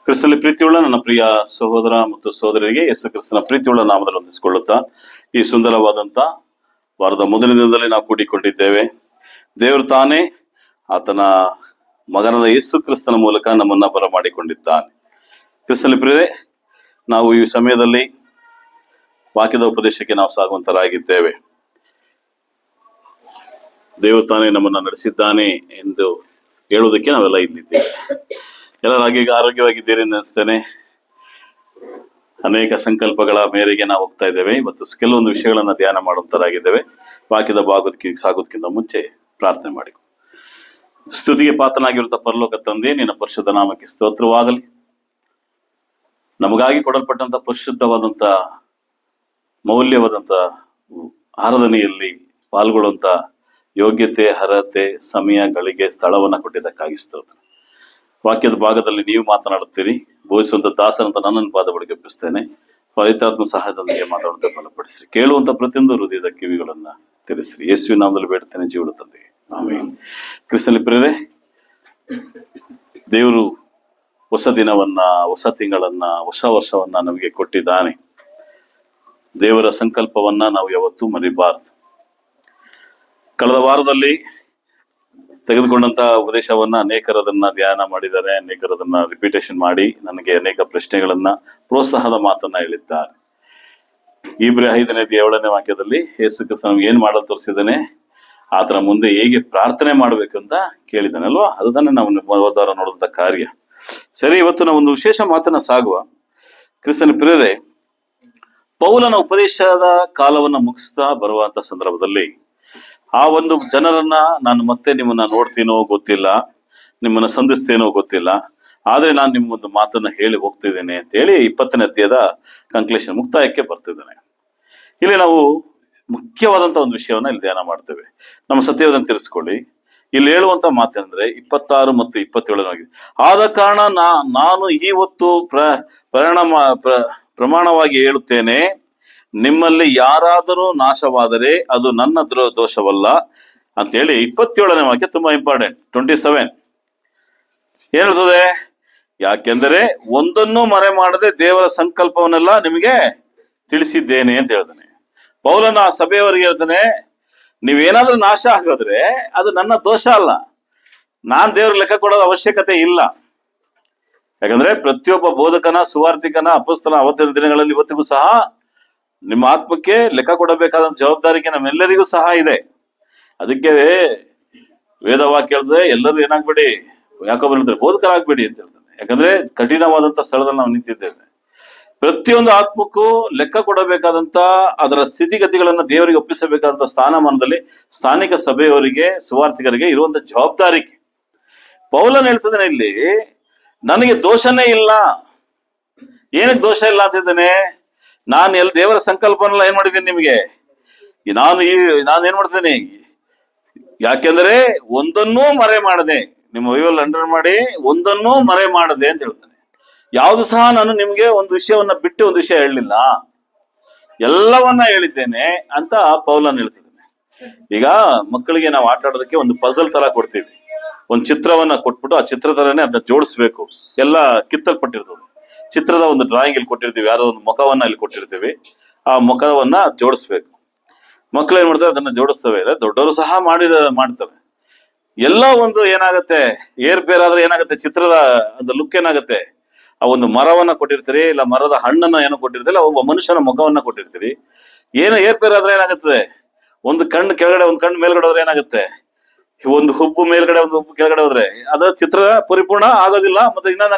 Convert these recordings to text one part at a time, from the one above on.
ಕ್ರಿಸ್ತನಲ್ಲಿ ಪ್ರೀತಿಯುಳ್ಳ ನನ್ನ ಪ್ರಿಯ ಸಹೋದರ ಮತ್ತು ಸಹೋದರಿಗೆ ಯೇಸು ಕ್ರಿಸ್ತನ ಪ್ರೀತಿಯುಳ್ಳ ನಾಮದಲ್ಲಿ ಹೊಂದಿಸಿಕೊಳ್ಳುತ್ತಾ ಈ ಸುಂದರವಾದಂತ ವಾರದ ಮೊದಲ ದಿನದಲ್ಲಿ ನಾವು ಕೂಡಿಕೊಂಡಿದ್ದೇವೆ. ದೇವರು ತಾನೇ ಆತನ ಮಗನಾದ ಯೇಸು ಕ್ರಿಸ್ತನ ಮೂಲಕ ನಮ್ಮನ್ನ ಬರಮಾಡಿಕೊಂಡಿದ್ದಾನೆ. ಕ್ರಿಸ್ತನಲ್ಲಿ ಪ್ರಿಯರೇ, ನಾವು ಈ ಸಮಯದಲ್ಲಿ ವಾಕ್ಯದ ಉಪದೇಶಕ್ಕೆ ನಾವು ಸಾಗುವಂತರಾಗಿದ್ದೇವೆ. ದೇವರು ತಾನೇ ನಮ್ಮನ್ನ ನಡೆಸಿದ್ದಾನೆ ಎಂದು ಹೇಳುವುದಕ್ಕೆ ನಾವೆಲ್ಲ ಇಲ್ಲಿದ್ದೇವೆ. ಎಲ್ಲರಾಗಿ ಆರೋಗ್ಯವಾಗಿದ್ದೀರಿ ಅನಿಸ್ತೇನೆ. ಅನೇಕ ಸಂಕಲ್ಪಗಳ ಮೇರೆಗೆ ನಾವು ಹೋಗ್ತಾ ಇದ್ದೇವೆ. ಇವತ್ತು ಕೆಲವೊಂದು ವಿಷಯಗಳನ್ನ ಧ್ಯಾನ ಮಾಡುವಂತರಾಗಿದ್ದೇವೆ. ವಾಕ್ಯದ ಭಾಗಕ್ಕೆ ಸಾಗೋದಕ್ಕಿಂತ ಮುಂಚೆ ಪ್ರಾರ್ಥನೆ ಮಾಡಿ. ಸ್ತುತಿಗೆ ಪಾತ್ರನಾಗಿರುವಂತ ಪರಲೋಕ ತಂದೆ, ನಿನ್ನ ಪರಿಶುದ್ಧ ನಾಮಕ್ಕೆ ಸ್ತೋತ್ರವಾಗಲಿ. ನಮಗಾಗಿ ಕೊಡಲ್ಪಟ್ಟಂತ ಪರಿಶುದ್ಧವಾದಂತ ಮೌಲ್ಯವಾದಂತ ಆರಾಧನೆಯಲ್ಲಿ ಪಾಲ್ಗೊಳ್ಳುವಂತ ಯೋಗ್ಯತೆ, ಅರ್ಹತೆ, ಸಮಯ, ಗಳಿಗೆ, ಸ್ಥಳವನ್ನ ಕೊಟ್ಟಿದ್ದಕ್ಕಾಗಿ ಸ್ತೋತ್ರ. ವಾಕ್ಯದ ಭಾಗದಲ್ಲಿ ನೀವು ಮಾತನಾಡುತ್ತೀರಿ. ಬೋಧಿಸುವಂತ ದಾಸನಂತ ನನ್ನನ್ನು ಪಾದಗಳಿಗೆ ಒಪ್ಪಿಸ್ತೇನೆ. ಪವಿತ್ರಾತ್ಮ ಸಹಾಯದೊಂದಿಗೆ ಮಾತಾಡುವಂತೆ ಬಲಪಡಿಸ್ರಿ. ಕೇಳುವಂತ ಪ್ರತಿಯೊಂದು ಹೃದಯದ ಕಿವಿಗಳನ್ನ ತೆರೆಸ್ರಿ. ಯೇಸುವಿನ ನಾಮದಲ್ಲಿ ಬೇಡ್ತೇನೆ, ಜೀವನ ತಂದೆ, ಆಮೆನ್. ಕ್ರಿಸ್ತನಲ್ಲಿ ಪ್ರಿಯರೇ, ದೇವರು ಹೊಸ ದಿನವನ್ನ, ಹೊಸ ತಿಂಗಳನ್ನ, ಹೊಸ ವರ್ಷವನ್ನ ನಮಗೆ ಕೊಟ್ಟಿದ್ದಾನೆ. ದೇವರ ಸಂಕಲ್ಪವನ್ನ ನಾವು ಯಾವತ್ತೂ ಮರಿಬಾರದು. ಕಳೆದ ವಾರದಲ್ಲಿ ತೆಗೆದುಕೊಂಡಂತ ಉಪದೇಶವನ್ನ ಅನೇಕರದನ್ನ ಧ್ಯಾನ ಮಾಡಿದ್ದಾರೆ, ಅನೇಕರದನ್ನ ರಿಪೀಟೇಷನ್ ಮಾಡಿ ನನಗೆ ಅನೇಕ ಪ್ರಶ್ನೆಗಳನ್ನ, ಪ್ರೋತ್ಸಾಹದ ಮಾತನ್ನ ಹೇಳಿದ್ದಾರೆ. ಇಬ್ರಿಯ 5ನೇ ಅಧ್ಯಾಯ 7ನೇ ವಾಕ್ಯದಲ್ಲಿ ಯೇಸು ಕ್ರಿಸ್ತ ನಮ್ಗೆ ಏನ್ ಮಾಡಲು ತೋರಿಸಿದ್ದಾನೆ, ಆತರ ಮುಂದೆ ಹೇಗೆ ಪ್ರಾರ್ಥನೆ ಮಾಡ್ಬೇಕು ಅಂತ ಕೇಳಿದ್ದಾನೆ ಅಲ್ವಾ. ಅದನ್ನ ನಾವು ಹೋದವಾರ ನೋಡಿದಂತ ಕಾರ್ಯ. ಸರಿ, ಇವತ್ತು ನಾವು ಒಂದು ವಿಶೇಷ ಮಾತನ್ನ ಸಾಗುವ. ಕ್ರಿಸ್ತನ ಪ್ರಿಯರೇ, ಪೌಲನ ಉಪದೇಶದ ಕಾಲವನ್ನ ಮುಗಿಸ್ತಾ ಬರುವಂತ ಸಂದರ್ಭದಲ್ಲಿ ಆ ಒಂದು ಜನರನ್ನ ನಾನು ಮತ್ತೆ ನಿಮ್ಮನ್ನ ನೋಡ್ತೀನೋ ಗೊತ್ತಿಲ್ಲ, ನಿಮ್ಮನ್ನ ಸಂಧಿಸ್ತೇನೋ ಗೊತ್ತಿಲ್ಲ, ಆದ್ರೆ ನಾನು ನಿಮ್ಮೊಂದು ಮಾತನ್ನ ಹೇಳಿ ಹೋಗ್ತಿದ್ದೇನೆ ಅಂತ ಹೇಳಿ 20ನೇ ಅಧ್ಯಾಯದ ಕಂಕ್ಲೂಷನ್, ಮುಕ್ತಾಯಕ್ಕೆ ಬರ್ತಿದ್ದೇನೆ. ಇಲ್ಲಿ ನಾವು ಮುಖ್ಯವಾದಂತ ಒಂದು ವಿಷಯವನ್ನ ಇಲ್ಲಿ ಧ್ಯಾನ ಮಾಡ್ತೇವೆ. ನಮ್ಮ ಸತ್ಯವನ್ನು ತಿಳಿಸ್ಕೊಳ್ಳಿ. ಇಲ್ಲಿ ಹೇಳುವಂತ ಮಾತೇನಂದ್ರೆ 26 ಮತ್ತು 27 ಆದ ಕಾರಣ ನಾನು ಈ ಹೊತ್ತು ಪ್ರಮಾಣವಾಗಿ ಹೇಳುತ್ತೇನೆ, ನಿಮ್ಮಲ್ಲಿ ಯಾರಾದರೂ ನಾಶವಾದರೆ ಅದು ನನ್ನ ದೋಷವಲ್ಲ ಅಂತ ಹೇಳಿ 27ನೇ ವಾಕ್ಯ ತುಂಬಾ ಇಂಪಾರ್ಟೆಂಟ್. 27 ಏನ್ ಹೇಳ್ತದೆ? ಯಾಕೆಂದರೆ ಒಂದನ್ನು ಮರೆ ಮಾಡದೆ ದೇವರ ಸಂಕಲ್ಪವನ್ನೆಲ್ಲ ನಿಮಗೆ ತಿಳಿಸಿದ್ದೇನೆ ಅಂತ ಹೇಳ್ತಾನೆ. ಪೌಲನ ಆ ಸಭೆಯವರಿಗೆ ಹೇಳ್ತಾನೆ, ನೀವೇನಾದ್ರೂ ನಾಶ ಆಗೋದ್ರೆ ಅದು ನನ್ನ ದೋಷ ಅಲ್ಲ, ನಾನ್ ದೇವ್ರ ಲೆಕ್ಕ ಕೊಡೋದು ಅವಶ್ಯಕತೆ ಇಲ್ಲ. ಯಾಕಂದ್ರೆ ಪ್ರತಿಯೊಬ್ಬ ಬೋಧಕನ, ಸುವಾರ್ತಿಕನ, ಅಪೊಸ್ತಲ ಅವತ್ತಿನ ದಿನಗಳಲ್ಲಿ ಇವತ್ತಿಗೂ ಸಹ ನಿಮ್ಮ ಆತ್ಮಕ್ಕೆ ಲೆಕ್ಕ ಕೊಡಬೇಕಾದಂತ ಜವಾಬ್ದಾರಿಗೆ ನಮ್ಮೆಲ್ಲರಿಗೂ ಸಹ ಇದೆ. ಅದಕ್ಕೆ ವೇದವಾಕ್ಯ ಹೇಳ್ತದೆ, ಎಲ್ಲರೂ ಏನಾಗ್ಬೇಡಿ, ಯಾಕೋ ಹೇಳ್ತಾರೆ ಬೋಧಕರಾಗ್ಬೇಡಿ ಅಂತ ಹೇಳ್ತಾನೆ. ಯಾಕಂದ್ರೆ ಕಠಿಣವಾದಂತ ಸ್ಥಳದಲ್ಲಿ ನಾವು ನಿಂತಿದ್ದೇವೆ. ಪ್ರತಿಯೊಂದು ಆತ್ಮಕ್ಕೂ ಲೆಕ್ಕ ಕೊಡಬೇಕಾದಂತ, ಅದರ ಸ್ಥಿತಿಗತಿಗಳನ್ನ ದೇವರಿಗೆ ಒಪ್ಪಿಸಬೇಕಾದಂತ ಸ್ಥಾನಮಾನದಲ್ಲಿ ಸ್ಥಾನಿಕ ಸಭೆಯವರಿಗೆ, ಸುವಾರ್ತಿಕರಿಗೆ ಇರುವಂತ ಜವಾಬ್ದಾರಿಕೆ. ಪೌಲನ್ ಹೇಳ್ತಿದ್ದಾನೆ ಇಲ್ಲಿ, ನನಗೆ ದೋಷನೇ ಇಲ್ಲ. ಏನಕ್ಕೆ ದೋಷ ಇಲ್ಲ ಅಂತಿದ್ದಾನೆ? ನಾನು ದೇವರ ಸಂಕಲ್ಪನೆಲ್ಲ ಏನ್ ಮಾಡಿದ್ದೀನಿ ನಿಮಗೆ, ನಾನು ಏನ್ ಮಾಡ್ತೇನೆ, ಯಾಕೆಂದ್ರೆ ಒಂದನ್ನೂ ಮರೆ ಮಾಡದೆ, ನಿಮ್ಮ ಬೈಬಲ್ ಅಂಡರ್ ಮಾಡಿ, ಒಂದನ್ನೂ ಮರೆ ಮಾಡದೆ ಅಂತ ಹೇಳ್ತಾನೆ. ಯಾವುದು ಸಹ ನಾನು ನಿಮ್ಗೆ ಒಂದು ವಿಷಯವನ್ನ ಬಿಟ್ಟು ಒಂದು ವಿಷಯ ಹೇಳಲಿಲ್ಲ, ಎಲ್ಲವನ್ನ ಹೇಳಿದ್ದೇನೆ ಅಂತ ಪೌಲನ್ ಹೇಳ್ತಿದ್ದಾನೆ. ಈಗ ಮಕ್ಕಳಿಗೆ ನಾವು ಆಟ ಆಡೋದಕ್ಕೆ ಒಂದು ಪಜಲ್ ತರ ಕೊಡ್ತೀವಿ. ಒಂದು ಚಿತ್ರವನ್ನ ಕೊಟ್ಬಿಟ್ಟು ಆ ಚಿತ್ರ ತರನೇ ಅದನ್ನ ಜೋಡಿಸ್ಬೇಕು. ಎಲ್ಲ ಕಿತ್ತಲ್ಪಟ್ಟಿರ್ತದೆ. ಚಿತ್ರದ ಒಂದು ಡ್ರಾಯಿಂಗ್ ಇಲ್ಲಿ ಕೊಟ್ಟಿರ್ತೀವಿ, ಯಾರೋ ಒಂದು ಮುಖವನ್ನ ಇಲ್ಲಿ ಕೊಟ್ಟಿರ್ತೀವಿ, ಆ ಮುಖವನ್ನ ಜೋಡಿಸ್ಬೇಕು. ಮಕ್ಳು ಏನ್ ಮಾಡ್ತಾರೆ, ಅದನ್ನ ಜೋಡಿಸ್ತವೆ. ದೊಡ್ಡವರು ಸಹ ಮಾಡ್ತಾರೆ. ಎಲ್ಲ ಒಂದು ಏನಾಗತ್ತೆ, ಏರ್ಪೇರಾದ್ರೆ ಏನಾಗುತ್ತೆ, ಚಿತ್ರದ ಒಂದು ಲುಕ್ ಏನಾಗುತ್ತೆ, ಆ ಒಂದು ಮರವನ್ನ ಕೊಟ್ಟಿರ್ತೀರಿ, ಇಲ್ಲ ಮರದ ಹಣ್ಣನ್ನ ಏನೋ ಕೊಟ್ಟಿರ್ತೀರಿ, ಒಬ್ಬ ಮನುಷ್ಯನ ಮುಖವನ್ನ ಕೊಟ್ಟಿರ್ತೀರಿ. ಏನೋ ಏರ್ಪೇರಾದ್ರೆ ಏನಾಗುತ್ತದೆ, ಒಂದು ಕಣ್ಣು ಕೆಳಗಡೆ, ಒಂದು ಕಣ್ಣು ಮೇಲ್ಗಡೆ ಹೋದ್ರೆ ಏನಾಗುತ್ತೆ, ಒಂದು ಹುಬ್ಬು ಮೇಲ್ಗಡೆ, ಒಂದು ಹುಬ್ಬು ಕೆಳಗಡೆ ಹೋದ್ರೆ ಅದ ಚಿತ್ರ ಪರಿಪೂರ್ಣ ಆಗೋದಿಲ್ಲ. ಮತ್ತೆ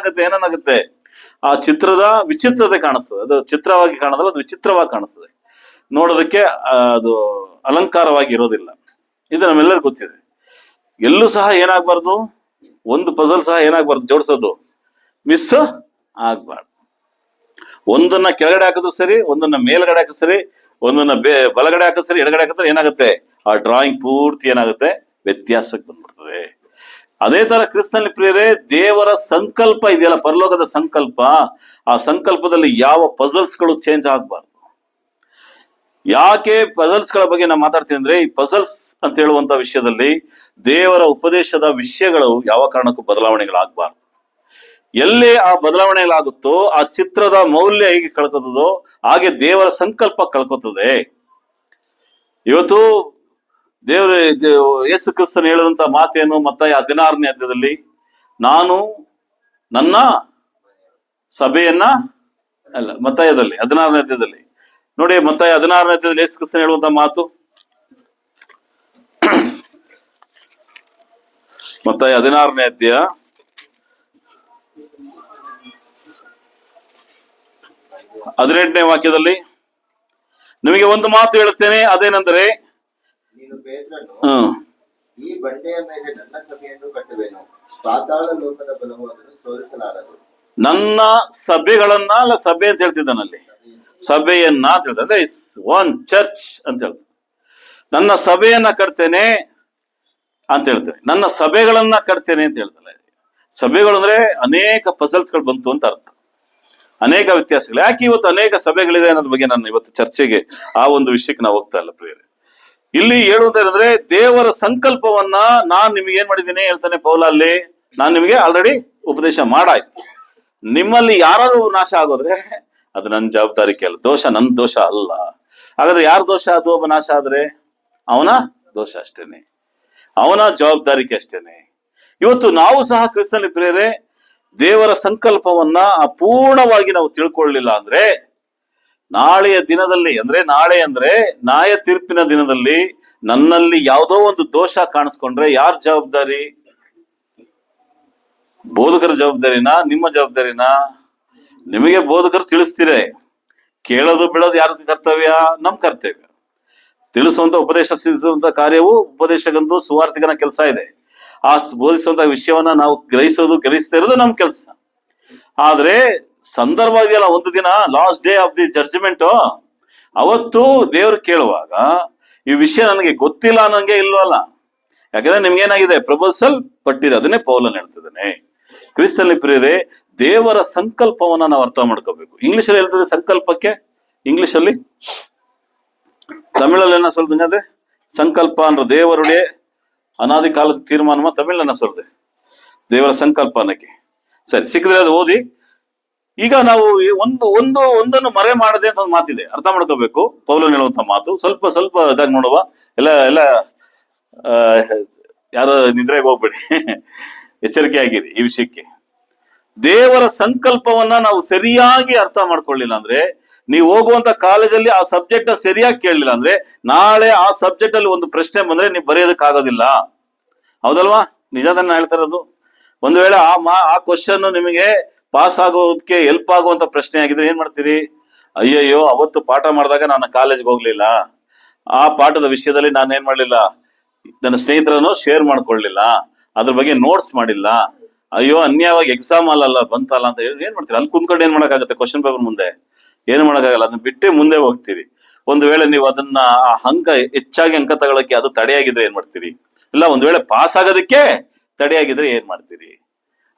ಏನಾಗುತ್ತೆ, ಆ ಚಿತ್ರದ ವಿಚಿತ್ರತೆ ಕಾಣಿಸ್ತದೆ. ಅದು ಚಿತ್ರವಾಗಿ ಕಾಣೋದಲ್ಲ, ಅದು ವಿಚಿತ್ರವಾಗಿ ಕಾಣಿಸ್ತದೆ. ನೋಡೋದಕ್ಕೆ ಅದು ಅಲಂಕಾರವಾಗಿ ಇರೋದಿಲ್ಲ. ಇದು ನಮ್ಮೆಲ್ಲರಿಗೂ ಗೊತ್ತಿದೆ. ಎಲ್ಲೂ ಸಹ ಏನಾಗ್ಬಾರ್ದು, ಒಂದು ಪಜಲ್ ಸಹ ಏನಾಗ್ಬಾರ್ದು, ಜೋಡಿಸೋದು ಮಿಸ್ ಆಗ್ಬಾರ್ದು. ಒಂದನ್ನ ಕೆಳಗಡೆ ಹಾಕಿದ್ರು ಸರಿ, ಒಂದನ್ನ ಮೇಲ್ಗಡೆ ಹಾಕಿದ್ರು ಸರಿ, ಒಂದನ್ನ ಬಲಗಡೆ ಹಾಕಿದ್ರು ಸರಿ, ಎಡಗಡೆ ಹಾಕಿದ್ರೆ ಏನಾಗುತ್ತೆ, ಆ ಡ್ರಾಯಿಂಗ್ ಪೂರ್ತಿ ಏನಾಗುತ್ತೆ, ವ್ಯತ್ಯಾಸಕ್ಕೆ ಬಂದ್ಬಿಡ್ತದೆ. ಅದೇ ತರ ಕ್ರಿಸ್ತನಲ್ಲಿ ಪ್ರಿಯರೇ, ದೇವರ ಸಂಕಲ್ಪ ಇದೆಯಲ್ಲ, ಪರಲೋಕದ ಸಂಕಲ್ಪ, ಆ ಸಂಕಲ್ಪದಲ್ಲಿ ಯಾವ ಪಜಲ್ಸ್ಗಳು ಚೇಂಜ್ ಆಗ್ಬಾರ್ದು. ಯಾಕೆ ಪಜಲ್ಸ್ ಗಳ ಬಗ್ಗೆ ನಾನು ಮಾತಾಡ್ತೀನಿ ಅಂದ್ರೆ, ಈ ಪಜಲ್ಸ್ ಅಂತ ಹೇಳುವಂತ ವಿಷಯದಲ್ಲಿ ದೇವರ ಉಪದೇಶದ ವಿಷಯಗಳು ಯಾವ ಕಾರಣಕ್ಕೂ ಬದಲಾವಣೆಗಳಾಗಬಾರ್ದು. ಎಲ್ಲಿ ಆ ಬದಲಾವಣೆಗಳಾಗುತ್ತೋ ಆ ಚಿತ್ರದ ಮೌಲ್ಯ ಹೇಗೆ ಕಳ್ಕೊತದೋ ಹಾಗೆ ದೇವರ ಸಂಕಲ್ಪ ಕಳ್ಕೊತದೆ. ಇವತ್ತು ಯೇಸು ಕ್ರಿಸ್ತನು ಹೇಳಿದಂತ ಮಾತೇನು? ಮತ್ತಾಯ 16ನೇ ಅಧ್ಯಾಯದಲ್ಲಿ, ನಾನು ನನ್ನ ಸಭೆಯನ್ನ ಅಲ್ಲ, ಮತ್ತಾಯದಲ್ಲಿ 16ನೇ ಅಧ್ಯಾಯದಲ್ಲಿ ನೋಡಿ, ಮತ್ತಾಯ 16ನೇ ಅಧ್ಯಾಯದಲ್ಲಿ ಯೇಸು ಕ್ರಿಸ್ತನು ಹೇಳುವಂತ ಮಾತು, ಮತ್ತಾಯ 16ನೇ ಅಧ್ಯಾಯ 18ನೇ ವಾಕ್ಯದಲ್ಲಿ ನಿಮಗೆ ಒಂದು ಮಾತು ಹೇಳುತ್ತೇನೆ, ಅದೇನೆಂದರೆ ನೀನು ಪೇತ್ರನು, ಈ ಬಂಡೆಯ ಮೇಲೆ ನನ್ನ ಸಭೆಯನ್ನು ಕಟ್ಟುವೆನು, ಪಾತಾಳ ಲೋಕದ ಬಲವು ಅದನ್ನು ಸೋಲಿಸಲಾರದು. ನನ್ನ ಸಭೆಗಳನ್ನ ಅಲ್ಲ, ಸಭೆ ಅಂತ ಹೇಳ್ತಿದ್ದಾನಲ್ಲಿ, ಸಭೆಯನ್ನ ಅಂತ ಹೇಳ್ತಾರೆ, ಅಂದ್ರೆ ಒನ್ ಚರ್ಚ್ ಅಂತ ಹೇಳ್ತಾರೆ. ನನ್ನ ಸಭೆಯನ್ನ ಕಟ್ತೇನೆ ಅಂತ ಹೇಳ್ತೇನೆ, ನನ್ನ ಸಭೆಗಳನ್ನ ಕಟ್ತೇನೆ ಅಂತ ಹೇಳ್ತಾರೆ. ಸಭೆಗಳು ಅಂದ್ರೆ ಅನೇಕ ಪಸಲ್ಸ್ಗಳು ಬಂತು ಅಂತ ಅರ್ಥ, ಅನೇಕ ವ್ಯತ್ಯಾಸಗಳು. ಯಾಕೆ ಇವತ್ತು ಅನೇಕ ಸಭೆಗಳಿದೆ ಅನ್ನೋದ್ರ ಬಗ್ಗೆ ನಾನು ಇವತ್ತು ಚರ್ಚೆಗೆ ಆ ಒಂದು ವಿಷಯಕ್ಕೆ ನಾವು ಹೋಗ್ತಾ ಇಲ್ಲ ಪ್ರಿಯರೇ. ಇಲ್ಲಿ ಹೇಳುವುದೇನೆಂದ್ರೆ, ದೇವರ ಸಂಕಲ್ಪವನ್ನ ನಾನ್ ನಿಮ್ಗೆ ಏನ್ ಮಾಡಿದ್ದೀನಿ ಹೇಳ್ತಾನೆ ಪೌಲ ಅಲ್ಲಿ, ನಾನ್ ನಿಮ್ಗೆ ಆಲ್ರೆಡಿ ಉಪದೇಶ ಮಾಡಾಯ್ತು. ನಿಮ್ಮಲ್ಲಿ ಯಾರಾದ್ರೂ ನಾಶ ಆಗೋದ್ರೆ ಅದು ನನ್ನ ಜವಾಬ್ದಾರಿಕೆ ಅಲ್ಲ, ದೋಷ ನನ್ನ ದೋಷ ಅಲ್ಲ. ಹಾಗಾದ್ರೆ ಯಾರ ದೋಷ ಅದು? ಒಬ್ಬ ನಾಶ ಆದ್ರೆ ಅವನ ದೋಷ ಅಷ್ಟೇನೆ, ಅವನ ಜವಾಬ್ದಾರಿಕೆ ಅಷ್ಟೇನೆ. ಇವತ್ತು ನಾವು ಸಹ ಕ್ರಿಸ್ತನಲ್ಲಿ ಪ್ರಿಯರೇ, ದೇವರ ಸಂಕಲ್ಪವನ್ನ ಅಪೂರ್ಣವಾಗಿ ನಾವು ತಿಳ್ಕೊಳ್ಳಿಲ್ಲ ಅಂದ್ರೆ ನಾಳೆಯ ದಿನದಲ್ಲಿ, ನಾಳೆ ಅಂದ್ರೆ ನ್ಯಾಯ ತೀರ್ಪಿನ ದಿನದಲ್ಲಿ ನನ್ನಲ್ಲಿ ಯಾವುದೋ ಒಂದು ದೋಷ ಕಾಣಿಸ್ಕೊಂಡ್ರೆ ಯಾರ ಜವಾಬ್ದಾರಿ? ಬೋಧಕರ ಜವಾಬ್ದಾರಿನಾ? ನಿಮ್ಮ ಜವಾಬ್ದಾರಿನಾ? ನಿಮಗೆ ಬೋಧಕರು ತಿಳಿಸ್ತೀರೆ, ಕೇಳೋದು ಬಿಡೋದು ಯಾರ ಕರ್ತವ್ಯ? ನಮ್ ಕರ್ತವ್ಯ. ತಿಳಿಸುವಂತ ಉಪದೇಶಿಸುವಂತ ಕಾರ್ಯವು ಉಪದೇಶಕಂದು ಸುವಾರ್ತಿಕನ ಕೆಲಸ ಇದೆ. ಆ ಬೋಧಿಸುವಂತ ವಿಷಯವನ್ನ ನಾವು ಗ್ರಹಿಸ್ತಾ ಇರೋದು ನಮ್ ಕೆಲಸ. ಆದ್ರೆ ಸಂದರ್ಭ ಇದೆಯಲ್ಲ, ಒಂದು ದಿನ last day of the judgment, ಅವತ್ತು ದೇವ್ರು ಕೇಳುವಾಗ ಈ ವಿಷಯ ನನಗೆ ಗೊತ್ತಿಲ್ಲ ಅನ್ನಂಗೆ ಇಲ್ವಲ್ಲ. ಯಾಕಂದ್ರೆ ನಿಮ್ಗೇನಾಗಿದೆ? ಪ್ರಪೋಸಲ್ ಪಟ್ಟಿದೆ. ಅದನ್ನೇ ಪೌಲನ್ ಹೇಳ್ತಿದ್ದಾನೆ. ಕ್ರಿಸ್ತನಲ್ಲಿ ಪ್ರಿಯರೇ, ದೇವರ ಸಂಕಲ್ಪವನ್ನ ನಾವು ಅರ್ಥ ಮಾಡ್ಕೋಬೇಕು. ಇಂಗ್ಲಿಷಲ್ಲಿ ಹೇಳ್ತದೆ ಸಂಕಲ್ಪಕ್ಕೆ, ಇಂಗ್ಲಿಷಲ್ಲಿ, ತಮಿಳಲ್ಲಿ என்ன சொல்றதுங்க? அது ಸಂಕಲ್ಪ ಅಂದ್ರೆ ದೇವರುடைய ಅನಾದಿ ಕಾಲದ ತೀರ್ಮಾನ. ತಮಿಳನ್ನ சொல்றது ದೇವರ ಸಂಕಲ್ಪ ಅನ್ನಕ್ಕೆ. ಸರಿ, ಸಿಕ್ಕಿದ್ರೆ ಅದು ಓದಿ. ಈಗ ನಾವು ಒಂದನ್ನು ಮರೆ ಮಾಡದೆ ಅಂತ ಒಂದು ಮಾತಿದೆ, ಅರ್ಥ ಮಾಡ್ಕೋಬೇಕು. ಪೌಲನ್ ಹೇಳುವಂತ ಮಾತು ಸ್ವಲ್ಪ ಇದಾಗಿ ನೋಡುವ. ಎಲ್ಲ ಯಾರು ನಿದ್ರೆಗೆ ಹೋಗ್ಬೇಡಿ, ಎಚ್ಚರಿಕೆ ಆಗಿರಿ ಈ ವಿಷಯಕ್ಕೆ. ದೇವರ ಸಂಕಲ್ಪವನ್ನ ನಾವು ಸರಿಯಾಗಿ ಅರ್ಥ ಮಾಡ್ಕೊಳ್ಳಿಲ್ಲ ಅಂದ್ರೆ, ನೀವು ಹೋಗುವಂತ ಕಾಲೇಜಲ್ಲಿ ಆ ಸಬ್ಜೆಕ್ಟ್ ನ ಸರಿಯಾಗಿ ಕೇಳಲಿಲ್ಲ ಅಂದ್ರೆ, ನಾಳೆ ಆ ಸಬ್ಜೆಕ್ಟ್ ಅಲ್ಲಿ ಒಂದು ಪ್ರಶ್ನೆ ಬಂದ್ರೆ ನೀವು ಬರೆಯೋದಕ್ಕೆ ಆಗೋದಿಲ್ಲ. ಹೌದಲ್ವಾ? ನಿಜದನ್ನ ಹೇಳ್ತಾ ಇರೋದು. ಒಂದು ವೇಳೆ ಆ ಕ್ವಶನ್ ನಿಮಗೆ ಪಾಸ್ ಆಗೋದಕ್ಕೆ ಹೆಲ್ಪ್ ಆಗುವಂತ ಪ್ರಶ್ನೆ ಆಗಿದ್ರೆ ಏನ್ ಮಾಡ್ತೀರಿ? ಅಯ್ಯಯ್ಯೋ, ಅವತ್ತು ಪಾಠ ಮಾಡಿದಾಗ ನಾನು ಕಾಲೇಜ್ಗೆ ಹೋಗ್ಲಿಲ್ಲ, ಆ ಪಾಠದ ವಿಷಯದಲ್ಲಿ ನಾನು ಏನ್ ಮಾಡ್ಲಿಲ್ಲ, ನನ್ನ ಸ್ನೇಹಿತರನ್ನು ಶೇರ್ ಮಾಡ್ಕೊಳ್ಳಿಲ್ಲ, ಅದ್ರ ಬಗ್ಗೆ ನೋಟ್ಸ್ ಮಾಡಿಲ್ಲ, ಅಯ್ಯೋ ಅನ್ಯಾಯವಾಗಿ ಎಕ್ಸಾಮ್ ಅಲ್ಲ ಬಂತಲ್ಲ ಅಂತ ಹೇಳಿ ಏನ್ ಮಾಡ್ತೀರಿ? ಅಲ್ಲಿ ಕುಂತ್ಕೊಂಡು ಏನ್ ಮಾಡಕ್ಕಾಗತ್ತೆ? ಕ್ವಶನ್ ಪೇಪರ್ ಮುಂದೆ ಏನು ಮಾಡಕ್ಕಾಗಲ್ಲ. ಅದನ್ನ ಬಿಟ್ಟೆ ಮುಂದೆ ಹೋಗ್ತೀರಿ. ಒಂದು ವೇಳೆ ನೀವು ಅದನ್ನ ಆ ಹೆಚ್ಚಾಗಿ ಅಂಕ ತಗೊಳಕ್ಕೆ ಅದು ತಡೆಯಾಗಿದ್ರೆ ಏನ್ ಮಾಡ್ತೀರಿ? ಇಲ್ಲ, ಒಂದು ವೇಳೆ ಪಾಸ್ ಆಗೋದಕ್ಕೆ ತಡೆಯಾಗಿದ್ರೆ ಏನ್ ಮಾಡ್ತೀರಿ?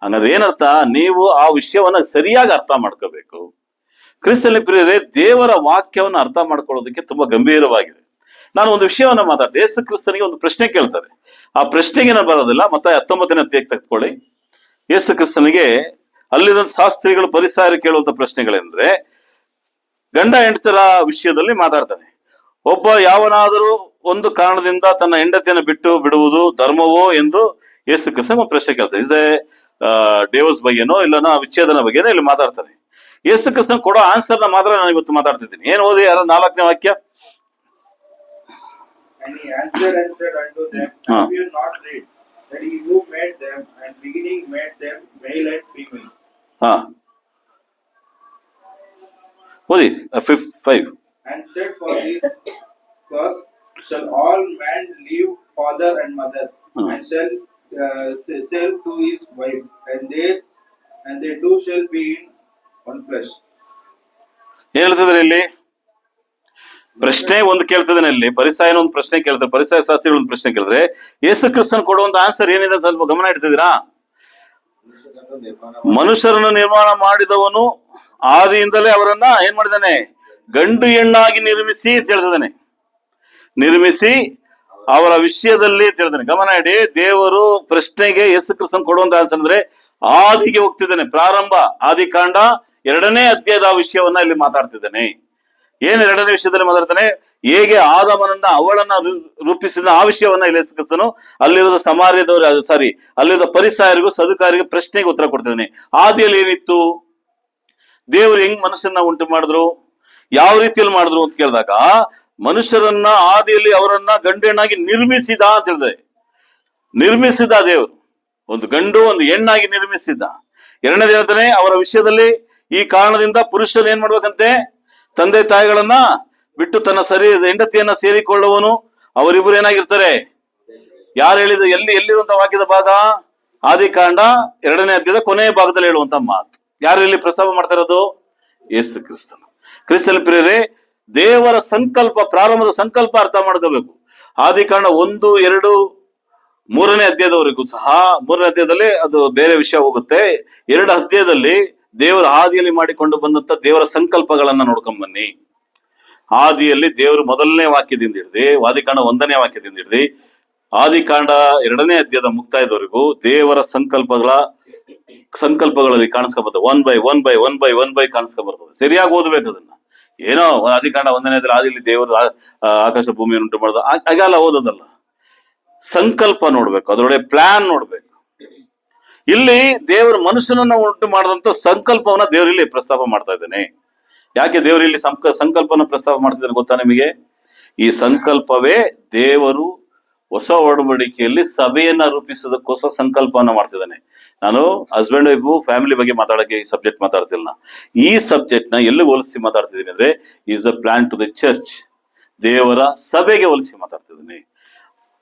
ಹಂಗಾದ್ರೆ ಏನರ್ಥ? ನೀವು ಆ ವಿಷಯವನ್ನ ಸರಿಯಾಗಿ ಅರ್ಥ ಮಾಡ್ಕೋಬೇಕು. ಕ್ರಿಸ್ತನಲ್ಲಿ ಪ್ರಿಯರೇ, ದೇವರ ವಾಕ್ಯವನ್ನ ಅರ್ಥ ಮಾಡ್ಕೊಳ್ಳೋದಕ್ಕೆ ತುಂಬಾ ಗಂಭೀರವಾಗಿದೆ. ನಾನು ಒಂದು ವಿಷಯವನ್ನ ಮಾತಾಡ್ತೆ. ಯೇಸು ಕ್ರಿಸ್ತನಿಗೆ ಒಂದು ಪ್ರಶ್ನೆ ಕೇಳ್ತಾರೆ. ಆ ಪ್ರಶ್ನೆಗೆ ನಾನು ಬರೋದಿಲ್ಲ. ಮತ್ತೆ 19ನೇ ಅಧ್ಯಾಯಕ್ಕೆ ತೆಗೆದುಕೊಳ್ಳಿ. ಯೇಸು ಕ್ರಿಸ್ತನಿಗೆ ಅಲ್ಲಿದ್ದ ಶಾಸ್ತ್ರಿಗಳು ಪರಿಸಾಯರು ಕೇಳುವಂತ ಪ್ರಶ್ನೆಗಳೆಂದ್ರೆ, ಗಂಡ ಹೆಂಡತಿರ ವಿಷಯದಲ್ಲಿ ಮಾತಾಡ್ತಾನೆ. ಒಬ್ಬ ಯಾವನಾದರೂ ಒಂದು ಕಾರಣದಿಂದ ತನ್ನ ಹೆಂಡತಿಯನ್ನು ಬಿಡುವುದು ಧರ್ಮವೋ ಎಂದು ಯೇಸು ಕ್ರಿಸ್ತನ ಒಂದು ಪ್ರಶ್ನೆ ಕೇಳ್ತಾರೆ. ಇಸ್ ಎ ಡೇವೋಸ್ ಬಗ್ಗೆನೋ ಇಲ್ಲನೋ ವಿಚ್ಛೇದನ ಬಗ್ಗೆನೋ ಇಲ್ಲಿ ಮಾತಾಡ್ತಾನೆ. ಯೇಸು ಕ್ರಿಸ್ತನ್ ಕೊಡೋ ಆನ್ಸರ್ ನ ಮಾತ್ರ ನಾನು ಇವತ್ತು ಮಾತಾಡ್ತಿದ್ದೀನಿ. ಏನ್ ಓದಿ? 4ನೇ ವಾಕ್ಯ. And he answered and said unto them, Have you not read that he who made them and beginning made them male and female? ಓದಿ 5. And said, For this cause shall all men leave father and mother, and shall to his wife, and they two shall be in one flesh. ಏನ್ ಹೇಳ್ತಿದ್ರೆ ಇಲ್ಲಿ? ಪ್ರಶ್ನೆ ಒಂದು ಕೇಳ್ತಿದ್ದಾನೆ ಇಲ್ಲಿ. ಪರಿಸಾಯನ ಒಂದು ಪ್ರಶ್ನೆ ಕೇಳ್ತಾರೆ, ಪರಿಸಾಯ ಶಾಸ್ತ್ರಿಗಳು ಒಂದು ಪ್ರಶ್ನೆ ಕೇಳಿದ್ರೆ ಯೇಸು ಕ್ರಿಸ್ತನ್ ಕೊಡುವಂತ ಆನ್ಸರ್ ಏನಿದೆ ಸ್ವಲ್ಪ ಗಮನ ಇಡ್ತಿದ್ದೀರಾ? ಮನುಷ್ಯರನ್ನು ನಿರ್ಮಾಣ ಮಾಡಿದವನು ಆದಿಯಿಂದಲೇ ಅವರನ್ನ ಏನ್ ಮಾಡಿದಾನೆ? ಗಂಡು ಹೆಣ್ಣಾಗಿ ನಿರ್ಮಿಸಿ ಅಂತ ಹೇಳ್ತಿದ್ದಾನೆ. ನಿರ್ಮಿಸಿ ಅವರ ವಿಷಯದಲ್ಲಿ ಅಂತ ಹೇಳ್ತಾನೆ. ಗಮನ ಇಡಿ. ದೇವರು ಪ್ರಶ್ನೆಗೆ ಯೇಸು ಕ್ರಿಸ್ತನ್ ಕೊಡುವಂತ ಆನ್ಸರ್ ಅಂದ್ರೆ ಆದಿಗೆ ಹೋಗ್ತಿದ್ದೇನೆ. ಪ್ರಾರಂಭ, ಆದಿಕಾಂಡ 2ನೇ ಅಧ್ಯಾಯದ ವಿಷಯವನ್ನ ಇಲ್ಲಿ ಮಾತಾಡ್ತಿದ್ದೇನೆ. ಏನ್ 2ನೇ ವಿಷಯದಲ್ಲಿ ಮಾತಾಡ್ತಾನೆ? ಹೇಗೆ ಆದಾಮನನ್ನ ಅವಳನ್ನ ರೂಪಿಸಿದ ಆ ವಿಷಯವನ್ನ ಇಲ್ಲಿ ಯೇಸು ಕ್ರಿಸ್ತನು ಅಲ್ಲಿರೋದ ಸಮಾರ್ಯದವರು ಅಲ್ಲಿರೋದ ಪರಿಸಾಯರಿಗೂ ಸದುಕಾರಿಗೂ ಪ್ರಶ್ನೆಗೆ ಉತ್ತರ ಕೊಡ್ತಿದ್ದಾನೆ. ಆದಿಯಲ್ಲಿ ಏನಿತ್ತು? ದೇವರು ಹೆಂಗ್ ಮನುಷ್ಯನ ಉಂಟು ಮಾಡಿದ್ರು, ಯಾವ ರೀತಿಯಲ್ಲಿ ಮಾಡಿದ್ರು ಅಂತ ಕೇಳಿದಾಗ, ಮನುಷ್ಯರನ್ನ ಆದಿಯಲ್ಲಿ ಅವರನ್ನ ಗಂಡು ಹೆಣ್ಣಾಗಿ ನಿರ್ಮಿಸಿದ ಅಂತ ಹೇಳಿದ್ರೆ, ನಿರ್ಮಿಸಿದ ದೇವರು. ಒಂದು ಗಂಡು ಒಂದು ಹೆಣ್ಣಾಗಿ ನಿರ್ಮಿಸಿದ್ದ. 2ನೇದು ಹೇಳ್ತಾನೆ, ಅವರ ವಿಷಯದಲ್ಲಿ ಈ ಕಾರಣದಿಂದ ಪುರುಷರು ಏನ್ ಮಾಡ್ಬೇಕಂತೆ? ತಂದೆ ತಾಯಿಗಳನ್ನ ಬಿಟ್ಟು ತನ್ನ ಹೆಂಡತಿಯನ್ನ ಸೇರಿಕೊಳ್ಳುವನು, ಅವರಿಬ್ಬರು ಏನಾಗಿರ್ತಾರೆ? ಯಾರು ಹೇಳಿದ? ಎಲ್ಲಿರುವಂತ ವಾಕ್ಯದ ಭಾಗ? ಆದಿಕಾಂಡ 2ನೇ ಅಧ್ಯಾಯದ ಕೊನೆಯ ಭಾಗದಲ್ಲಿ ಹೇಳುವಂತ ಮಾತು. ಯಾರು ಇಲ್ಲಿ ಪ್ರಸ್ತಾವ ಮಾಡ್ತಾ ಇರೋದು? ಯೇಸು ಕ್ರಿಸ್ತನು. ಕ್ರಿಸ್ತನ ಪ್ರಿಯರೇ, ದೇವರ ಸಂಕಲ್ಪ, ಪ್ರಾರಂಭದ ಸಂಕಲ್ಪ ಅರ್ಥ ಮಾಡ್ಕೋಬೇಕು. ಆದಿಕಾಂಡ 1, 2, 3ನೇ ಅಧ್ಯಾಯದವರೆಗೂ ಸಹ, 3ನೇ ಅಧ್ಯಾಯದಲ್ಲಿ ಅದು ಬೇರೆ ವಿಷಯ ಹೋಗುತ್ತೆ. 2 ಅಧ್ಯಾಯದಲ್ಲಿ ದೇವರ ಆದಿಯಲ್ಲಿ ಮಾಡಿಕೊಂಡು ಬಂದಂತ ದೇವರ ಸಂಕಲ್ಪಗಳನ್ನ ನೋಡ್ಕೊಂಡ್ ಬನ್ನಿ. ಆದಿಯಲ್ಲಿ ದೇವರು ಮೊದಲನೇ ವಾಕ್ಯದಿಂದ ಹಿಡಿದು ಆದಿಕಾಂಡ 1ನೇ ವಾಕ್ಯದಿಂದ ಹಿಡಿದು ಆದಿಕಾಂಡ 2ನೇ ಅಧ್ಯಾಯದ ಮುಕ್ತಾಯದವರೆಗೂ ದೇವರ ಸಂಕಲ್ಪಗಳಲ್ಲಿ ಕಾಣಿಸ್ಕೊಬರ್ತದೆ. 1 by 1 ಕಾಣಿಸ್ಕೊಬರ್ತದೆ. ಸರಿಯಾಗಿ ಓದ್ಬೇಕು ಅದನ್ನ. ಏನೋ ಆದಿಕಾಂಡ 1ನೇ ಆದಿಯಲ್ಲಿ ದೇವರು ಆಕಾಶ ಭೂಮಿಯನ್ನು ಉಂಟು ಮಾಡೋದು ಹಾಗೆಲ್ಲ ಓದೋದಲ್ಲ. ಸಂಕಲ್ಪ ನೋಡ್ಬೇಕು, ಅದರೊಳಗೆ ಪ್ಲಾನ್ ನೋಡ್ಬೇಕು. ಇಲ್ಲಿ ದೇವರು ಮನುಷ್ಯನನ್ನ ಉಂಟು ಮಾಡಿದಂತ ಸಂಕಲ್ಪವನ್ನ ದೇವರು ಇಲ್ಲಿ ಪ್ರಸ್ತಾಪ ಮಾಡ್ತಾ ಇದ್ದಾನೆ. ಯಾಕೆ ದೇವರು ಇಲ್ಲಿ ಸಂಕಲ್ಪನ ಪ್ರಸ್ತಾಪ ಮಾಡ್ತಿದ್ದಾನೆ ಗೊತ್ತಾ ನಿಮಗೆ? ಈ ಸಂಕಲ್ಪವೇ ದೇವರು ಹೊಸ ಒಡಂಬಡಿಕೆಯಲ್ಲಿ ಸಭೆಯನ್ನ ರೂಪಿಸೋದಕ್ಕೋಸ್ಕರ ಸಂಕಲ್ಪವನ್ನ ಮಾಡ್ತಿದ್ದಾನೆ. ನಾನು ಹಸ್ಬೆಂಡ್ ವೈಫ್ ಫ್ಯಾಮಿಲಿ ಬಗ್ಗೆ ಮಾತಾಡಕ್ಕೆ ಈ ಸಬ್ಜೆಕ್ಟ್ ಮಾತಾಡ್ತಿಲ್ಲ. ಈ ಸಬ್ಜೆಕ್ಟ್ ನ ಎಲ್ಲಿಗೆ ಹೋಲಿಸಿ ಮಾತಾಡ್ತಿದ್ದೀನಿ ಅಂದ್ರೆ, is a plan to the church, ದೇವರ ಸಭೆಗೆ ಹೋಲಿಸಿ ಮಾತಾಡ್ತಿದ್ದೀನಿ.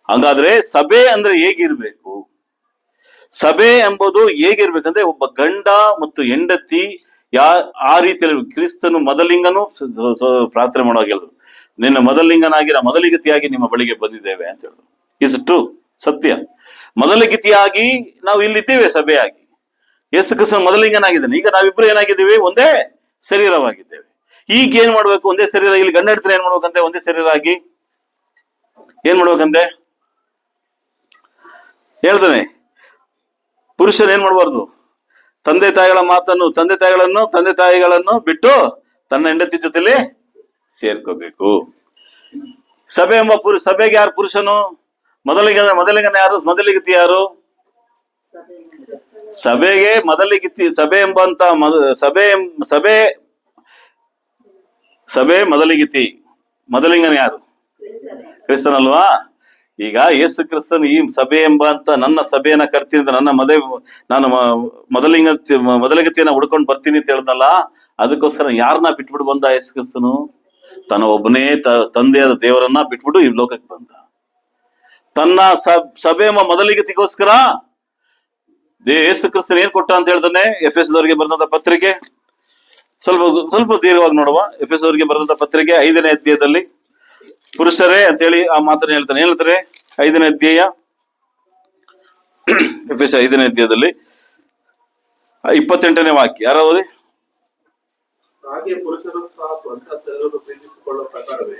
ಹಾಗಾದ್ರೆ ಸಭೆ ಅಂದ್ರೆ ಹೇಗಿರ್ಬೇಕು? ಸಭೆ ಎಂಬುದು ಹೇಗಿರ್ಬೇಕಂದ್ರೆ, ಒಬ್ಬ ಗಂಡ ಮತ್ತು ಹೆಂಡತಿ ಆ ರೀತಿಯಲ್ಲಿ ಕ್ರಿಸ್ತನು ಮೊದಲಿಂಗನು ಪ್ರಾರ್ಥನೆ ಮಾಡುವಾಗ ಹೇಳಿದ್ರು, ನಿನ್ನ ಮೊದಲಿಂಗನಾಗಿ ನಾ ಮೊದಲಿಗತಿಯಾಗಿ ನಿಮ್ಮ ಬಳಿಗೆ ಬಂದಿದ್ದೇವೆ ಅಂತ ಹೇಳಿದ್ರು. ಇಸ್ ಟ್ರೂ, ಸತ್ಯ. ಮೊದಲಿಗತಿಯಾಗಿ ನಾವು ಇಲ್ಲಿದ್ದೇವೆ ಸಭೆಯಾಗಿ. ಯೇಸು ಕ್ರಿಸ್ತನ ಮೊದಲಿಂಗನಾಗಿದ್ದಾನೆ. ಈಗ ನಾವಿಬ್ರು ಏನಾಗಿದ್ದೀವಿ? ಒಂದೇ ಶರೀರವಾಗಿದ್ದೇವೆ. ಈಗ ಏನ್ ಮಾಡ್ಬೇಕು? ಒಂದೇ ಶರೀರ. ಇಲ್ಲಿ ಗಂಡ ಹೆಂಡತಿ ಏನ್ ಮಾಡ್ಬೇಕಂತೆ? ಒಂದೇ ಶರೀರ ಆಗಿ ಏನ್ ಮಾಡ್ಬೇಕಂತೆ ಹೇಳ್ತಾನೆ. ಪುರುಷನ್ ಏನ್ ಮಾಡ್ಬಾರ್ದು? ತಂದೆ ತಾಯಿಗಳನ್ನು ಬಿಟ್ಟು ತನ್ನ ಹೆಂಡತಿ ಜೊತೆಲಿ ಸೇರ್ಕೋಬೇಕು. ಸಭೆ ಎಂಬ ಸಭೆಗೆ ಯಾರು ಪುರುಷನು? ಮೊದಲಿಗನ ಯಾರು? ಮೊದಲಿಗತಿ ಯಾರು? ಸಭೆಗೆ ಮೊದಲಿಗತಿ, ಸಭೆ ಎಂಬಂತ ಸಭೆ ಮೊದಲಿಗತಿ. ಮೊದಲಿಂಗನ ಯಾರು? ಕ್ರಿಸ್ತನಲ್ವಾ? ಈಗ ಯೇಸು ಕ್ರಿಸ್ತನು ಈ ಸಭೆ ಎಂಬಂತ ನನ್ನ ಸಭೆಯನ್ನ ಕರ್ತೀನಿ, ನಾನು ಮೊದಲಿಗತಿಯನ್ನ ಹುಡ್ಕೊಂಡು ಬರ್ತೀನಿ ಅಂತ ಹೇಳ್ದಲ್ಲ. ಅದಕ್ಕೋಸ್ಕರ ಯಾರನ್ನ ಬಿಟ್ಬಿಟ್ಟು ಬಂದ ಯೇಸು ಕ್ರಿಸ್ತನು? ತನ್ನ ಒಬ್ಬನೇ ತಂದೆಯಾದ ದೇವರನ್ನ ಬಿಟ್ಬಿಟ್ಟು ಈ ಲೋಕಕ್ಕೆ ಬಂದ. ತನ್ನ ಸಭೆ ಎಂಬ ಮೊದಲಿಗತಿಗೋಸ್ಕರ ಯೇಸು ಕ್ರಿಸ್ತನ್ ಏನ್ ಕೊಟ್ಟ ಅಂತ ಹೇಳ್ತಾನೆ. ಎಫೆಸದವರಿಗೆ ಬರೆದಂತ ಪತ್ರಿಕೆ ಸ್ವಲ್ಪ ದೀರ್ಘವಾಗಿ ನೋಡುವ. ಎಫೆಸದವರಿಗೆ ಬರೆದಂತ ಪತ್ರಿಕೆ 5ನೇ ಅಧ್ಯಾಯದಲ್ಲಿ ಪುರುಷರೇ ಅಂತ ಹೇಳಿ ಆ ಮಾತನ್ನ ಹೇಳ್ತಾನೆ. ಹೇಳ್ತಾರೆ 5ನೇ ಅಧ್ಯಾಯ, ಎಫೆಸ 5ನೇ ಅಧ್ಯಾಯದಲ್ಲಿ 28ನೇ ವಾಕ್ಯ. ಯಾರು ಓದಿ? ಹಾಗೆ ಪುರುಷರು ಸಹ ಸ್ವಂತ ಜನರನ್ನು ಪ್ರೀತಿಸಿಕೊಳ್ಳುವ ಪ್ರಕಾರವೇ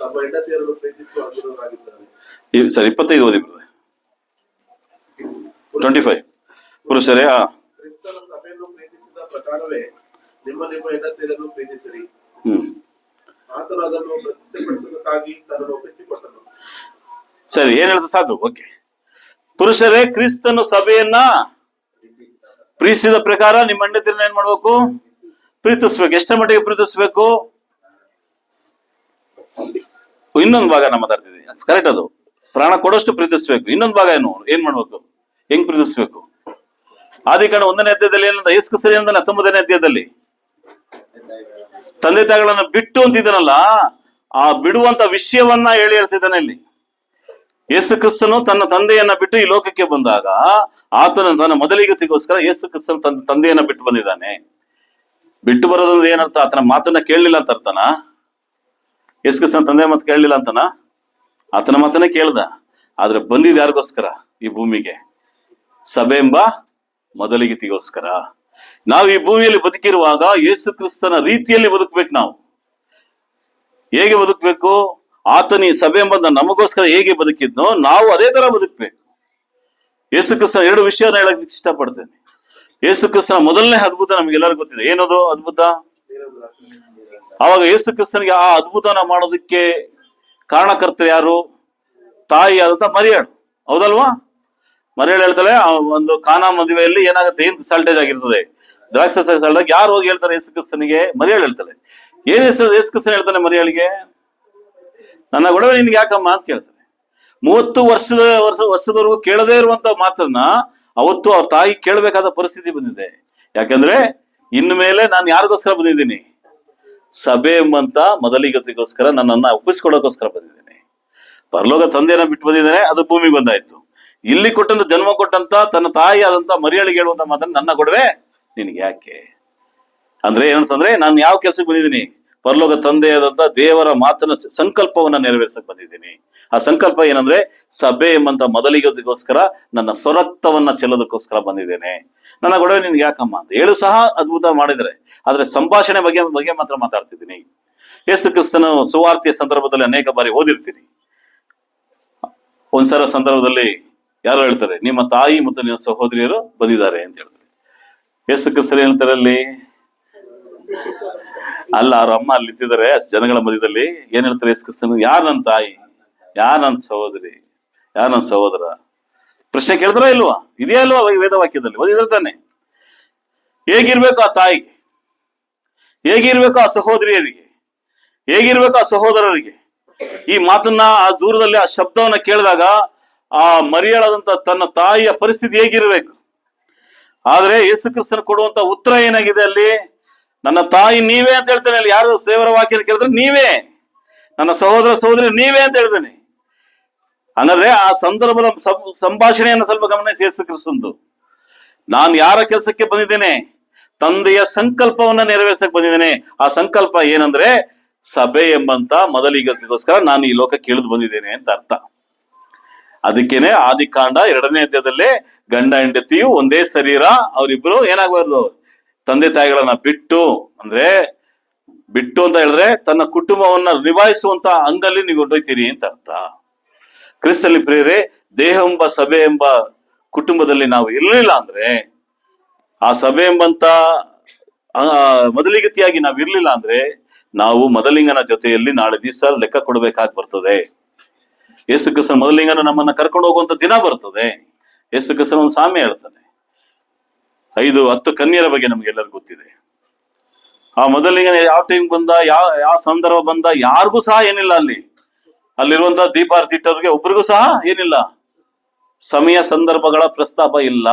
ತಮ್ಮ ಹೆಂಡತಿಯರನ್ನು ಪ್ರೀತಿಸುವ ಅನುಗುಣರಾಗಿದ್ದಾರೆ. ಸರಿ, 25 ಓದಿ ಬರ್ತದೆ. 25 ಪುರುಷರೇ ಕ್ರಿಸ್ತನ ಸಭೆಯನ್ನು ಪ್ರೀತಿಸಿದ ಪ್ರಕಾರವೇ ನಿಮ್ಮ ಹೆಂಡತಿಯರನ್ನು ಪ್ರೀತಿಸಿರಿ. ಆತನು ಅದನ್ನು ಪ್ರತಿಷ್ಠೆಪಡಿಸುವುದಕ್ಕಾಗಿ ತನ್ನನ್ನು ಒಪ್ಪಿಸಿಕೊಟ್ಟನು. ಸರಿ, ಏನ್ ಹೇಳ್ತಾ ಸಾಕು. ಓಕೆ. ಪುರುಷರೇ, ಕ್ರಿಸ್ತನು ಸಭೆಯನ್ನ ಪ್ರೀತಿಸಿದ ಪ್ರಕಾರ ನಿಮ್ಮ ಹೆಂಡತಿಯರನ್ನ ಏನ್ ಮಾಡ್ಬೇಕು? ಪ್ರೀತಿಸ್ಬೇಕು. ಎಷ್ಟರ ಮಟ್ಟಿಗೆ ಪ್ರೀತಿಸ್ಬೇಕು? ಇನ್ನೊಂದು ಭಾಗ ನಾವು ಮಾತಾಡ್ತಿದ್ವಿ, ಕರೆಕ್ಟ್. ಅದು ಪ್ರಾಣ ಕೊಡೋಷ್ಟು ಪ್ರೀತಿಸ್ಬೇಕು. ಇನ್ನೊಂದು ಭಾಗ ಏನ್ ಮಾಡ್ಬೇಕು? ಹೆಂಗ್ ಪ್ರೀತಿಸ್ಬೇಕು? ಆದಿಕಾಂಡ 1ನೇ ಅಧ್ಯಾಯದಲ್ಲಿ ಏನಂದ? ಯೇಸು ಕ್ರಿಸ್ತನು ಏನಂದ? 19ನೇ ಅಧ್ಯಾಯದಲ್ಲಿ ತಂದೆ ತಾಯಿಗಳನ್ನ ಬಿಟ್ಟು ಅಂತಿದ್ದಾನಲ್ಲ, ಆ ಬಿಡುವಂತ ವಿಷಯವನ್ನ ಹೇಳ್ತಿದ್ದಾನೆ ಇಲ್ಲಿ. ಯೇಸು ಕ್ರಿಸ್ತನು ತನ್ನ ತಂದೆಯನ್ನ ಬಿಟ್ಟು ಈ ಲೋಕಕ್ಕೆ ಬಂದಾಗ ಆತನ ತನ್ನ ಮೊದಲಿಗತಿಗೋಸ್ಕರ ಯೇಸು ಕ್ರಿಸ್ತನು ತನ್ನ ತಂದೆಯನ್ನ ಬಿಟ್ಟು ಬಂದಿದ್ದಾನೆ. ಬಿಟ್ಟು ಬರೋದಂದ್ರೆ ಏನರ್ಥ? ಆತನ ಮಾತನ್ನ ಕೇಳಲಿಲ್ಲ ಅಂತ ಅರ್ಥನಾ? ಯೇಸು ಕ್ರಿಸ್ತನ ತಂದೆ ಮಾತು ಕೇಳಲಿಲ್ಲ ಅಂತನಾ? ಆತನ ಮಾತನ್ನೇ ಕೇಳ್ದ. ಆದ್ರೆ ಬಂದಿದ್ ಯಾರಿಗೋಸ್ಕರ? ಈ ಭೂಮಿಗೆ ಸಭೆ ಎಂಬ ಮೊದಲಿಗತಿಗೋಸ್ಕರ. ನಾವು ಈ ಭೂಮಿಯಲ್ಲಿ ಬದುಕಿರುವಾಗ ಯೇಸು ಕ್ರಿಸ್ತನ ರೀತಿಯಲ್ಲಿ ಬದುಕ್ಬೇಕು. ನಾವು ಹೇಗೆ ಬದುಕ್ಬೇಕು? ಆತನ ಈ ಸಭೆ ಎಂಬ ನಮಗೋಸ್ಕರ ಹೇಗೆ ಬದುಕಿದ್ನೋ ನಾವು ಅದೇ ತರ ಬದುಕ್ಬೇಕು. ಯೇಸು ಕ್ರಿಸ್ತನ 2 ವಿಷಯನ ಹೇಳಕ್ ಇಷ್ಟಪಡ್ತೇನೆ. ಯೇಸು ಕ್ರಿಸ್ತನ ಮೊದಲನೇ ಅದ್ಭುತ ನಮಗೆಲ್ಲರಿಗೂ ಗೊತ್ತಿದೆ. ಏನದು ಅದ್ಭುತ? ಅವಾಗ ಯೇಸು ಕ್ರಿಸ್ತನಿಗೆ ಆ ಅದ್ಭುತನ ಮಾಡೋದಕ್ಕೆ ಕಾರಣಕರ್ತರು ಯಾರು? ತಾಯಿ ಆದಂತ ಮರಿಯಳು, ಹೌದಲ್ವಾ? ಮರಿಯಳು ಹೇಳ್ತಾಳೆ, ಆ ಒಂದು ಕಾನಾ ಮದುವೆಯಲ್ಲಿ ಏನಾಗುತ್ತೆ, ಏನ್ ಸಾಲ್ಟೇಜ್ ಆಗಿರ್ತದೆ, ದ್ರಾಕ್ಷಿ ಸಾಲ್ಟಾಗಿ ಯಾರು ಹೋಗಿ ಹೇಳ್ತಾರೆ ಯೇಸು ಕ್ರಿಸ್ತನಿಗೆ? ಮರಿಯಳು ಹೇಳ್ತಾಳೆ. ಏನ್ ಹೆಸರು ಯೇಸು ಕ್ರಿಸ್ತನ್ ಹೇಳ್ತಾನೆ ಮರಿಯಳಿಗೆ? ನನ್ನ ಗೊಡವೆ ನಿನ್ಗೆ ಯಾಕಮ್ಮ ಅಂತ ಕೇಳ್ತಾನೆ. 30 ವರ್ಷದವರೆಗೂ ಕೇಳದೇ ಇರುವಂತ ಮಾತನ್ನ ಅವತ್ತು ಅವ್ರ ತಾಯಿ ಕೇಳಬೇಕಾದ ಪರಿಸ್ಥಿತಿ ಬಂದಿದೆ. ಯಾಕಂದ್ರೆ ಇನ್ನು ಮೇಲೆ ನಾನು ಯಾರಿಗೋಸ್ಕರ ಬಂದಿದ್ದೀನಿ? ಸಭೆ ಎಂಬಂತ ಮೊದಲಿಗತಿಗೋಸ್ಕರ, ನನ್ನನ್ನ ಒಪ್ಪಿಸ್ಕೊಡೋಕೋಸ್ಕರ ಬಂದಿದ್ದೀನಿ. ಪರಲೋಕ ತಂದೆಯನ್ನ ಬಿಟ್ಟು ಬಂದಿದ್ದೇನೆ, ಅದು ಭೂಮಿಗೆ ಬಂದಾಯ್ತು. ಇಲ್ಲಿ ಕೊಟ್ಟಂತ ಜನ್ಮ ಕೊಟ್ಟಂತ ತನ್ನ ತಾಯಿ ಆದಂತ ಮರಿಯಳಿಗೆ ಹೇಳುವಂತ ಮಾತನ್ನ, ನನ್ನ ಗೊಡವೆ ನಿನಗೆ ಯಾಕೆ ಅಂದ್ರೆ ಏನಂತಂದ್ರೆ, ನಾನು ಯಾವ ಕೆಲ್ಸಕ್ಕೆ ಬಂದಿದ್ದೀನಿ? ಪರಲೋಕ ತಂದೆಯಾದಂತ ದೇವರ ಮಾತನ್ನ ಸಂಕಲ್ಪವನ್ನ ನೆರವೇರಿಸಕ್ ಬಂದಿದ್ದೀನಿ. ಆ ಸಂಕಲ್ಪ ಏನಂದ್ರೆ, ಸಭೆ ಎಂಬಂತ ಮೊದಲಿಗತಿಗೋಸ್ಕರ ನನ್ನ ಸ್ವರಕ್ತವನ್ನ ಚೆಲ್ಲೋದಕ್ಕೋಸ್ಕರ ಬಂದಿದ್ದೇನೆ. ನನ್ನ ಗೊಡವೆ ನಿನ್ಗೆ ಯಾಕಮ್ಮ ಅಂತ ಹೇಳು ಸಹ ಅದ್ಭುತ ಮಾಡಿದರೆ, ಆದ್ರೆ ಸಂಭಾಷಣೆ ಬಗ್ಗೆ ಮಾತ್ರ ಮಾತಾಡ್ತಿದ್ದೀನಿ. ಯೇಸು ಕ್ರಿಸ್ತನ ಸುವಾರ್ತೆಯ ಸಂದರ್ಭದಲ್ಲಿ ಅನೇಕ ಬಾರಿ ಓದಿರ್ತೀನಿ. ಒಂದ್ಸಲ ಸಂದರ್ಭದಲ್ಲಿ ಯಾರು ಹೇಳ್ತಾರೆ, ನಿಮ್ಮ ತಾಯಿ ಮತ್ತು ನಿಮ್ಮ ಸಹೋದರಿಯರು ಬಂದಿದ್ದಾರೆ ಅಂತ ಹೇಳ್ತಾರೆ. ಯೇಸು ಕ್ರಿಸ್ತರು ಹೇಳ್ತಾರೆ ಅಲ್ಲಿ, ಅಲ್ಲ ಅವ್ರ ಅಮ್ಮ ಅಲ್ಲಿ ನಿಂತಿದ್ದಾರೆ ಅಷ್ಟು ಜನಗಳ ಮಧ್ಯದಲ್ಲಿ. ಏನ್ ಹೇಳ್ತಾರೆ ಯೇಸು ಕ್ರಿಸ್ತನು? ಯಾರ್ ನನ್ನ ತಾಯಿ, ಯಾರ್ ನನ್ನ ಸಹೋದರಿ, ಯಾರ್ ನನ್ನ ಸಹೋದರ? ಪ್ರಶ್ನೆ ಕೇಳ್ತಾರ ಇಲ್ವಾ? ಇದೆಯಾ ಅಲ್ವಾ ವೇದವಾಕ್ಯದಲ್ಲಿ ಓದಿರ್ತಾನೆ. ಹೇಗಿರ್ಬೇಕು ಆ ತಾಯಿಗೆ, ಹೇಗಿರ್ಬೇಕು ಆ ಸಹೋದರಿಯರಿಗೆ, ಹೇಗಿರ್ಬೇಕು ಆ ಸಹೋದರರಿಗೆ? ಈ ಮಾತನ್ನ ಆ ದೂರದಲ್ಲಿ ಆ ಶಬ್ದವನ್ನ ಕೇಳಿದಾಗ ಆ ಮರಿಯಳಾದಂತ ತನ್ನ ತಾಯಿಯ ಪರಿಸ್ಥಿತಿ ಹೇಗಿರ್ಬೇಕು? ಆದ್ರೆ ಯೇಸು ಕ್ರಿಸ್ತನ ಕೊಡುವಂತ ಉತ್ತರ ಏನಾಗಿದೆ ಅಲ್ಲಿ? ನನ್ನ ತಾಯಿ ನೀವೇ ಅಂತ ಹೇಳ್ತಾನೆ. ಅಲ್ಲಿ ಯಾರು ದೇವರ ವಾಕ್ಯ ಕೇಳಿದ್ರೆ ನೀವೇ, ನನ್ನ ಸಹೋದರ ಸಹೋದರಿ ನೀವೇ ಅಂತ ಹೇಳ್ತಾನೆ. ಹಂಗಾದ್ರೆ ಆ ಸಂದರ್ಭದ ಸಂಭಾಷಣೆಯನ್ನು ಸ್ವಲ್ಪ ಗಮನಿಸಿ. ಯೇಸು ಕ್ರಿಸ್ತಂದು, ನಾನು ಯಾರ ಕೆಲಸಕ್ಕೆ ಬಂದಿದ್ದೇನೆ? ತಂದೆಯ ಸಂಕಲ್ಪವನ್ನ ನೆರವೇರಿಸಕ್ ಬಂದಿದ್ದೇನೆ. ಆ ಸಂಕಲ್ಪ ಏನಂದ್ರೆ, ಸಭೆ ಎಂಬಂತ ಮೊದಲಿಗತಿಗೋಸ್ಕರ ನಾನು ಈ ಲೋಕಕ್ಕೆ ಇಳಿದು ಬಂದಿದ್ದೇನೆ ಅಂತ ಅರ್ಥ. ಅದಕ್ಕೇನೆ ಆದಿಕಾಂಡ 2ನೇ ಅಧ್ಯಾಯದಲ್ಲಿ ಗಂಡ ಹೆಂಡತಿಯು ಒಂದೇ ಶರೀರ, ಅವರಿಬ್ರು ಏನಾಗಬಾರ್ದು, ತಂದೆ ತಾಯಿಗಳನ್ನ ಬಿಟ್ಟು, ಅಂದ್ರೆ ಬಿಟ್ಟು ಅಂತ ಹೇಳಿದ್ರೆ ತನ್ನ ಕುಟುಂಬವನ್ನ ನಿಭಾಯಿಸುವಂತ ಅಂಗಲ್ಲಿ ನೀವು ಹೊಂಟೊಯ್ತೀರಿ ಅಂತ ಅರ್ಥ. ಕ್ರಿಸ್ತಲ್ಲಿ ಪ್ರಿಯರೇ, ದೇಹ ಎಂಬ ಸಭೆ ಎಂಬ ಕುಟುಂಬದಲ್ಲಿ ನಾವು ಇರ್ಲಿಲ್ಲ ಅಂದ್ರೆ, ಆ ಸಭೆ ಎಂಬಂತ ಮೊದಲಿಗತಿಯಾಗಿ ನಾವು ಇರ್ಲಿಲ್ಲ ಅಂದ್ರೆ, ನಾವು ಮೊದಲಿಂಗನ ಜೊತೆಯಲ್ಲಿ ನಾಳೆ ದಿವಸ ಲೆಕ್ಕ ಕೊಡಬೇಕಾಗಿ ಬರ್ತದೆ. ಯೇಸು ಕ್ರಿಸ್ತನ ಮೊದಲಿಂಗನ ನಮ್ಮನ್ನ ಕರ್ಕೊಂಡು ಹೋಗುವಂತ ದಿನ ಬರ್ತದೆ. ಯೇಸು ಕ್ರಿಸ್ತನ ಒಂದು ಸಾಮ್ಯ ಹೇಳ್ತಾನೆ. 5-10 ಕನ್ಯರ ಬಗ್ಗೆ ನಮ್ಗೆಲ್ಲರಿಗೂ ಗೊತ್ತಿದೆ. ಆ ಮೊದಲಿಂಗನ ಯಾವ ಟೈಮ್ ಬಂದ, ಯಾವ ಸಂದರ್ಭ ಬಂದ, ಯಾರಿಗೂ ಸಹ ಏನಿಲ್ಲ. ಅಲ್ಲಿರುವಂತಹ ದೀಪಾರತಿ ಇಟ್ಟವ್ರಿಗೆ ಒಬ್ರಿಗೂ ಸಹ ಏನಿಲ್ಲ, ಸಮಯ ಸಂದರ್ಭಗಳ ಪ್ರಸ್ತಾಪ ಇಲ್ಲ.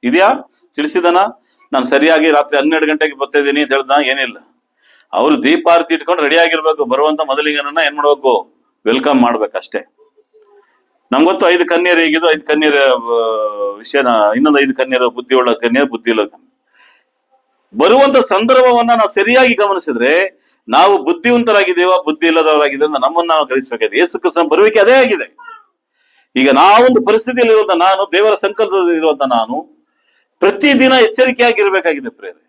ಇದೆಯಾ? ತಿಳಿಸಿದನ? ನಾನು ಸರಿಯಾಗಿ ರಾತ್ರಿ 12 ಗಂಟೆಗೆ ಬರ್ತಾ ಇದ್ದೀನಿ ಅಂತ ಹೇಳ್ದ? ಏನಿಲ್ಲ. ಅವ್ರು ದೀಪಾರತಿ ಇಟ್ಕೊಂಡು ರೆಡಿ ಆಗಿರ್ಬೇಕು. ಬರುವಂತ ಮೊದಲಿಂಗನನ್ನ ಏನ್ ಮಾಡ್ಬೇಕು? ವೆಲ್ಕಮ್ ಮಾಡ್ಬೇಕಷ್ಟೇ. ನಮ್ಗೊತ್ತು 5 ಕನ್ಯರು ಹೇಗಿದ್ರು, 5 ಕನ್ಯರ ವಿಷಯನ, ಇನ್ನೊಂದು 5 ಕನ್ಯರು ಬುದ್ಧಿ ಉಳ್ಳ ಕನ್ಯರು, ಬುದ್ಧಿ ಇಲ್ಲ. ಬರುವಂತ ಸಂದರ್ಭವನ್ನ ನಾವು ಸರಿಯಾಗಿ ಗಮನಿಸಿದ್ರೆ ನಾವು ಬುದ್ಧಿವಂತರಾಗಿದ್ದೇವ, ಬುದ್ಧಿ ಇಲ್ಲದವರಾಗಿದ್ದೇವೆ ನಮ್ಮನ್ನ ನಾವು ಗ್ರಹಿಸಬೇಕಾಗಿದೆ. ಯೇಸು ಕ್ರಿಸ್ತನ ಬರುವಿಕೆ ಅದೇ ಆಗಿದೆ. ಈಗ ನಾವೊಂದು ಪರಿಸ್ಥಿತಿಯಲ್ಲಿ ಇರುವಂತ ನಾನು, ದೇವರ ಸಂಕಲ್ಪದಲ್ಲಿ ಇರುವಂತ ನಾನು ಪ್ರತಿದಿನ ಎಚ್ಚರಿಕೆಯಾಗಿರ್ಬೇಕಾಗಿದೆ ಪ್ರೇರೆ.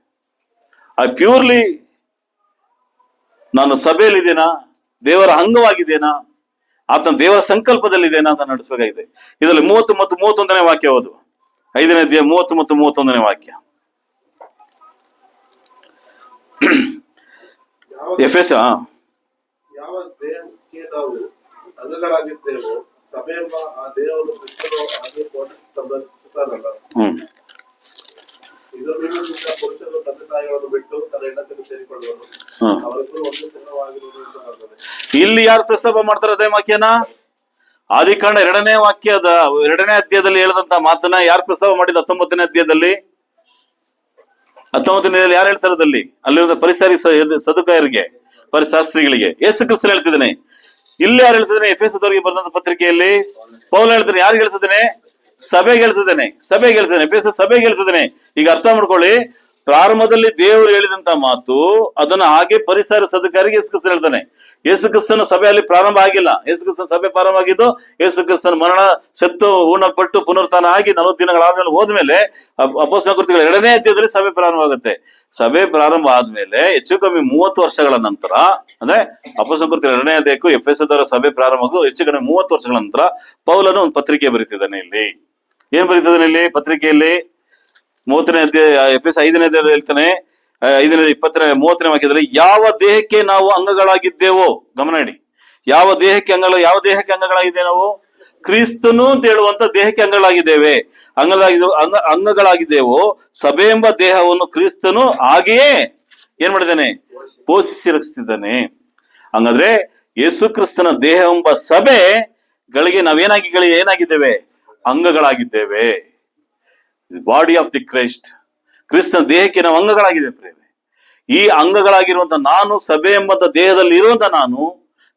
ಐ ಪ್ಯೂರ್ಲಿ ನಾನು ಸಭೆಯಲ್ಲಿದ್ದೇನಾ, ದೇವರ ಅಂಗವಾಗಿದ್ದೇನಾ, ಆತನ ದೇವರ ಸಂಕಲ್ಪದಲ್ಲಿದ್ದೇನಾ ಅಂತ ನಡೆಸಬೇಕಾಗಿದೆ. ಇದರಲ್ಲಿ 30 ಮತ್ತು 31ನೇ ವಾಕ್ಯ ಓದು. 5ನೇ ಅಧ್ಯಾಯ 30 ಮತ್ತು 31ನೇ ವಾಕ್ಯ. ಎಫೆಸ ಯಾವ ದೇಹಕ್ಕೆ ನಾವು ಅಂಗಗಳಾಗಿದ್ದೇವೋ ಸಭೆಯೆಂಬ ಆ ದೇವರು ಕ್ರಿಸ್ತನು ಹಾಗೆ ಪೋಷಿಸುತ್ತಾರಲ್ಲ. ಇದರಿಂದ ಪುರುಷರು ತಂದೆ ತಾಯಿಗಳನ್ನು ಬಿಟ್ಟು ತನ್ನ ಹೆಂಡತಿಯನ್ನು ಸೇರಿಕೊಳ್ಳುವರು, ಅವರಿಬ್ಬರು ಒಂದು ಶರೀರವಾಗಿರುವುದು ಅಂತ ಬರ್ತದೆ. ಇಲ್ಲಿ ಯಾರು ಪ್ರಸ್ತಾಪ ಮಾಡ್ತಾರೆ ಅದೇ ವಾಕ್ಯನ? ಆದಿಕಾಂಡ 2ನೇ ವಾಕ್ಯದ 2ನೇ ಅಧ್ಯಾಯದಲ್ಲಿ ಹೇಳಿದಂತ ಮಾತನ್ನ ಯಾರು ಪ್ರಸ್ತಾಪ ಮಾಡಿದ? 19ನೇ ಅಧ್ಯಾಯದಲ್ಲಿ 19ನೇದಲ್ಲಿ ಯಾರು ಹೇಳ್ತಾರದಲ್ಲಿ? ಅಲ್ಲಿರುವ ಪರಿಸರಿ ಸದುಕಾಯರಿಗೆ, ಪರಿಶಾಸ್ತ್ರಿಗಳಿಗೆ ಯೇಸು ಕ್ರಿಸ್ತನು ಹೇಳ್ತಿದ್ದಾನೆ. ಇಲ್ಲಿ ಯಾರು ಹೇಳ್ತಿದ್ದಾನೆ? ಎಫೆಸದವರಿಗೆ ಬರೆದಂತ ಪತ್ರಿಕೆಯಲ್ಲಿ ಪೌಲ ಹೇಳ್ತಾನೆ. ಯಾರಿಗೆ ಹೇಳ್ತಿದ್ದಾನೆ? ಸಭೆಗೆ ಹೇಳ್ತಿದ್ದಾನೆ. ಸಭೆಗೆ ಹೇಳ್ತಿದ್ದಾನೆ. ಎಫೆಸ ಸಭೆಗೆ ಹೇಳ್ತಿದ್ದಾನೆ. ಈಗ ಅರ್ಥ ಮಾಡ್ಕೊಳ್ಳಿ, ಪ್ರಾರಂಭದಲ್ಲಿ ದೇವರು ಹೇಳಿದಂತ ಮಾತು ಅದನ್ನ ಹಾಗೆ ಪರಿಸರ ಸದಕಾರಿಗೆ ಯೇಸು ಕ್ರಿಸ್ತನು ಹೇಳ್ತಾನೆ. ಯೇಸು ಕ್ರಿಸ್ತನ ಸಭೆಯಲ್ಲಿ ಪ್ರಾರಂಭ ಆಗಿಲ್ಲ. ಯೇಸು ಕ್ರಿಸ್ತನ ಸಭೆ ಪ್ರಾರಂಭ ಆಗಿದ್ದು ಯೇಸು ಕ್ರಿಸ್ತನ ಮರಣ, ಸತ್ತು, ಊನಪಟ್ಟು ಪುನರುತ್ಥಾನ ಆಗಿ 40 ದಿನಗಳಾದ್ಮೇಲೆ ಹೋದ್ಮೇಲೆ ಅಪೊಸ್ತಲರ ಕೃತ್ಯಗಳ 2ನೇ ಅಧ್ಯಾಯದಲ್ಲಿ ಸಭೆ ಪ್ರಾರಂಭ ಆಗುತ್ತೆ. ಸಭೆ ಪ್ರಾರಂಭ ಆದ್ಮೇಲೆ ಹೆಚ್ಚು ಕಮ್ಮಿ 30 ವರ್ಷಗಳ ನಂತರ, ಅಂದ್ರೆ ಅಪೊಸ್ತಲರ ಕೃತ್ಯಗಳ 2ನೇ ಅಧ್ಯಾಯಕ್ಕೂ ಎಫೆಸದವರ ಸಭೆ ಪ್ರಾರಂಭ ಆಗು ಹೆಚ್ಚು ಕಡಿಮೆ 30 ವರ್ಷಗಳ ನಂತರ ಪೌಲನು ಒಂದು ಪತ್ರಿಕೆ ಬರೀತಿದ್ದಾನೆ. ಇಲ್ಲಿ ಏನ್ ಬರೀತಿದ್ದಾನೆ? ಇಲ್ಲಿ ಪತ್ರಿಕೆಯಲ್ಲಿ 30ನೇ ಅಧ್ಯಾಯ ಎಫೆಸ 5ನೇ ಅಧ್ಯಾಯದಲ್ಲಿ ಹೇಳ್ತಾನೆ, 5ನೇ 30ನೇ ವಾಕ್ಯದಲ್ಲಿ ಯಾವ ದೇಹಕ್ಕೆ ನಾವು ಅಂಗಗಳಾಗಿದ್ದೇವೋ, ಗಮನ ಇಡಿ, ಯಾವ ದೇಹಕ್ಕೆ ಅಂಗಗಳಾಗಿದ್ದೇವೆ ನಾವು? ಕ್ರಿಸ್ತನು ಅಂತ ಹೇಳುವಂತ ದೇಹಕ್ಕೆ ಅಂಗಗಳಾಗಿದ್ದೇವೆ. ಅಂಗಗಳಾಗಿದ್ದೇವೋ ಸಭೆ ಎಂಬ ದೇಹವನ್ನು ಕ್ರಿಸ್ತನು ಹಾಗೆಯೇ ಏನ್ ಮಾಡಿದ್ದಾನೆ? ಪೋಷಿಸಿ ರಕ್ಷಿಸಿದ್ದಾನೆ. ಹಂಗಾದ್ರೆ ಯೇಸು ಕ್ರಿಸ್ತನ ದೇಹ ಎಂಬ ಸಭೆಗಳಿಗೆ ಏನಾಗಿದ್ದೇವೆ? ಅಂಗಗಳಾಗಿದ್ದೇವೆ. ಬಾಡಿ ಆಫ್ ದಿ ಕ್ರೈಸ್ಟ್, ಕ್ರಿಸ್ತನ ದೇಹಕ್ಕೆ ನಾವು ಅಂಗಗಳಾಗಿದ್ದೇವೆ. ಈ ಅಂಗಗಳಾಗಿರುವಂತ ನಾನು, ಸಭೆ ಎಂಬಂತ ದೇಹದಲ್ಲಿ ಇರುವಂತ ನಾನು,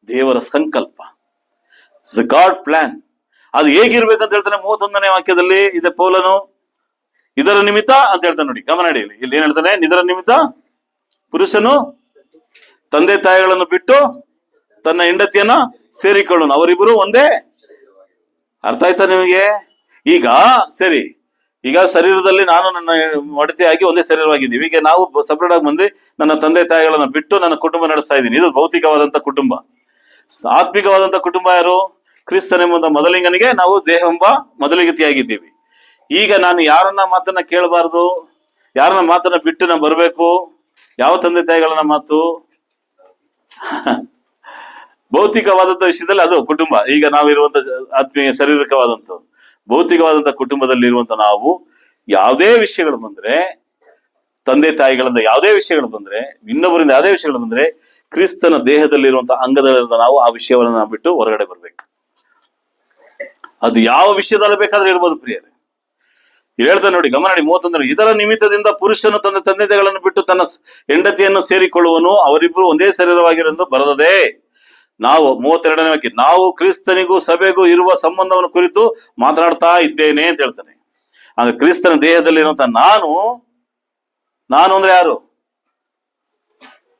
ದೇವರ ಸಂಕಲ್ಪ, ಗಾಡ್ ಪ್ಲಾನ್. ಅದು ಹೇಗಿರ್ಬೇಕಂತ ಹೇಳ್ತಾನೆ 31ನೇ ವಾಕ್ಯದಲ್ಲಿ ಇದೆ ಪೌಲನು. ಇದರ ನಿಮಿತ್ತ ಅಂತ ಹೇಳ್ತಾನೆ ನೋಡಿ, ಗಮನ ಇಡಿ. ಇಲ್ಲಿ ಏನ್ ಹೇಳ್ತಾನೆ? ಇದರ ನಿಮಿತ್ತ ಪುರುಷನು ತಂದೆ ತಾಯಿಗಳನ್ನು ಬಿಟ್ಟು ತನ್ನ ಹೆಂಡತಿಯನ್ನ ಸೇರಿಕೊಳ್ಳೋನು, ಅವರಿಬ್ಬರು ಒಂದೇ. ಅರ್ಥ ಆಯ್ತಾ ನಿಮಗೆ? ಈಗ ಸರಿ, ಈಗ ಶರೀರದಲ್ಲಿ ನಾನು ನನ್ನ ಮಡತೆಯಾಗಿ ಒಂದೇ ಶರೀರವಾಗಿದ್ದೀವಿ. ಈಗ ನಾವು ಸಪರೇಟ್ ಆಗಿ ಬಂದು ನನ್ನ ತಂದೆ ತಾಯಿಗಳನ್ನ ಬಿಟ್ಟು ನನ್ನ ಕುಟುಂಬ ನಡೆಸ್ತಾ ಇದ್ದೀನಿ. ಇದು ಭೌತಿಕವಾದಂತ ಕುಟುಂಬ. ಆತ್ಮಿಕವಾದಂತ ಕುಟುಂಬ ಯಾರು? ಕ್ರಿಸ್ತನೆಂಬ ಮೊದಲಿಂಗನಿಗೆ ನಾವು ದೇಹ ಎಂಬ ಮೊದಲಿಗತಿಯಾಗಿದ್ದೀವಿ. ಈಗ ನಾನು ಯಾರನ್ನ ಮಾತನ್ನ ಕೇಳಬಾರ್ದು, ಯಾರನ್ನ ಮಾತನ್ನ ಬಿಟ್ಟು ನಾನು ಬರ್ಬೇಕು? ಯಾವ ತಂದೆ ತಾಯಿಗಳನ್ನ ಮಾತು? ಭೌತಿಕವಾದಂತ ವಿಷಯದಲ್ಲಿ ಅದು ಕುಟುಂಬ. ಈಗ ನಾವಿರುವಂತ ಆತ್ಮೀಯ ಶಾರೀರಿಕವಾದಂತ ಭೌತಿಕವಾದಂತ ಕುಟುಂಬದಲ್ಲಿ ಇರುವಂತ ನಾವು ಯಾವುದೇ ವಿಷಯಗಳು ಬಂದ್ರೆ, ತಂದೆ ತಾಯಿಗಳಿಂದ ಯಾವುದೇ ವಿಷಯಗಳು ಬಂದ್ರೆ, ಇನ್ನೊಬ್ಬರಿಂದ ಯಾವುದೇ ವಿಷಯಗಳು ಬಂದ್ರೆ, ಕ್ರಿಸ್ತನ ದೇಹದಲ್ಲಿರುವಂತಹ ಅಂಗದಲ್ಲಿರುವಂತ ನಾವು ಆ ವಿಷಯವನ್ನ ಬಿಟ್ಟು ಹೊರಗಡೆ ಬರ್ಬೇಕು. ಅದು ಯಾವ ವಿಷಯದಲ್ಲಿ ಬೇಕಾದ್ರೆ ಇರ್ಬೋದು ಪ್ರಿಯರೇ. ಇಲ್ಲಿ ಹೇಳ್ತಾನೆ ನೋಡಿ, ಗಮನ ನೋಡಿ 31. ಇದರ ನಿಮಿತ್ತದಿಂದ ಪುರುಷನು ತನ್ನ ತಂದೆ ತಾಯಿಗಳನ್ನು ಬಿಟ್ಟು ತನ್ನ ಹೆಂಡತಿಯನ್ನು ಸೇರಿಕೊಳ್ಳುವನು, ಅವರಿಬ್ಬರು ಒಂದೇ ಶರೀರವಾಗಿರೆಂದು ಬರೆದದೆ. ನಾವು 32ನೇ ವಾಕ್ಯ, ನಾವು ಕ್ರಿಸ್ತನಿಗೂ ಸಭೆಗೂ ಇರುವ ಸಂಬಂಧವನ್ನು ಕುರಿತು ಮಾತನಾಡ್ತಾ ಇದ್ದೇನೆ ಅಂತ ಹೇಳ್ತಾನೆ. ಆಗ ಕ್ರಿಸ್ತನ ದೇಹದಲ್ಲಿರುವಂತ ನಾನು ಅಂದ್ರೆ ಯಾರು?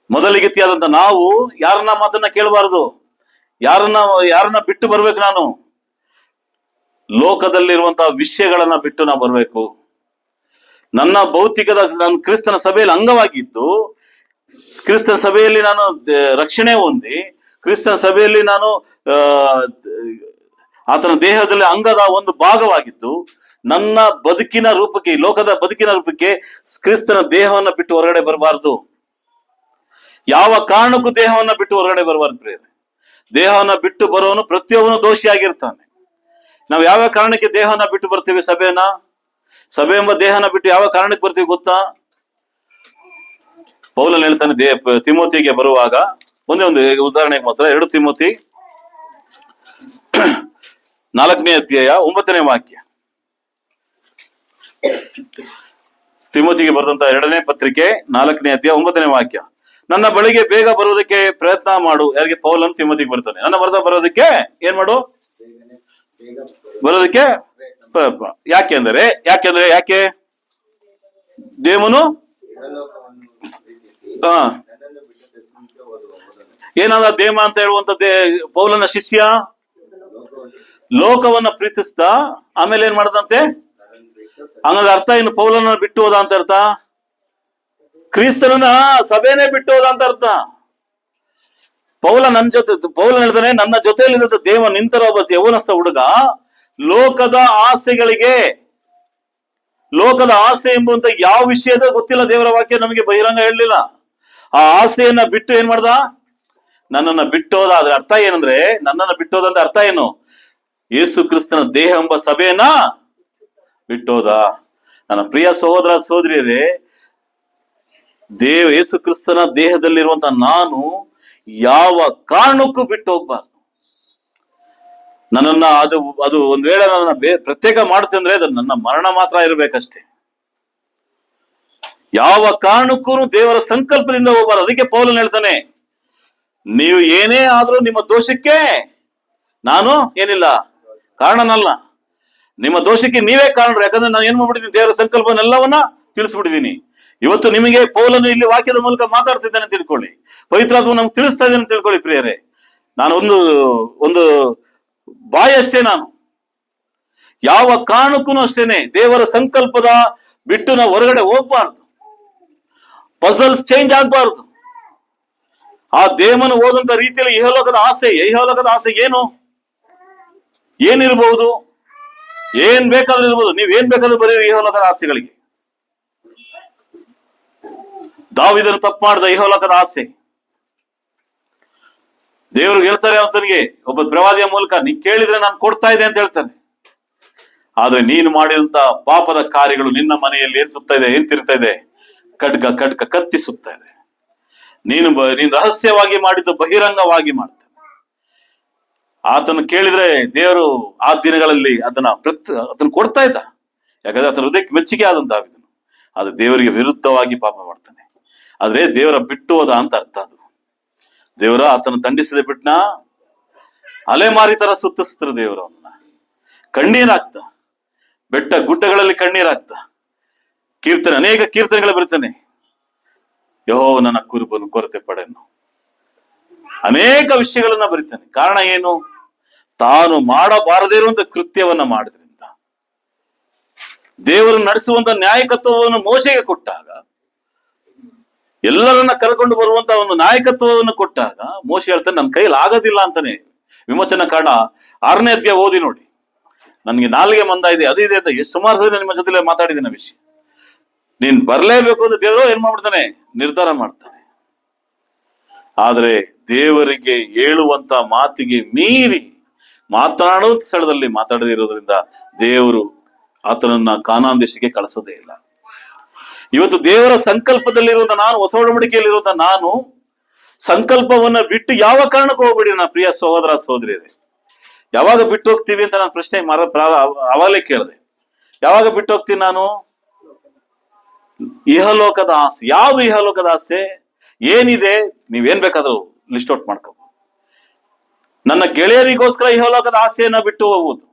ಮೊದಲಿಗತಿಯಾದಂತ ನಾವು ಯಾರನ್ನ ಮಾತನ್ನ ಕೇಳಬಾರದು, ಯಾರನ್ನ ಬಿಟ್ಟು ಬರ್ಬೇಕು. ನಾನು ಲೋಕದಲ್ಲಿರುವಂತಹ ವಿಷಯಗಳನ್ನ ಬಿಟ್ಟು ನಾವು ಬರ್ಬೇಕು. ನನ್ನ ನಾನು ಕ್ರಿಸ್ತನ ಸಭೆಯಲ್ಲಿ ಅಂಗವಾಗಿದ್ದು, ಕ್ರಿಸ್ತನ ಸಭೆಯಲ್ಲಿ ನಾನು ರಕ್ಷಣೆ ಹೊಂದಿ, ಕ್ರಿಸ್ತನ ಸಭೆಯಲ್ಲಿ ನಾನು ಆತನ ದೇಹದಲ್ಲಿ ಅಂಗದ ಒಂದು ಭಾಗವಾಗಿದ್ದು, ನನ್ನ ಬದುಕಿನ ರೂಪಕ್ಕೆ, ಲೋಕದ ಬದುಕಿನ ರೂಪಕ್ಕೆ ಕ್ರಿಸ್ತನ ದೇಹವನ್ನ ಬಿಟ್ಟು ಹೊರಗಡೆ ಬರಬಾರ್ದು. ಯಾವ ಕಾರಣಕ್ಕೂ ದೇಹವನ್ನ ಬಿಟ್ಟು ಹೊರಗಡೆ ಬರಬಾರ್ದು ಪ್ರಿಯರೇ. ದೇಹವನ್ನ ಬಿಟ್ಟು ಬರೋನು ಪ್ರತಿಯೊಬ್ಬನು ದೋಷಿಯಾಗಿರ್ತಾನೆ. ನಾವು ಯಾವ ಕಾರಣಕ್ಕೆ ದೇಹವನ್ನ ಬಿಟ್ಟು ಬರ್ತೀವಿ? ಸಭೆ ಎಂಬ ದೇಹನ ಬಿಟ್ಟು ಯಾವ ಕಾರಣಕ್ಕೆ ಬರ್ತೀವಿ ಗೊತ್ತಾ? ಪೌಲನು ಹೇಳ್ತಾನೆ ತಿಮೋತಿಗೆ ಬರುವಾಗ, ಒಂದೇ ಒಂದು ಉದಾಹರಣೆಗೆ ಮಾತ್ರ, 2 ತಿಮೋತಿ 4ನೇ ಅಧ್ಯಾಯ 9ನೇ ವಾಕ್ಯ. ತಿಮೋತಿಗೆ ಬರೆದಂತ 2ನೇ ಪತ್ರಿಕೆ 4ನೇ ಅಧ್ಯಾಯ 9ನೇ ವಾಕ್ಯ. ನನ್ನ ಬಳಿಗೆ ಬೇಗ ಬರುವುದಕ್ಕೆ ಪ್ರಯತ್ನ ಮಾಡು. ಯಾರಿಗೆ? ಪೌಲನು ತಿಮೋತಿಗೆ ಬರ್ತಾನೆ. ಬರೋದಕ್ಕೆ ಏನ್ ಮಾಡು? ಬರೋದಕ್ಕೆ ಯಾಕೆ ದೇವನು ಏನಾದ ದೇಮ ಅಂತ ಹೇಳುವಂತ ಪೌಲನ ಶಿಷ್ಯ ಲೋಕವನ್ನ ಪ್ರೀತಿಸ್ತಾ ಆಮೇಲೆ ಏನ್ ಮಾಡದಂತೆ? ಹಂಗಂದ್ರೆ ಅರ್ಥ ಏನು? ಪೌಲನ ಬಿಟ್ಟು ಹೋದ ಅಂತ ಅರ್ಥ? ಕ್ರಿಸ್ತನ ಸಭೆನೇ ಬಿಟ್ಟು ಹೋದ ಅಂತ ಅರ್ಥ. ಪೌಲ ಹೇಳ್ತಾನೆ, ನನ್ನ ಜೊತೆಯಲ್ಲಿದ್ದ ದೇವ ನಿಂತರ ಒಬ್ಬ ಯೌವನಸ್ಥ ಹುಡುಗ ಲೋಕದ ಆಸೆ ಎಂಬುವಂತ ಯಾವ ವಿಷಯದ ಗೊತ್ತಿಲ್ಲ. ದೇವರ ವಾಕ್ಯ ನಮಗೆ ಬಹಿರಂಗ ಹೇಳಲಿಲ್ಲ. ಆ ಆಸೆಯನ್ನ ಬಿಟ್ಟು ಏನ್ ಮಾಡ್ದ? ನನ್ನನ್ನ ಬಿಟ್ಟೋದ. ಅದ್ರ ಅರ್ಥ ಏನಂದ್ರೆ, ನನ್ನನ್ನ ಬಿಟ್ಟೋದಂತ ಅರ್ಥ ಏನು? ಯೇಸು ಕ್ರಿಸ್ತನ ದೇಹ ಎಂಬ ಸಭೆಯನ್ನ ಬಿಟ್ಟೋದ. ನನ್ನ ಪ್ರಿಯ ಸಹೋದರ ಸಹೋದರಿಯರೇ, ಯೇಸು ಕ್ರಿಸ್ತನ ದೇಹದಲ್ಲಿರುವಂತ ನಾನು ಯಾವ ಕಾರಣಕ್ಕೂ ಬಿಟ್ಟು ಹೋಗ್ಬಾರ್ದು. ನನ್ನನ್ನ ಅದು ಒಂದ್ ವೇಳೆ ನನ್ನ ಪ್ರತ್ಯೇಕ ಮಾಡುತ್ತೆ ಅಂದ್ರೆ ಅದು ನನ್ನ ಮರಣ ಮಾತ್ರ ಇರಬೇಕಷ್ಟೇ. ಯಾವ ಕಾರಣಕ್ಕೂ ದೇವರ ಸಂಕಲ್ಪದಿಂದ ಹೋಗ್ಬಾರ್ದು. ಅದಕ್ಕೆ ಪೌಲನು ಹೇಳ್ತಾನೆ, ನೀವು ಏನೇ ಆದ್ರೂ ನಿಮ್ಮ ದೋಷಕ್ಕೆ ನಾನು ಏನಿಲ್ಲ ಕಾರಣನಲ್ಲ, ನಿಮ್ಮ ದೋಷಕ್ಕೆ ನೀವೇ ಕಾರಣರು. ಯಾಕಂದ್ರೆ ನಾನು ಏನ್ ಮಾಡ್ಬಿಟ್ಟಿದ್ದೀನಿ? ದೇವರ ಸಂಕಲ್ಪನೆಲ್ಲವನ್ನ ತಿಳಿಸ್ಬಿಟ್ಟಿದ್ದೀನಿ. ಇವತ್ತು ನಿಮಗೆ ಪೌಲನು ಇಲ್ಲಿ ವಾಕ್ಯದ ಮೂಲಕ ಮಾತಾಡ್ತಿದ್ದಾನೆ ತಿಳ್ಕೊಳ್ಳಿ. ಪವಿತ್ರಾತ್ಮ ನಮ್ಗೆ ತಿಳಿಸ್ತಾ ಇದ್ದೇನೆ ತಿಳ್ಕೊಳ್ಳಿ ಪ್ರಿಯರೇ. ನಾನು ಒಂದು ಬಾಯಿ ಅಷ್ಟೇ. ನಾನು ಯಾವ ಕಾರಣಕ್ಕೂ ಅಷ್ಟೇನೆ ದೇವರ ಸಂಕಲ್ಪದ ಬಿಟ್ಟು ನಾವು ಹೊರಗಡೆ ಹೋಗ್ಬಾರ್ದು. ಪಜಲ್ಸ್ ಚೇಂಜ್ ಆಗ್ಬಾರ್ದು. ಆ ದೇವನು ಹೋದಂತ ರೀತಿಯಲ್ಲಿ ಇಹಲೋಕದ ಆಸೆ ಏನಿರಬಹುದು? ಏನ್ ಬೇಕಾದ್ರೂ ಇರ್ಬೋದು. ನೀವೇನ್ ಬೇಕಾದ್ರೂ ಬರೀರಿ ಇಹಲೋಕದ ಆಸೆಗಳಿಗೆ. ದಾವೀದನು ತಪ್ಪು ಮಾಡಿದ ಇಹಲೋಕದ ಆಸೆ. ದೇವರು ಹೇಳ್ತಾರೆ ಆತನಿಗೆ ಒಬ್ಬ ಪ್ರವಾದಿಯ ಮೂಲಕ, ನೀ ಕೇಳಿದ್ರೆ ನಾನು ಕೊಡ್ತಾ ಇದ್ದೆ ಅಂತ ಹೇಳ್ತಾನೆ. ಆದ್ರೆ ನೀನು ಮಾಡಿದಂತ ಪಾಪದ ಕಾರ್ಯಗಳು ನಿನ್ನ ಮನೆಯಲ್ಲಿ ಏನ್ ಸುತ್ತಾ ಇದೆ, ಏನ್ ತಿರುಗ್ತಾ ಇದೆ? ಖಡ್ಗ ಕತ್ತಿ ಸುತ್ತಾ ಇದೆ. ನೀನು ರಹಸ್ಯವಾಗಿ ಮಾಡಿದ್ದು ಬಹಿರಂಗವಾಗಿ ಮಾಡ್ತಾನೆ. ಆತನು ಕೇಳಿದ್ರೆ ದೇವರು ಆ ದಿನಗಳಲ್ಲಿ ಅದನ್ನ ಕೊಡ್ತಾ ಇದ್ದ. ಯಾಕಂದ್ರೆ ಆತನ ಹೃದಯಕ್ಕೆ ಮೆಚ್ಚುಗೆ ಆದಂತ ದಾವೀದನು. ಆದ್ರೆ ದೇವರಿಗೆ ವಿರುದ್ಧವಾಗಿ ಪಾಪ ಮಾಡ್ತಾನೆ. ಆದ್ರೆ ದೇವರ ಬಿಟ್ಟು ಹೋದ ಅಂತ ಅರ್ಥ. ಅದು ದೇವರ ಆತನ ದಂಡಿಸದೆ ಬಿಟ್ನ ಅಲೆಮಾರಿ ತರ ಸುತ್ತಿಸ್ತಾರೆ ದೇವರು ಅವನ್ನ. ಕಣ್ಣೀರಾಗ್ತ, ಬೆಟ್ಟ ಗುಡ್ಡಗಳಲ್ಲಿ ಕಣ್ಣೀರಾಗ್ತ, ಅನೇಕ ಕೀರ್ತನೆಗಳು ಬರೀತಾನೆ. ಯೆಹೋವ ನನ್ನ ಕುರುಬನು, ಕೊರತೆ ಪಡೆನು. ಅನೇಕ ವಿಷಯಗಳನ್ನ ಬರೀತಾನೆ. ಕಾರಣ ಏನು? ತಾನು ಮಾಡಬಾರದೇ ಇರುವಂತ ಕೃತ್ಯವನ್ನ ಮಾಡಿದ್ರಿಂದ. ದೇವರನ್ನು ನಡೆಸುವಂತ ನಾಯಕತ್ವವನ್ನು ಮೋಶೆಗೆ ಕೊಟ್ಟಾಗ, ಎಲ್ಲರನ್ನ ಕರ್ಕೊಂಡು ಬರುವಂತ ಒಂದು ನಾಯಕತ್ವವನ್ನು ಕೊಟ್ಟಾಗ ಮೋಶೆ ಹೇಳ್ತಾನೆ, ನನ್ನ ಕೈಯಲ್ಲಿ ಆಗೋದಿಲ್ಲ ಅಂತಾನೆ. ವಿಮೋಚನಾ ಕಾಂಡ 6ನೇ ಅಧ್ಯಾಯ ಓದಿ ನೋಡಿ. ನನ್ಗೆ ನಾಲಿಗೆ ಮಂದ ಇದೆ, ಅದು ಇದೆ ಅಂತ ಎಷ್ಟು ಮಾರ್ಗದಲ್ಲಿ ನಿಮ್ಮ ಜೊತೆ ಮಾತಾಡಿದಿನ ವಿಷಯ. ನೀನ್ ಬರ್ಲೇಬೇಕು ಅಂತ ದೇವರು ಏನ್ ಮಾಡ್ಬಿಡ್ತಾನೆ? ನಿರ್ಧಾರ ಮಾಡ್ತಾನೆ. ಆದ್ರೆ ದೇವರಿಗೆ ಹೇಳುವಂತ ಮಾತಿಗೆ ಮೀರಿ ಮಾತನಾಡುವಂತ ಸ್ಥಳದಲ್ಲಿ ಮಾತಾಡದಿರೋದ್ರಿಂದ ದೇವರು ಆತನನ್ನ ಕಾನಾನ್ ದೇಶಕ್ಕೆ ಕಳಿಸೋದೇ ಇಲ್ಲ. ಇವತ್ತು ದೇವರ ಸಂಕಲ್ಪದಲ್ಲಿರುವಂತ ನಾನು, ಹೊಸ ಒಡಂಬಡಿಕೆಯಲ್ಲಿರುವಂತ ನಾನು, ಸಂಕಲ್ಪವನ್ನ ಬಿಟ್ಟು ಯಾವ ಕಾರಣಕ್ಕೂ ಹೋಗ್ಬೇಡಿ ನನ್ನ ಪ್ರಿಯ ಸಹೋದರ ಸಹೋದರಿಯರೇ. ಯಾವಾಗ ಬಿಟ್ಟು ಹೋಗ್ತೀವಿ ಅಂತ ನಾನು ಪ್ರಶ್ನೆ ಅವಾಗಲೇ ಕೇಳಿದೆ. ಯಾವಾಗ ಬಿಟ್ಟು ಹೋಗ್ತೀನಿ ನಾನು? ಇಹಲೋಕದ ಆಸೆ. ಯಾವ್ದು ಇಹಲೋಕದ ಆಸೆ? ಏನಿದೆ? ನೀವೇನ್ ಬೇಕಾದ್ರೂ ಲಿಸ್ಟ್ ಔಟ್ ಮಾಡ್ಕೋಬಹುದು. ನನ್ನ ಗೆಳೆಯರಿಗೋಸ್ಕರ ಇಹಲೋಕದ ಆಸೆಯನ್ನ ಬಿಟ್ಟು ಹೋಗುವುದು,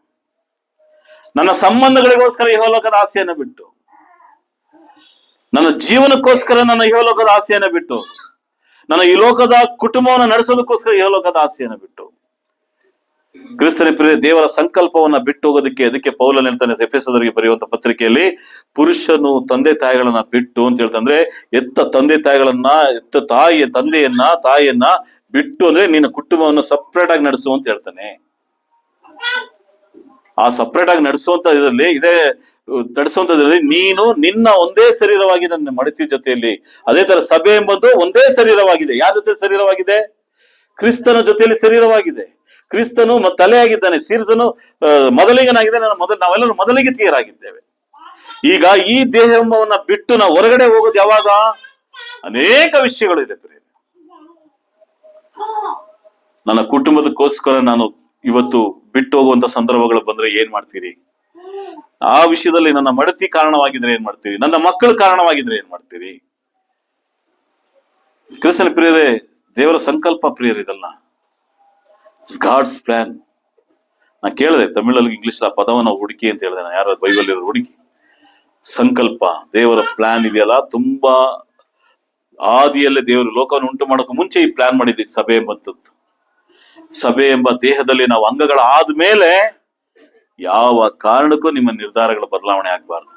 ನನ್ನ ಸಂಬಂಧಗಳಿಗೋಸ್ಕರ ಇಹಲೋಕದ ಆಸೆಯನ್ನ ಬಿಟ್ಟು, ನನ್ನ ಜೀವನಕ್ಕೋಸ್ಕರ ನನ್ನ ಇಹಲೋಕದ ಆಸೆಯನ್ನ ಬಿಟ್ಟು, ನನ್ನ ಈ ಲೋಕದ ಕುಟುಂಬವನ್ನು ನಡೆಸೋದಕ್ಕೋಸ್ಕರ ಇಹಲೋಕದ ಆಸೆಯನ್ನ ಬಿಟ್ಟು, ಕ್ರಿಸ್ತನ ಪ್ರಿಯ ದೇವರ ಸಂಕಲ್ಪವನ್ನ ಬಿಟ್ಟು ಹೋಗೋದಕ್ಕೆ, ಅದಕ್ಕೆ ಪೌಲನು ಹೇಳ್ತಾನೆ ಎಫೆಸದವರಿಗೆ ಬರೆಯುವಂತ ಪತ್ರಿಕೆಯಲ್ಲಿ, ಪುರುಷನು ತಂದೆ ತಾಯಿಗಳನ್ನ ಬಿಟ್ಟು ಅಂತ ಹೇಳ್ತಂದ್ರೆ, ಎತ್ತ ತಾಯಿಯನ್ನ ಬಿಟ್ಟು ಅಂದ್ರೆ ನಿನ್ನ ಕುಟುಂಬವನ್ನು ಸಪ್ರೇಟ್ ಆಗಿ ನಡೆಸು ಅಂತ ಹೇಳ್ತಾನೆ. ಆ ಸಪ್ರೇಟ್ ಆಗಿ ನಡೆಸುವಂತದ್ರಲ್ಲಿ ನೀನು ನಿನ್ನ ಒಂದೇ ಶರೀರವಾಗಿ ನನ್ನ ಮಡತಿ ಜೊತೆಯಲ್ಲಿ, ಅದೇ ತರ ಸಭೆ ಎಂಬುದು ಒಂದೇ ಶರೀರವಾಗಿದೆ. ಯಾರ ಜೊತೆ ಶರೀರವಾಗಿದೆ? ಕ್ರಿಸ್ತನ ಜೊತೆಯಲ್ಲಿ ಶರೀರವಾಗಿದೆ. ಕ್ರಿಸ್ತನು ತಲೆಯಾಗಿದ್ದಾನೆ, ಸೀರ್ತನು ಮೊದಲಿಗನಾಗಿದ್ದಾನೆ. ನಾವೆಲ್ಲರೂ ಮೊದಲಿಗತಿಯರಾಗಿದ್ದೇವೆ. ಈಗ ಈ ದೇಹ ಎಂಬವನ್ನ ಬಿಟ್ಟು ನಾವು ಹೊರಗಡೆ ಹೋಗೋದು ಯಾವಾಗ? ಅನೇಕ ವಿಷಯಗಳು ಇದೆ. ನನ್ನ ಕುಟುಂಬದಕ್ಕೋಸ್ಕರ ನಾನು ಇವತ್ತು ಬಿಟ್ಟು ಹೋಗುವಂತ ಸಂದರ್ಭಗಳು ಬಂದ್ರೆ ಏನ್ ಮಾಡ್ತೀರಿ? ಆ ವಿಷಯದಲ್ಲಿ ನನ್ನ ಮಡತಿ ಕಾರಣವಾಗಿದ್ರೆ ಏನ್ ಮಾಡ್ತೀರಿ? ನನ್ನ ಮಕ್ಕಳು ಕಾರಣವಾಗಿದ್ರೆ ಏನ್ ಮಾಡ್ತೀರಿ? ಕ್ರಿಸ್ತನ ಪ್ರಿಯರೇ, ದೇವರ ಸಂಕಲ್ಪ ಪ್ರಿಯರಿದಲ್ಲ, ಗಾಡ್ಸ್ ಪ್ಲಾನ್. ನಾ ಕೇಳಿದೆ ತಮಿಳಲ್ಲಿ, ಇಂಗ್ಲಿಷ್ ಆ ಪದವನ್ನ ಹುಡುಕಿ ಅಂತ ಹೇಳಿದೆ. ನಾನು ಯಾರು ಬೈಬಲ್ ಇರೋದು ಹುಡುಕಿ. ಸಂಕಲ್ಪ, ದೇವರ ಪ್ಲಾನ್ ಇದೆಯಲ್ಲ, ತುಂಬಾ ಆದಿಯಲ್ಲೇ ದೇವರು ಲೋಕವನ್ನು ಉಂಟು ಮಾಡೋಕೆ ಮುಂಚೆ ಈ ಪ್ಲಾನ್ ಮಾಡಿದ್ವಿ. ಸಭೆ ಎಂಬಂಥದ್ದು, ಸಭೆ ಎಂಬ ದೇಹದಲ್ಲಿ ನಾವು ಅಂಗಗಳಾದ್ಮೇಲೆ ಯಾವ ಕಾರಣಕ್ಕೂ ನಿಮ್ಮ ನಿರ್ಧಾರಗಳ ಬದಲಾವಣೆ ಆಗ್ಬಾರ್ದು.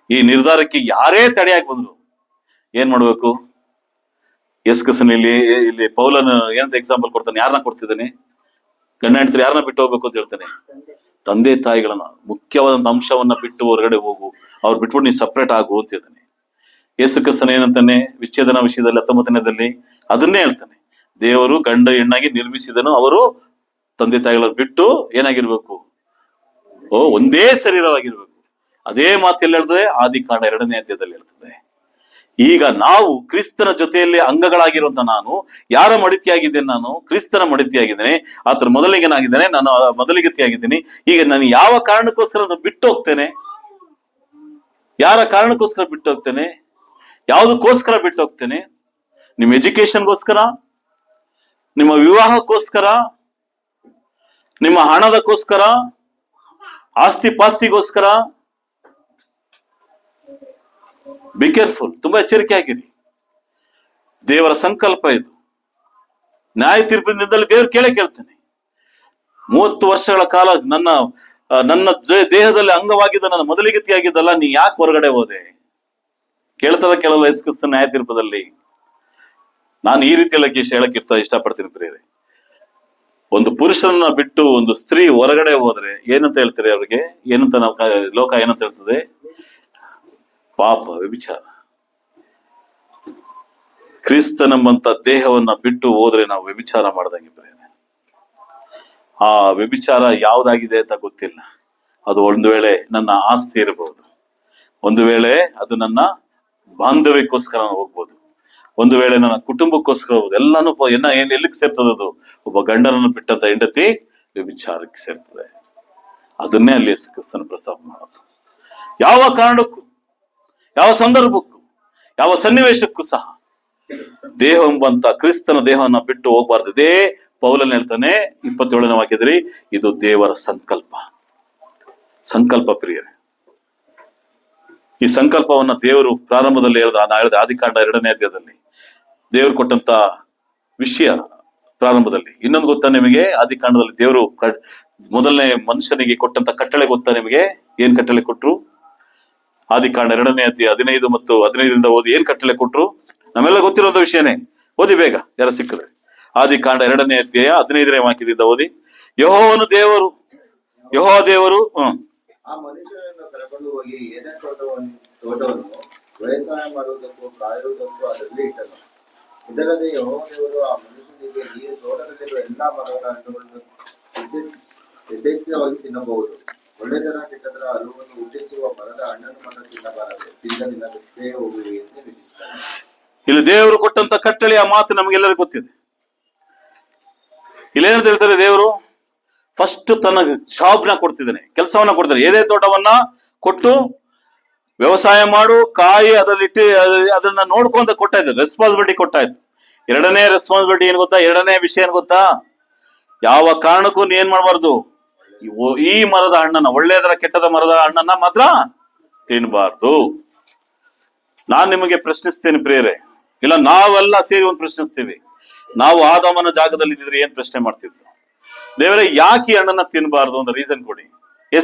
ಈ ನಿರ್ಧಾರಕ್ಕೆ ಯಾರೇ ತಡೆಯಾಗಿ ಬಂದ್ರು ಏನ್ ಮಾಡ್ಬೇಕು? ಇಲ್ಲಿ ಪೌಲನು ಏನಂತ ಎಕ್ಸಾಂಪಲ್ ಕೊಡ್ತಾನೆ? ಯಾರನ್ನ ಕೊಡ್ತಿದ್ದಾನೆ? ಗಂಡ ಹೆಂಡತಿ ಯಾರನ್ನ ಬಿಟ್ಟು ಹೋಗ್ಬೇಕು ಅಂತ ಹೇಳ್ತಾನೆ? ತಂದೆ ತಾಯಿಗಳನ್ನ, ಮುಖ್ಯವಾದಂತ ಅಂಶವನ್ನ ಬಿಟ್ಟು ಹೊರಗಡೆ ಹೋಗು, ಅವ್ರು ಬಿಟ್ಬಿಟ್ಟು ನೀನ್ ಸಪ್ರೇಟ್ ಆಗು ಅಂತ ಹೇಳ್ತಾನೆ. ಯೇಸು ಕ್ರಿಸ್ತನ ಏನಂತಾನೆ ವಿಚ್ಛೇದನ ವಿಷಯದಲ್ಲಿ 19ನೇದಲ್ಲಿ ಅದನ್ನೇ ಹೇಳ್ತಾನೆ. ದೇವರು ಗಂಡ ಹೆಣ್ಣಾಗಿ ನಿರ್ಮಿಸಿದನು, ಅವರು ತಂದೆ ತಾಯಿಗಳನ್ನು ಬಿಟ್ಟು ಏನಾಗಿರ್ಬೇಕು? ಒಂದೇ ಶರೀರವಾಗಿರ್ಬೇಕು. ಅದೇ ಮಾತು ಎಲ್ಲಿ ಹೇಳ್ತದೆ? ಆದಿಕಾಂಡ 2ನೇ ಅಧ್ಯಾಯದಲ್ಲಿ ಹೇಳ್ತದೆ. ಈಗ ನಾವು ಕ್ರಿಸ್ತನ ಜೊತೆಯಲ್ಲಿ ಅಂಗಗಳಾಗಿರುವಂತ ನಾನು ಯಾರ ಮಡತಿಯಾಗಿದ್ದೇನೆ? ನಾನು ಕ್ರಿಸ್ತನ ಮಡತಿಯಾಗಿದ್ದೇನೆ. ಆತರ ಮೊದಲಿಗನಾಗಿದ್ದೇನೆ, ನಾನು ಮೊದಲಿಗತಿಯಾಗಿದ್ದೀನಿ. ಈಗ ನಾನು ಯಾವ ಕಾರಣಕ್ಕೋಸ್ಕರ ಬಿಟ್ಟು ಹೋಗ್ತೇನೆ? ಯಾರ ಕಾರಣಕ್ಕೋಸ್ಕರ ಬಿಟ್ಟು ಹೋಗ್ತೇನೆ? ಯಾವುದಕ್ಕೋಸ್ಕರ ಬಿಟ್ಟು ಹೋಗ್ತೇನೆ? ನಿಮ್ಮ ಎಜುಕೇಶನ್ಗೋಸ್ಕರ, ನಿಮ್ಮ ವಿವಾಹಕ್ಕೋಸ್ಕರ, ನಿಮ್ಮ ಹಣದಕ್ಕೋಸ್ಕರ, ಆಸ್ತಿ ಪಾಸ್ತಿಗೋಸ್ಕರ? ಬಿ ಕೇರ್ಫುಲ್, ತುಂಬಾ ಎಚ್ಚರಿಕೆ ಆಗಿರಿ. ದೇವರ ಸಂಕಲ್ಪ ಇದು. ನ್ಯಾಯ ತೀರ್ಪಿನಿಂದಲೇ ದೇವರು ಕೇಳ್ತಾನೆ. 30 ವರ್ಷಗಳ ಕಾಲ ನನ್ನ ದೇಹದಲ್ಲಿ ಅಂಗವಾಗಿದ್ದ, ನನ್ನ ಮೊದಲಿಗತಿಯಾಗಿದ್ದಲ್ಲ, ನೀ ಯಾಕೆ ಹೊರಗಡೆ ಹೋದೆ? ಕೇಳಲ್ಲ ಯೇಸು ಕ್ರಿಸ್ತನ ನ್ಯಾಯ ತೀರ್ಪದಲ್ಲಿ. ನಾನು ಈ ರೀತಿಯೆಲ್ಲ ಹೇಳಕ್ ಇಷ್ಟಪಡ್ತೀನಿ ಪ್ರಿಯರೇ. ಒಂದು ಪುರುಷನನ್ನ ಬಿಟ್ಟು ಒಂದು ಸ್ತ್ರೀ ಹೊರಗಡೆ ಹೋದ್ರೆ ಏನಂತ ಹೇಳ್ತಾರೆ ಅವ್ರಿಗೆ? ಏನಂತ ಲೋಕ ಏನಂತ ಹೇಳ್ತದೆ? ಪಾಪ, ವ್ಯಭಿಚಾರ. ಕ್ರಿಸ್ತನೆಂಬಂತ ದೇಹವನ್ನ ಬಿಟ್ಟು ಹೋದ್ರೆ ನಾವು ವ್ಯಭಿಚಾರ ಮಾಡ್ದಂಗೆ ಪ್ರಿಯರೇ. ಆ ವ್ಯಭಿಚಾರ ಯಾವ್ದಾಗಿದೆ ಅಂತ ಗೊತ್ತಿಲ್ಲ. ಅದು ಒಂದು ವೇಳೆ ನನ್ನ ಆಸ್ತಿ ಇರಬಹುದು, ಒಂದು ವೇಳೆ ಅದು ನನ್ನ ಬಾಂಧವ್ಯಕ್ಕೋಸ್ಕರ ಹೋಗ್ಬೋದು, ಒಂದು ವೇಳೆ ನನ್ನ ಕುಟುಂಬಕ್ಕೋಸ್ಕರ ಹೋಗ್ಬೋದು. ಎಲ್ಲಾನು ಎಲ್ಲಿಗೆ ಸೇರ್ತದೆ? ಅದು ಒಬ್ಬ ಗಂಡನನ್ನು ಬಿಟ್ಟಂತ ಹೆಂಡತಿ ವ್ಯಭಿಚಾರಕ್ಕೆ ಸೇರ್ತದೆ. ಅದನ್ನೇ ಅಲ್ಲಿ ಯೇಸು ಕ್ರಿಸ್ತನ ಪ್ರಸ್ತಾಪ ಮಾಡೋದು. ಯಾವ ಕಾರಣಕ್ಕೂ, ಯಾವ ಸಂದರ್ಭಕ್ಕೂ, ಯಾವ ಸನ್ನಿವೇಶಕ್ಕೂ ಸಹ ದೇಹ ಎಂಬಂತ ಕ್ರಿಸ್ತನ ದೇಹವನ್ನ ಬಿಟ್ಟು ಹೋಗ್ಬಾರ್ದು. ಇದೇ ಪೌಲನ್ ಹೇಳ್ತಾನೆ 27ನೇ ವಾಕ್ಯದಲ್ಲಿ, ಇದು ದೇವರ ಸಂಕಲ್ಪ. ಸಂಕಲ್ಪ ಪ್ರಿಯರೇ, ಈ ಸಂಕಲ್ಪವನ್ನ ದೇವರು ಪ್ರಾರಂಭದಲ್ಲಿ ಹೇಳಿದ ಆದಿಕಾಂಡ 2ನೇ ಅಧ್ಯಾಯದಲ್ಲಿ ದೇವರು ಕೊಟ್ಟಂತ ವಿಷಯ ಪ್ರಾರಂಭದಲ್ಲಿ. ಇನ್ನೊಂದು ಗೊತ್ತಾ ನಿಮಗೆ? ಆದಿಕಾಂಡದಲ್ಲಿ ದೇವರು ಮೊದಲನೇ ಮನುಷ್ಯನಿಗೆ ಕೊಟ್ಟಂತ ಕಟ್ಟಳೆ ಗೊತ್ತಾ ನಿಮಗೆ? ಏನ್ ಕಟ್ಟಳೆ ಕೊಟ್ರು? ಆದಿಕಾಂಡ 2ನೇ ಅಧ್ಯಾಯ 15 ಮತ್ತು 15ರಿಂದ ಓದಿ. ಏನ್ ಕಟ್ಟಳೆ ಕೊಟ್ರು? ನಮ್ಮೆಲ್ಲ ಗೊತ್ತಿರೋಂಥ ವಿಷಯನೇ. ಓದಿ ಬೇಗ, ಯಾರ ಸಿಕ್ಕಿದ್ರೆ. ಆದಿಕಾಂಡ 2ನೇ ಅಧ್ಯಾಯ 15ನೇ ವಾಕ್ಯದಿಂದ ಓದಿ. ಯೆಹೋವ ದೇವರು ಆ ಮನುಷ್ಯನನ್ನು ಕರ್ಕೊಂಡು ಹೋಗಿ ಏನೇ ತೋಟವನ್ನು ವ್ಯವಸಾಯ ಮಾಡುವುದಕ್ಕೂ ಕಾಯುವುದಕ್ಕೂ ಅದರಲ್ಲಿ ಇಟ್ಟನು. ಇದಲ್ಲದೆ ಯೆಹೋವ ದೇವರು ಆ ಮನುಷ್ಯನಿಗೆ, ಈ ತೋಟದಲ್ಲಿರುವ ಎಲ್ಲಾ ಮರಗಳ ಹಣ್ಣುಗಳನ್ನು ಯಥೇಚ್ಛವಾಗಿ ತಿನ್ನಬಹುದು, ಒಳ್ಳೆದರ ಕೆಟ್ಟದರ ಅರಿವನ್ನು ಹುಟ್ಟಿಸುವ ಮರದ ಹಣ್ಣನ್ನು ಮಾತ್ರ ತಿನ್ನಬಾರದು, ತಿಂದ ನಿನ್ನ ಬಿಟ್ಟೇ ಹೋಗುವೆ ಎಂದು ವಿಧಿಸಿದನು. ಇಲ್ಲಿ ದೇವರು ಕೊಟ್ಟಂತ ಕಟ್ಟಳೆ, ಆ ಮಾತು ನಮಗೆಲ್ಲರಿಗೂ ಗೊತ್ತಿದೆ. ಇಲ್ಲೇನಂತ ಹೇಳ್ತಾರೆ? ದೇವರು ಫಸ್ಟ್ ತನ್ನ ಜಾಬ್ನ ಕೊಡ್ತಿದ್ದಾನೆ, ಕೆಲಸವನ್ನ ಕೊಡ್ತಾನೆ. ಏದೇ ತೋಟವನ್ನ ಕೊಟ್ಟು ವ್ಯವಸಾಯ ಮಾಡು, ಕಾಯಿ ಅದರಲ್ಲಿಟ್ಟು ಅದನ್ನ ನೋಡ್ಕೊಂತ ಕೊಟ್ಟ ಇದ್ದಾರೆ, ರೆಸ್ಪಾನ್ಸಿಬಿಲಿಟಿ ಕೊಟ್ಟ ಇದ್ರು. 2ನೇ ರೆಸ್ಪಾನ್ಸಿಬಿಲಿಟಿ ಏನ್ ಗೊತ್ತಾ? 2ನೇ ವಿಷಯ ಏನ್ ಗೊತ್ತಾ? ಯಾವ ಕಾರಣಕ್ಕೂ ನೀ ಏನ್ ಮಾಡಬಾರ್ದು? ಈ ಮರದ ಹಣ್ಣನ್ನ, ಒಳ್ಳೆಯದರ ಕೆಟ್ಟದ ಮರದ ಹಣ್ಣನ್ನ ಮಾತ್ರ ತಿನ್ನಬಾರ್ದು. ನಾನ್ ನಿಮಗೆ ಪ್ರಶ್ನಿಸ್ತೇನೆ ಪ್ರಿಯರೇ, ಇಲ್ಲ ನಾವೆಲ್ಲ ಸೇರಿ ಒಂದು ಪ್ರಶ್ನಿಸ್ತೀವಿ. ನಾವು ಆದಾಮನ ಜಾಗದಲ್ಲಿ ಇದ್ದಿದ್ರೆ ಏನ್ ಪ್ರಶ್ನೆ ಮಾಡ್ತಿದ್ವಿ? ದೇವರೇ, ಯಾಕೆ ಈ ಹಣ್ಣನ್ನ ತಿನ್ನಬಾರ್ದು ಅಂತ ರೀಸನ್ ಕೊಡಿ.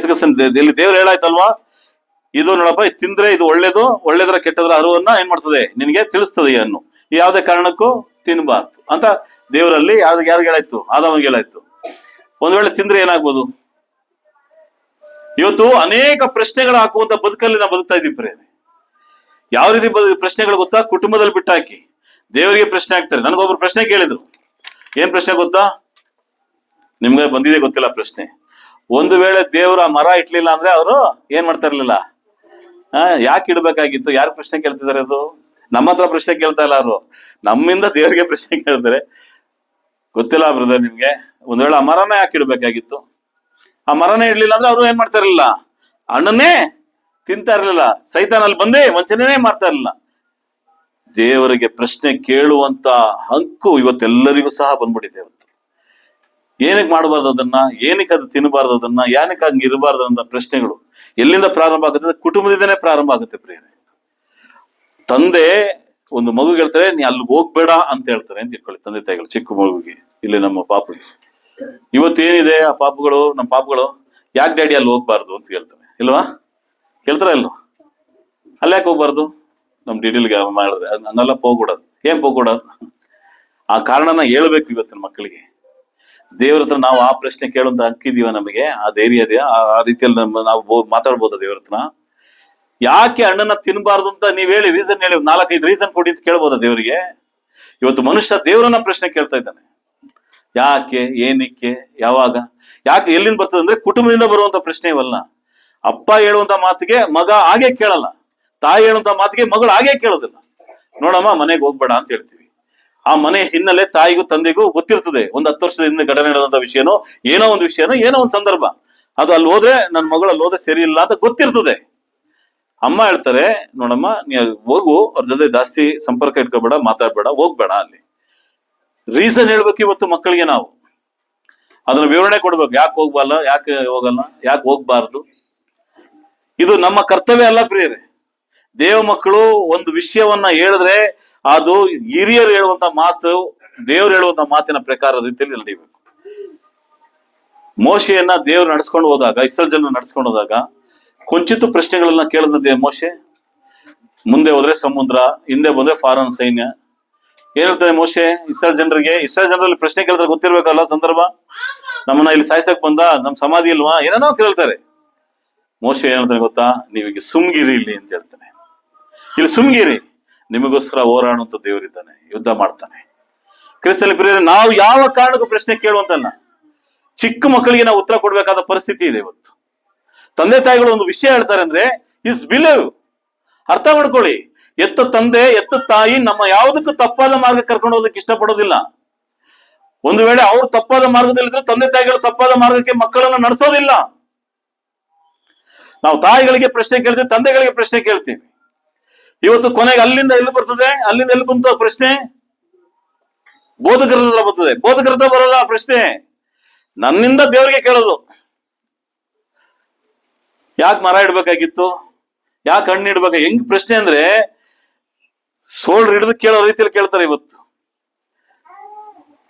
ಇಲ್ಲಿ ದೇವ್ರು ಹೇಳಾಯ್ತಲ್ವಾ, ಇದು ನೋಡಪ್ಪ, ಇದು ತಿಂದ್ರೆ ಇದು ಒಳ್ಳೇದರ ಕೆಟ್ಟದರ ಅರಿವನ್ನ ಏನ್ ಮಾಡ್ತದೆ? ನಿನಗೆ ತಿಳಿಸ್ತದೆ. ಈ ಹಣ್ಣು ಯಾವುದೇ ಕಾರಣಕ್ಕೂ ತಿನ್ನಬಾರ್ದು ಅಂತ ದೇವರಲ್ಲಿ ಯಾರಿಗೆ ಹೇಳಾಯ್ತು? ಆದಾಮನಿಗೆ ಹೇಳಾಯ್ತು. ಒಂದ್ ವೇಳೆ ತಿಂದ್ರೆ ಏನಾಗ್ಬೋದು? ಇವತ್ತು ಅನೇಕ ಪ್ರಶ್ನೆಗಳು ಹಾಕುವಂತ ಬದುಕಲ್ಲಿ ನಾವು ಬದುಕ್ತಾ ಇದೀವಿ ಪ್ರಿಯರೇ. ಯಾವ ರೀತಿ ಪ್ರಶ್ನೆಗಳು ಗೊತ್ತಾ? ಕುಟುಂಬದಲ್ಲಿ ಬಿಟ್ಟಾಕಿ ದೇವರಿಗೆ ಪ್ರಶ್ನೆ ಹಾಕ್ತಾರೆ. ನನಗೊಬ್ರು ಪ್ರಶ್ನೆ ಕೇಳಿದ್ರು. ಏನ್ ಪ್ರಶ್ನೆ ಗೊತ್ತಾ? ನಿಮ್ಗೆ ಬಂದಿದೆ ಗೊತ್ತಿಲ್ಲ ಪ್ರಶ್ನೆ. ಒಂದು ವೇಳೆ ದೇವ್ರ ಮರ ಇಟ್ಲಿಲ್ಲ ಅಂದ್ರೆ ಅವರು ಏನ್ ಮಾಡ್ತಾ ಇರ್ಲಿಲ್ಲ? ಯಾಕೆ ಇಡ್ಬೇಕಾಗಿತ್ತು? ಯಾರು ಪ್ರಶ್ನೆ ಕೇಳ್ತಿದಾರೆ? ಅದು ನಮ್ಮ ಹತ್ರ ಪ್ರಶ್ನೆ ಕೇಳ್ತಾ ಇಲ್ಲ, ಅವರು ನಮ್ಮಿಂದ ದೇವರಿಗೆ ಪ್ರಶ್ನೆ ಕೇಳ್ತಾರೆ. ಗೊತ್ತಿಲ್ಲ ಬ್ರದರ್ ನಿಮ್ಗೆ? ಒಂದ್ ವೇಳೆ ಆ ಮರನ ಯಾಕೆ ಇಡ್ಬೇಕಾಗಿತ್ತು? ಆ ಮರನೇ ಇಡ್ಲಿಲ್ಲ ಅಂದ್ರೆ ಅವರು ಏನ್ ಮಾಡ್ತಾ ಇರ್ಲಿಲ್ಲ? ಹಣ್ಣನ್ನೇ ತಿಂತಾ ಇರ್ಲಿಲ್ಲ. ಸೈತಾನಲ್ಲಿ ಬಂದೇ ವಂಚನೆನೇ ಮಾಡ್ತಾ ಇರ್ಲಿಲ್ಲ. ದೇವರಿಗೆ ಪ್ರಶ್ನೆ ಕೇಳುವಂತ ಹಕ್ಕು ಇವತ್ತೆಲ್ಲರಿಗೂ ಸಹ ಬಂದ್ಬಿಟ್ಟಿದೆ. ಇವತ್ತು ಏನಕ್ಕೆ ಮಾಡಬಾರ್ದು ಅದನ್ನ? ಏನಕ್ಕೆ ಅದು ತಿನ್ನಬಾರ್ದು ಅದನ್ನ? ಏನಕ್ಕೆ ಹಂಗೆ ಇರಬಾರ್ದು ಅಂತ ಪ್ರಶ್ನೆಗಳು ಎಲ್ಲಿಂದ ಪ್ರಾರಂಭ ಆಗುತ್ತೆ? ಕುಟುಂಬದಿಂದನೇ ಪ್ರಾರಂಭ ಆಗುತ್ತೆ ಪ್ರಿಯರೇ. ತಂದೆ ಒಂದು ಮಗು ಹೇಳ್ತಾರೆ, ನೀ ಅಲ್ಲಿಗೆ ಹೋಗ್ಬೇಡ ಅಂತ ಹೇಳ್ತಾರೆ ಅಂತ ಇಟ್ಕೊಳ್ಳಿ, ತಂದೆ ತಾಯಿಗಳು ಚಿಕ್ಕ ಮಗುವಿಗೆ. ಇಲ್ಲಿ ನಮ್ಮ ಪಾಪುಗೆ ಇವತ್ತೇನಿದೆ, ಆ ಪಾಪುಗಳು, ನಮ್ಮ ಪಾಪುಗಳು, ಯಾಕೆ ಡ್ಯಾಡಿ ಅಲ್ಲಿ ಹೋಗ್ಬಾರ್ದು ಅಂತ ಹೇಳ್ತಾರೆ, ಇಲ್ವಾ? ಕೇಳ್ತಾರ ಇಲ್ವಾ? ಅಲ್ಲಿ ಯಾಕೆ ಹೋಗ್ಬಾರ್ದು? ನಮ್ ಡಿಟೇಲ್ಗೆ ಮಾಡಿದ್ರೆ ಹಂಗೆಲ್ಲ ಹೋಗ್ಬಿಡೋದು. ಏನ್ ಹೋಗ್ಬಿಡೋದು? ಆ ಕಾರಣನ ಹೇಳ್ಬೇಕು ಇವತ್ತಿನ ಮಕ್ಕಳಿಗೆ. ದೇವ್ರ ಹತ್ರ ನಾವು ಆ ಪ್ರಶ್ನೆ ಕೇಳುವಂತ ಹಕ್ಕಿದೀವ? ನಮಗೆ ಆ ಧೈರ್ಯ ಇದೆಯಾ? ಆ ರೀತಿಯಲ್ಲಿ ನಾವು ಮಾತಾಡ್ಬೋದ ದೇವ್ರ ಹತ್ರ? ಯಾಕೆ ಹಣ್ಣನ್ನ ತಿನ್ಬಾರ್ದು ಅಂತ ನೀವ್ ಹೇಳಿ, ರೀಸನ್ ಹೇಳಿ, 4-5 ರೀಸನ್ ಕೊಡಿ ಅಂತ ಕೇಳ್ಬೋದ ದೇವರಿಗೆ? ಇವತ್ತು ಮನುಷ್ಯ ದೇವರನ್ನ ಪ್ರಶ್ನೆ ಕೇಳ್ತಾ ಇದ್ದಾನೆ. ಯಾಕೆ, ಏನಕ್ಕೆ, ಯಾವಾಗ, ಯಾಕೆ, ಎಲ್ಲಿಂದ ಬರ್ತದೆ ಅಂದ್ರೆ ಕುಟುಂಬದಿಂದ ಬರುವಂತ ಪ್ರಶ್ನೆ ಇವಲ್ಲ. ಅಪ್ಪ ಹೇಳುವಂತ ಮಾತಿಗೆ ಮಗ ಹಾಗೆ ಕೇಳಲ್ಲ, ತಾಯಿ ಹೇಳುವಂತ ಮಾತಿಗೆ ಮಗಳು ಹಾಗೆ ಕೇಳೋದಿಲ್ಲ. ನೋಡಮ್ಮ ಮನೆಗೆ ಹೋಗ್ಬೇಡ ಅಂತ ಹೇಳ್ತೀವಿ. ಆ ಮನೆ ಹಿನ್ನೆಲೆ ತಾಯಿಗೂ ತಂದೆಗೂ ಗೊತ್ತಿರ್ತದೆ. ಒಂದು 10 ವರ್ಷದ ಹಿಂದೆ ಘಟನೆ ನಡೆದಂತ ವಿಷಯನೋ, ಏನೋ ಒಂದು ವಿಷಯನೋ, ಏನೋ ಒಂದು ಸಂದರ್ಭ, ಅದು ಅಲ್ಲಿ ಹೋದ್ರೆ ನನ್ನ ಮಗಳು ಅಲ್ಲಿ ಹೋದ್ರೆ ಸರಿ ಇಲ್ಲ ಅಂತ ಗೊತ್ತಿರ್ತದೆ. ಅಮ್ಮ ಹೇಳ್ತಾರೆ, ನೋಡಮ್ಮ ನೀ ಹೋಗು, ಅವ್ರ ಜೊತೆ ಜಾಸ್ತಿ ಸಂಪರ್ಕ ಇಟ್ಕೋಬೇಡ, ಮಾತಾಡ್ಬೇಡ, ಹೋಗ್ಬೇಡ. ಅಲ್ಲಿ ರೀಸನ್ ಹೇಳ್ಬೇಕು ಇವತ್ತು ಮಕ್ಕಳಿಗೆ. ನಾವು ಅದನ್ನ ವಿವರಣೆ ಕೊಡ್ಬೇಕು. ಯಾಕೆ ಹೋಗ್ಬಲ್ಲ, ಯಾಕೆ ಹೋಗಲ್ಲ, ಯಾಕೆ ಹೋಗ್ಬಾರ್ದು. ಇದು ನಮ್ಮ ಕರ್ತವ್ಯ ಅಲ್ಲ ಪ್ರಿಯರೇ. ದೇವ ಮಕ್ಕಳು ಒಂದು ವಿಷಯವನ್ನ ಹೇಳಿದ್ರೆ ಅದು ಹಿರಿಯರು ಹೇಳುವಂತ ಮಾತು, ದೇವ್ರು ಹೇಳುವಂತ ಮಾತಿನ ಪ್ರಕಾರ ರೀತಿಯಲ್ಲಿ ನಡೀಬೇಕು. ಮೋಶೆಯನ್ನ ದೇವ್ರು ನಡ್ಸ್ಕೊಂಡು ಹೋದಾಗ, ಇಸ್ರಾಯೇಲ್ ಜನ ನಡ್ಸ್ಕೊಂಡು ಹೋದಾಗ ಕೊಂಚಿತ್ತು ಪ್ರಶ್ನೆಗಳನ್ನ ಕೇಳಿದ ಮೋಶೆ. ಮುಂದೆ ಹೋದ್ರೆ ಸಮುದ್ರ, ಹಿಂದೆ ಬಂದ್ರೆ ಫಾರನ್ ಸೈನ್ಯ. ಏನ್ ಹೇಳ್ತಾನೆ ಮೋಶೆ ಇಸ್ರಾಯೇಲ್ ಜನರಿಗೆ? ಇಸ್ರಾಯೇಲ್ ಜನರಲ್ಲಿ ಪ್ರಶ್ನೆ ಕೇಳಿದ್ರೆ ಗೊತ್ತಿರ್ಬೇಕಲ್ಲ ಸಂದರ್ಭ. ನಮ್ಮನ್ನ ಇಲ್ಲಿ ಸಾಯ್ಸಕ್ ಬಂದ, ನಮ್ ಸಮಾಧಿ ಇಲ್ವಾ, ಏನೇನೋ ಕೇಳ್ತಾರೆ. ಮೋಶೆ ಏನ್ ಹೇಳ್ತಾನೆ ಗೊತ್ತಾ? ನೀವೀಗ ಸುಮ್ಗಿರಿ ಇಲ್ಲಿ ಅಂತ ಹೇಳ್ತಾನೆ. ಇಲ್ಲಿ ಸುಮ್ಗಿರಿ, ನಿಮಗೋಸ್ಕರ ಹೋರಾಡುವಂತ ದೇವರಿದ್ದಾನೆ, ಯುದ್ಧ ಮಾಡ್ತಾನೆ. ಕ್ರಿಸ್ತನಲ್ಲಿ ಪ್ರಿಯರೇ, ನಾವು ಯಾವ ಕಾರಣಕ್ಕೂ ಪ್ರಶ್ನೆ ಕೇಳುವಂತಲ್ಲ. ಚಿಕ್ಕ ಮಕ್ಕಳಿಗೆ ನಾವು ಉತ್ತರ ಕೊಡ್ಬೇಕಾದ ಪರಿಸ್ಥಿತಿ ಇದೆ ಇವತ್ತು. ತಂದೆ ತಾಯಿಗಳು ಒಂದು ವಿಷಯ ಹೇಳ್ತಾರೆ ಅಂದ್ರೆ ಇಸ್ ಬಿಲೀವ್, ಅರ್ಥ ಮಾಡ್ಕೊಳ್ಳಿ. ಎತ್ತ ತಂದೆ ಎತ್ತ ತಾಯಿ ನಮ್ಮ ಯಾವುದಕ್ಕೂ ತಪ್ಪಾದ ಮಾರ್ಗ ಕರ್ಕೊಂಡು ಹೋಗೋದಕ್ಕೆ ಇಷ್ಟಪಡೋದಿಲ್ಲ. ಒಂದು ವೇಳೆ ಅವ್ರು ತಪ್ಪಾದ ಮಾರ್ಗದಲ್ಲಿದ್ರೆ ತಂದೆ ತಾಯಿಗಳು ತಪ್ಪಾದ ಮಾರ್ಗಕ್ಕೆ ಮಕ್ಕಳನ್ನ ನಡೆಸೋದಿಲ್ಲ. ನಾವು ತಾಯಿಗಳಿಗೆ ಪ್ರಶ್ನೆ ಕೇಳ್ತೀವಿ, ತಂದೆಗಳಿಗೆ ಪ್ರಶ್ನೆ ಕೇಳ್ತೀವಿ. ಇವತ್ತು ಕೊನೆಗೆ ಅಲ್ಲಿಂದ ಎಲ್ಲಿ ಬರ್ತದೆ, ಅಲ್ಲಿಂದ ಎಲ್ಲಿ ಬಂತು ಪ್ರಶ್ನೆ? ಬೋಧಕರ ಹತ್ರ ಬರ್ತದೆ. ಬೋಧಕರ ಹತ್ರ ಬರೋಲ್ಲ ಪ್ರಶ್ನೆ, ನನ್ನಿಂದ ದೇವರಿಗೆ ಕೇಳೋದು. ಯಾಕೆ ಮರ ಇಡ್ಬೇಕಾಗಿತ್ತು, ಯಾಕೆ ಹಣ್ಣು ಇಡ್ಬೇಕು? ಹೆಂಗ್ ಪ್ರಶ್ನೆ ಅಂದ್ರೆ ಸೋಲ್ಡ್ರ್ ಹಿಡಿದು ಕೇಳೋ ರೀತಿಯಲ್ಲಿ ಕೇಳ್ತಾರೆ ಇವತ್ತು.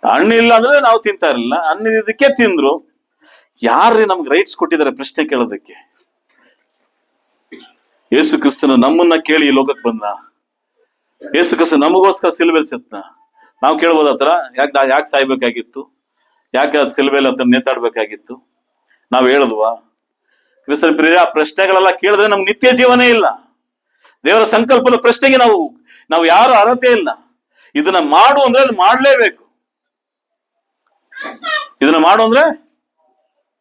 ಹಣ್ಣು ಇಲ್ಲ ಅಂದ್ರೆ ನಾವು ತಿಂತಾ ಇರಲಿಲ್ಲ, ಹಣ್ಣಿದ್ದಕ್ಕೆ ತಿಂದ್ರು. ಯಾರ್ರೀ ನಮ್ಗೆ ರೈಟ್ಸ್ ಕೊಟ್ಟಿದ್ದಾರೆ ಪ್ರಶ್ನೆ ಕೇಳೋದಕ್ಕೆ? ಯೇಸು ಕ್ರಿಸ್ತನು ನಮ್ಮನ್ನ ಕೇಳಿ ಈ ಲೋಕಕ್ಕೆ ಬಂದ. ಯೇಸು ಕ್ರಿಸ್ತ ನಮಗೋಸ್ಕರ ಸಿಲುಬೆಲ್ ಸತ್ನ. ನಾವು ಕೇಳ್ಬೋದ ಹತ್ರ ಯಾಕೆ ಸಾಯ್ಬೇಕಾಗಿತ್ತು, ಯಾಕೆ ಅದು ಸಿಲುಬೆಲ್ ಅಂತ ನೇತಾಡ್ಬೇಕಾಗಿತ್ತು? ನಾವು ಹೇಳಿದ್ವಾ? ಕ್ರಿಸ್ತನ ಪ್ರಿಯರೇ, ಆ ಪ್ರಶ್ನೆಗಳೆಲ್ಲ ಕೇಳಿದ್ರೆ ನಮ್ಗೆ ನಿತ್ಯ ಜೀವನೇ ಇಲ್ಲ. ದೇವರ ಸಂಕಲ್ಪದ ಪ್ರಶ್ನೆಗೆ ನಾವು ಯಾರು ಅರ್ಹತೆ ಇಲ್ಲ. ಇದನ್ನ ಮಾಡು ಅಂದ್ರೆ ಅದು ಮಾಡ್ಲೇಬೇಕು. ಇದನ್ನ ಮಾಡು ಅಂದ್ರೆ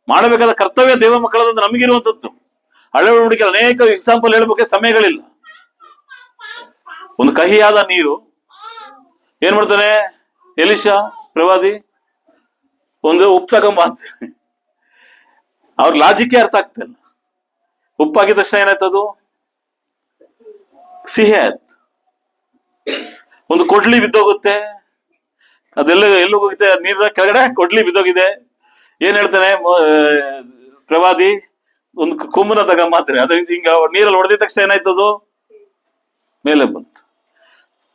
ಮಾಡಬೇಕಾದ ಕರ್ತವ್ಯ ದೇವ ಮಕ್ಕಳದಂತ ನಮಗಿರುವಂತದ್ದು. ಹಳೆ ಹುಡುಗಿ ಅನೇಕ ಎಕ್ಸಾಂಪಲ್ ಹೇಳ್ಬೇಕೆ ಸಮಯಗಳಿಲ್ಲ. ಒಂದು ಕಹಿಯಾದ ನೀರು ಏನ್ ಮಾಡ್ತಾನೆ ಎಲಿಶಾ ಪ್ರವಾದಿ, ಒಂದು ಉಪ್ಪು ತಗೊಂಬ ಅಂತ. ಅವ್ರ ಲಾಜಿಕ್ಕೆ ಅರ್ಥ ಆಗ್ತಿಲ್ಲ. ಉಪ್ಪಾಗಿದ ತಕ್ಷಣ ಏನಾಯ್ತದು? ಸಿಹಿ ಆಯ್ತು. ಒಂದು ಕೊಡ್ಲಿ ಬಿದ್ದೋಗುತ್ತೆ, ಎಲ್ಲಿ ಹೋಗುತ್ತೆ? ನೀರ ಕೆಳಗಡೆ ಕೊಡ್ಲಿ ಬಿದ್ದೋಗಿದೆ. ಏನ್ ಹೇಳ್ತಾನೆ ಪ್ರವಾದಿ? ಒಂದು ಕುಂಬನ ತಗೊಂಬಾತ್ರೆ, ಅದು ಹಿಂಗ ನೀರಲ್ಲಿ ಹೊಡೆದಿದ ತಕ್ಷಣ ಏನಾಯ್ತದು? ಮೇಲೆ ಬಂತು.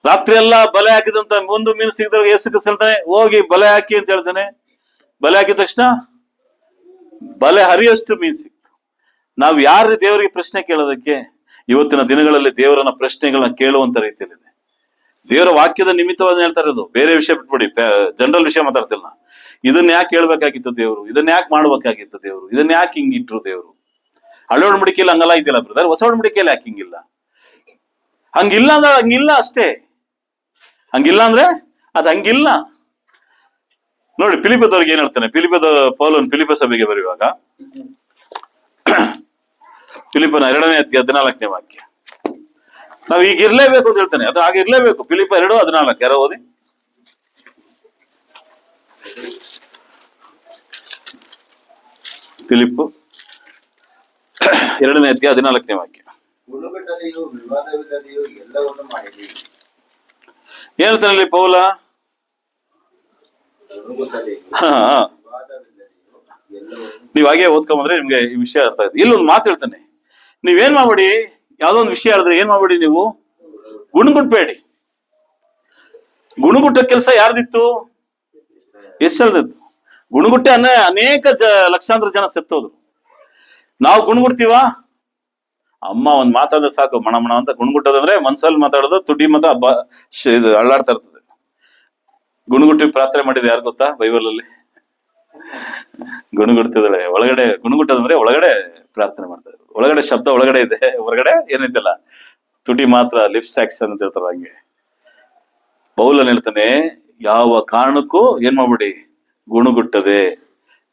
ರಾತ್ರಿ ಎಲ್ಲ ಬಲೆ ಹಾಕಿದಂತ ಒಂದು ಮೀನು ಸಿಗದಾಗ ಏಸಕ್ಕೆ ಹೇಳ್ತಾನೆ, ಹೋಗಿ ಬಲೆ ಹಾಕಿ ಅಂತ ಹೇಳ್ತಾನೆ. ಬಲೆ ಹಾಕಿದ ತಕ್ಷಣ ಬಲೆ ಹರಿಯಷ್ಟು ಮೀನು ಸಿಕ್ತು. ನಾವು ಯಾರು ದೇವರಿಗೆ ಪ್ರಶ್ನೆ ಕೇಳೋದಕ್ಕೆ? ಇವತ್ತಿನ ದಿನಗಳಲ್ಲಿ ದೇವರನ್ನ ಪ್ರಶ್ನೆಗಳನ್ನ ಕೇಳುವಂತ ರೀತಿಯಲ್ಲಿದೆ. ದೇವರ ವಾಕ್ಯದ ನಿಮಿತ್ತವಾಗಿ ಹೇಳ್ತಾ ಇರೋದು, ಬೇರೆ ವಿಷಯ ಬಿಟ್ಬಿಡಿ, ಜನರಲ್ ವಿಷಯ ಮಾತಾಡ್ತಿಲ್ಲ. ಇದನ್ನ ಯಾಕೆ ಹೇಳ್ಬೇಕಾಗಿತ್ತು ದೇವರು? ಇದನ್ನ ಯಾಕೆ ಮಾಡ್ಬೇಕಾಗಿತ್ತು ದೇವರು? ಇದನ್ನ ಯಾಕೆ ಹಿಂಗಿಟ್ರು ದೇವರು? ಹಳೆ ಒಡಂಬಡಿಕೆಯಲ್ಲಿ ಹಂಗಲ್ಲ ಇದೆಯಲ್ಲ ಬ್ರದರ್, ಹೊಸ ಒಡಂಬಡಿಕೆಯಲ್ಲಿ ಯಾಕೆ ಹಿಂಗಿಲ್ಲ? ಹಂಗಿಲ್ಲ ಅಂದ್ರೆ ಹಂಗಿಲ್ಲ ಅಷ್ಟೇ. ಹಂಗಿಲ್ಲ ಅಂದ್ರೆ ಅದು ಹಂಗಿಲ್ಲ. ನೋಡಿ ಫಿಲಿಪ್ಪದವ್ರಿಗೆ ಏನ್ ಹೇಳ್ತಾನೆ, ಪೌಲನು ಫಿಲಿಪ್ಪ ಸಭೆಗೆ ಬರೆಯುವಾಗ, ಫಿಲಿಪ್ಪನ 2ನೇ ಅಧ್ಯಾಯ 14ನೇ ವಾಕ್ಯ, ನಾವು ಈಗ ಇರ್ಲೇಬೇಕು ಅಂತ ಹೇಳ್ತಾನೆ. ಅದು ಹಾಗೆ ಇರ್ಲೇಬೇಕು. ಫಿಲಿಪ್ಪ 2:14 ಯಾರೋ ಓದಿ. ಫಿಲಿಪ್ಪು 2ನೇ ಅಧ್ಯಾಯ 14ನೇ ವಾಕ್ಯ. ಗುಣಗಟ್ಟದೆಯೂ ವಿವಾದವಿಲ್ಲದೆಯೂ ಎಲ್ಲವನ್ನು ಮಾಡಿರಿ. ಏನ್ ಹೇಳ್ತಾನೆ ಇಲ್ಲಿ ಪೌಲ? ನೀವ್ ಹಾಗೆ ಓದ್ಕೊಂಬಂದ್ರೆ ನಿಮ್ಗೆ ಈ ವಿಷಯ ಅರ್ಥ ಆಯ್ತು. ಇಲ್ಲೊಂದು ಮಾತು ಹೇಳ್ತಾನೆ, ನೀವೇನ್ ಮಾಡ್ಬೇಡಿ, ಯಾವ್ದೋ ಒಂದು ವಿಷಯ ಹೇಳಿದ್ರೆ ಏನ್ ಮಾಡ್ಬೇಡಿ, ನೀವು ಗುಣಗುಟ್ಬೇಡಿ. ಗುಣಗುಟ್ಟ ಕೆಲಸ ಯಾರ್ದಿತ್ತು? ಎಷ್ಟಲ್ದಿತ್ತು? ಗುಣಗುಟ್ಟೆ ಅನೇಕ ಲಕ್ಷಾಂತರ ಜನ ಸತ್ತೋದ್ರು. ನಾವು ಗುಣಗುಡ್ತೀವ? ಅಮ್ಮ ಒಂದ್ ಮಾತಾಡಿದ್ರೆ ಸಾಕು, ಮಣ ಮಣ ಅಂತ. ಗುಣಗುಟ್ಟೋದಂದ್ರೆ ಮನ್ಸಲ್ಲಿ ಮಾತಾಡೋದು, ತುಟಿ ಮತ ಇದು ಅಳ್ಳಾಡ್ತಾ ಇರ್ತದೆ. ಗುಣಗುಟ್ಟಿ ಪ್ರಾರ್ಥನೆ ಮಾಡಿದೆ ಯಾರು ಗೊತ್ತಾ? ಬೈಬಲ್ ಅಲ್ಲಿ ಗುಣಗುಡ್ತಿದ್ದಾಳೆ ಒಳಗಡೆ. ಗುಣಗುಟ್ಟೋದಂದ್ರೆ ಒಳಗಡೆ ಪ್ರಾರ್ಥನೆ ಮಾಡ್ತಾರೆ, ಒಳಗಡೆ ಶಬ್ದ ಒಳಗಡೆ ಇದೆ, ಹೊರಗಡೆ ಏನಿದ್ದಲ್ಲ, ತುಟಿ ಮಾತ್ರ, ಲಿಪ್ಸ್ ಆಕ್ಷನ್ ಅಂತ ಹೇಳ್ತಾರ. ಹಂಗೆ ಪೌಲನ್ ಹೇಳ್ತಾನೆ, ಯಾವ ಕಾರಣಕ್ಕೂ ಏನ್ ಮಾಡ್ಬಿಡಿ, ಗುಣಗುಟ್ಟದೆ.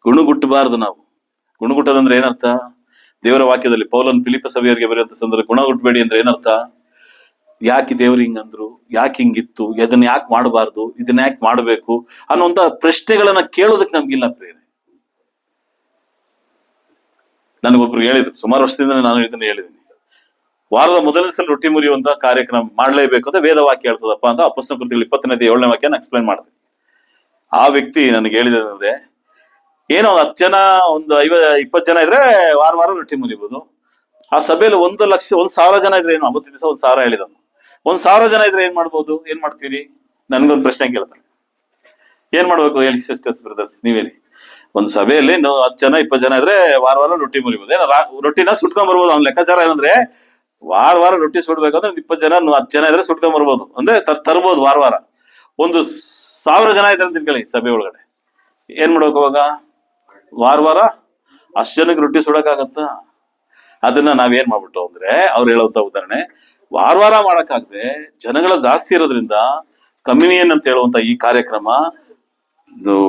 ಗುಣಗುಟ್ಟಬಾರದು ನಾವು. ಗುಣಗುಟ್ಟದಂದ್ರೆ ಏನರ್ಥ? ದೇವರ ವಾಕ್ಯದಲ್ಲಿ ಪೌಲನ್ ಫಿಲಿಪ್ಪ ಸಭೆಯವರಿಗೆ ಬರೆಯುವಂತ ಸಂದರ್ಭ ಗುಣಗುಟ್ಟಬೇಡಿ ಅಂದ್ರೆ ಏನರ್ಥ? ಯಾಕೆ ದೇವ್ರು ಹಿಂಗಂದ್ರು, ಯಾಕೆ ಹಿಂಗಿತ್ತು, ಇದನ್ನ ಯಾಕೆ ಮಾಡಬಾರ್ದು, ಇದನ್ನ ಯಾಕೆ ಮಾಡ್ಬೇಕು ಅನ್ನುವಂತ ಪ್ರಶ್ನೆಗಳನ್ನ ಕೇಳೋದಕ್ಕೆ ನಮ್ಗಿಲ್ಲ ಪ್ರೇರಣೆ. ನನಗೊಬ್ರು ಹೇಳಿದ್ರು, ಸುಮಾರು ವರ್ಷದಿಂದ ನಾನು ಇದನ್ನ ಹೇಳಿದ್ದೀನಿ, ವಾರದ ಮೊದಲನೇ ಸಲ ರೊಟ್ಟಿ ಮುರಿಯುವಂತ ಕಾರ್ಯಕ್ರಮ ಮಾಡ್ಲೇಬೇಕು ಅಂತ ವೇದವಾಕ್ಯ ಹೇಳ್ತದಪ್ಪ ಅಂತ ಅಪೊಸ್ತಲರ ಕೃತ್ಯಗಳು 20ನೇ ಅಧ್ಯಾಯ 7ನೇ ವಾಕ್ಯನ ಎಕ್ಸ್ಪ್ಲೈನ್ ಮಾಡಿದೆ. ಆ ವ್ಯಕ್ತಿ ನನಗೆ ಹೇಳಿದ್ರೆ, ಏನೋ 10 ಜನ, ಒಂದು 20 ಜನ ಇದ್ರೆ ವಾರ ರೊಟ್ಟಿ ಮುರಿಬಹುದು. ಆ ಸಭೆಯಲ್ಲಿ 1,00,000 ಜನ ಇದ್ರೆ ಏನು, ಅವತ್ತು ದಿವಸ 1,000 ಹೇಳಿದನು. 1,000 ಜನ ಇದ್ರೆ ಏನ್ ಮಾಡ್ಬೋದು, ಏನ್ ಮಾಡ್ತೀರಿ? ನನ್ಗೊಂದು ಪ್ರಶ್ನೆ ಕೇಳ್ತಾನೆ, ಏನ್ ಮಾಡ್ಬೇಕು ಹೇಳಿ ಸಿಸ್ಟರ್ಸ್ ಬ್ರದರ್ಸ್, ನೀವ್ ಹೇಳಿ. ಒಂದ್ ಸಭೆಯಲ್ಲಿ 10 ಜನ 20 ಜನ ಇದ್ರೆ ವಾರ ರೊಟ್ಟಿ ಮುರಿಬಹುದು. ಏನೋ ರೊಟ್ಟಿನ ಸುಟ್ಕೊಂಡ್ ಬರ್ಬೋದು. ಅವ್ನ ಲೆಕ್ಕಾಚಾರ ಏನಂದ್ರೆ, ವಾರ ರೊಟ್ಟಿ ಸುಡ್ಬೇಕಂದ್ರೆ 20 ಜನ 10 ಜನ ಇದ್ರೆ ಸುಟ್ಕೊಂಡ್ ಬರ್ಬೋದು, ಅಂದ್ರೆ ತರ್ಬೋದು ವಾರ. 1,000 ಜನ ಇದ್ರೆ ಅಂತ ತಿಳ್ಕೊಳ್ಳಿ ಸಭೆ ಒಳಗಡೆ, ಏನ್ ಮಾಡ್ಬೇಕು ಅವಾಗ? ವಾರ ಅಷ್ಟು ಜನಕ್ಕೆ ರೊಟ್ಟಿ ಸುಡಕ್ಕಾಗತ್ತ? ಅದನ್ನ ನಾವೇನ್ ಮಾಡ್ಬಿಟ್ಟು ಅಂದ್ರೆ, ಅವ್ರು ಹೇಳೋಂತ ಉದಾಹರಣೆ, ವಾರ ಮಾಡಕ್ಕಾಗದೆ ಜನಗಳ ಜಾಸ್ತಿ ಇರೋದ್ರಿಂದ ಕಮ್ಯುನಿಯನ್ ಅಂತ ಹೇಳುವಂತ ಈ ಕಾರ್ಯಕ್ರಮ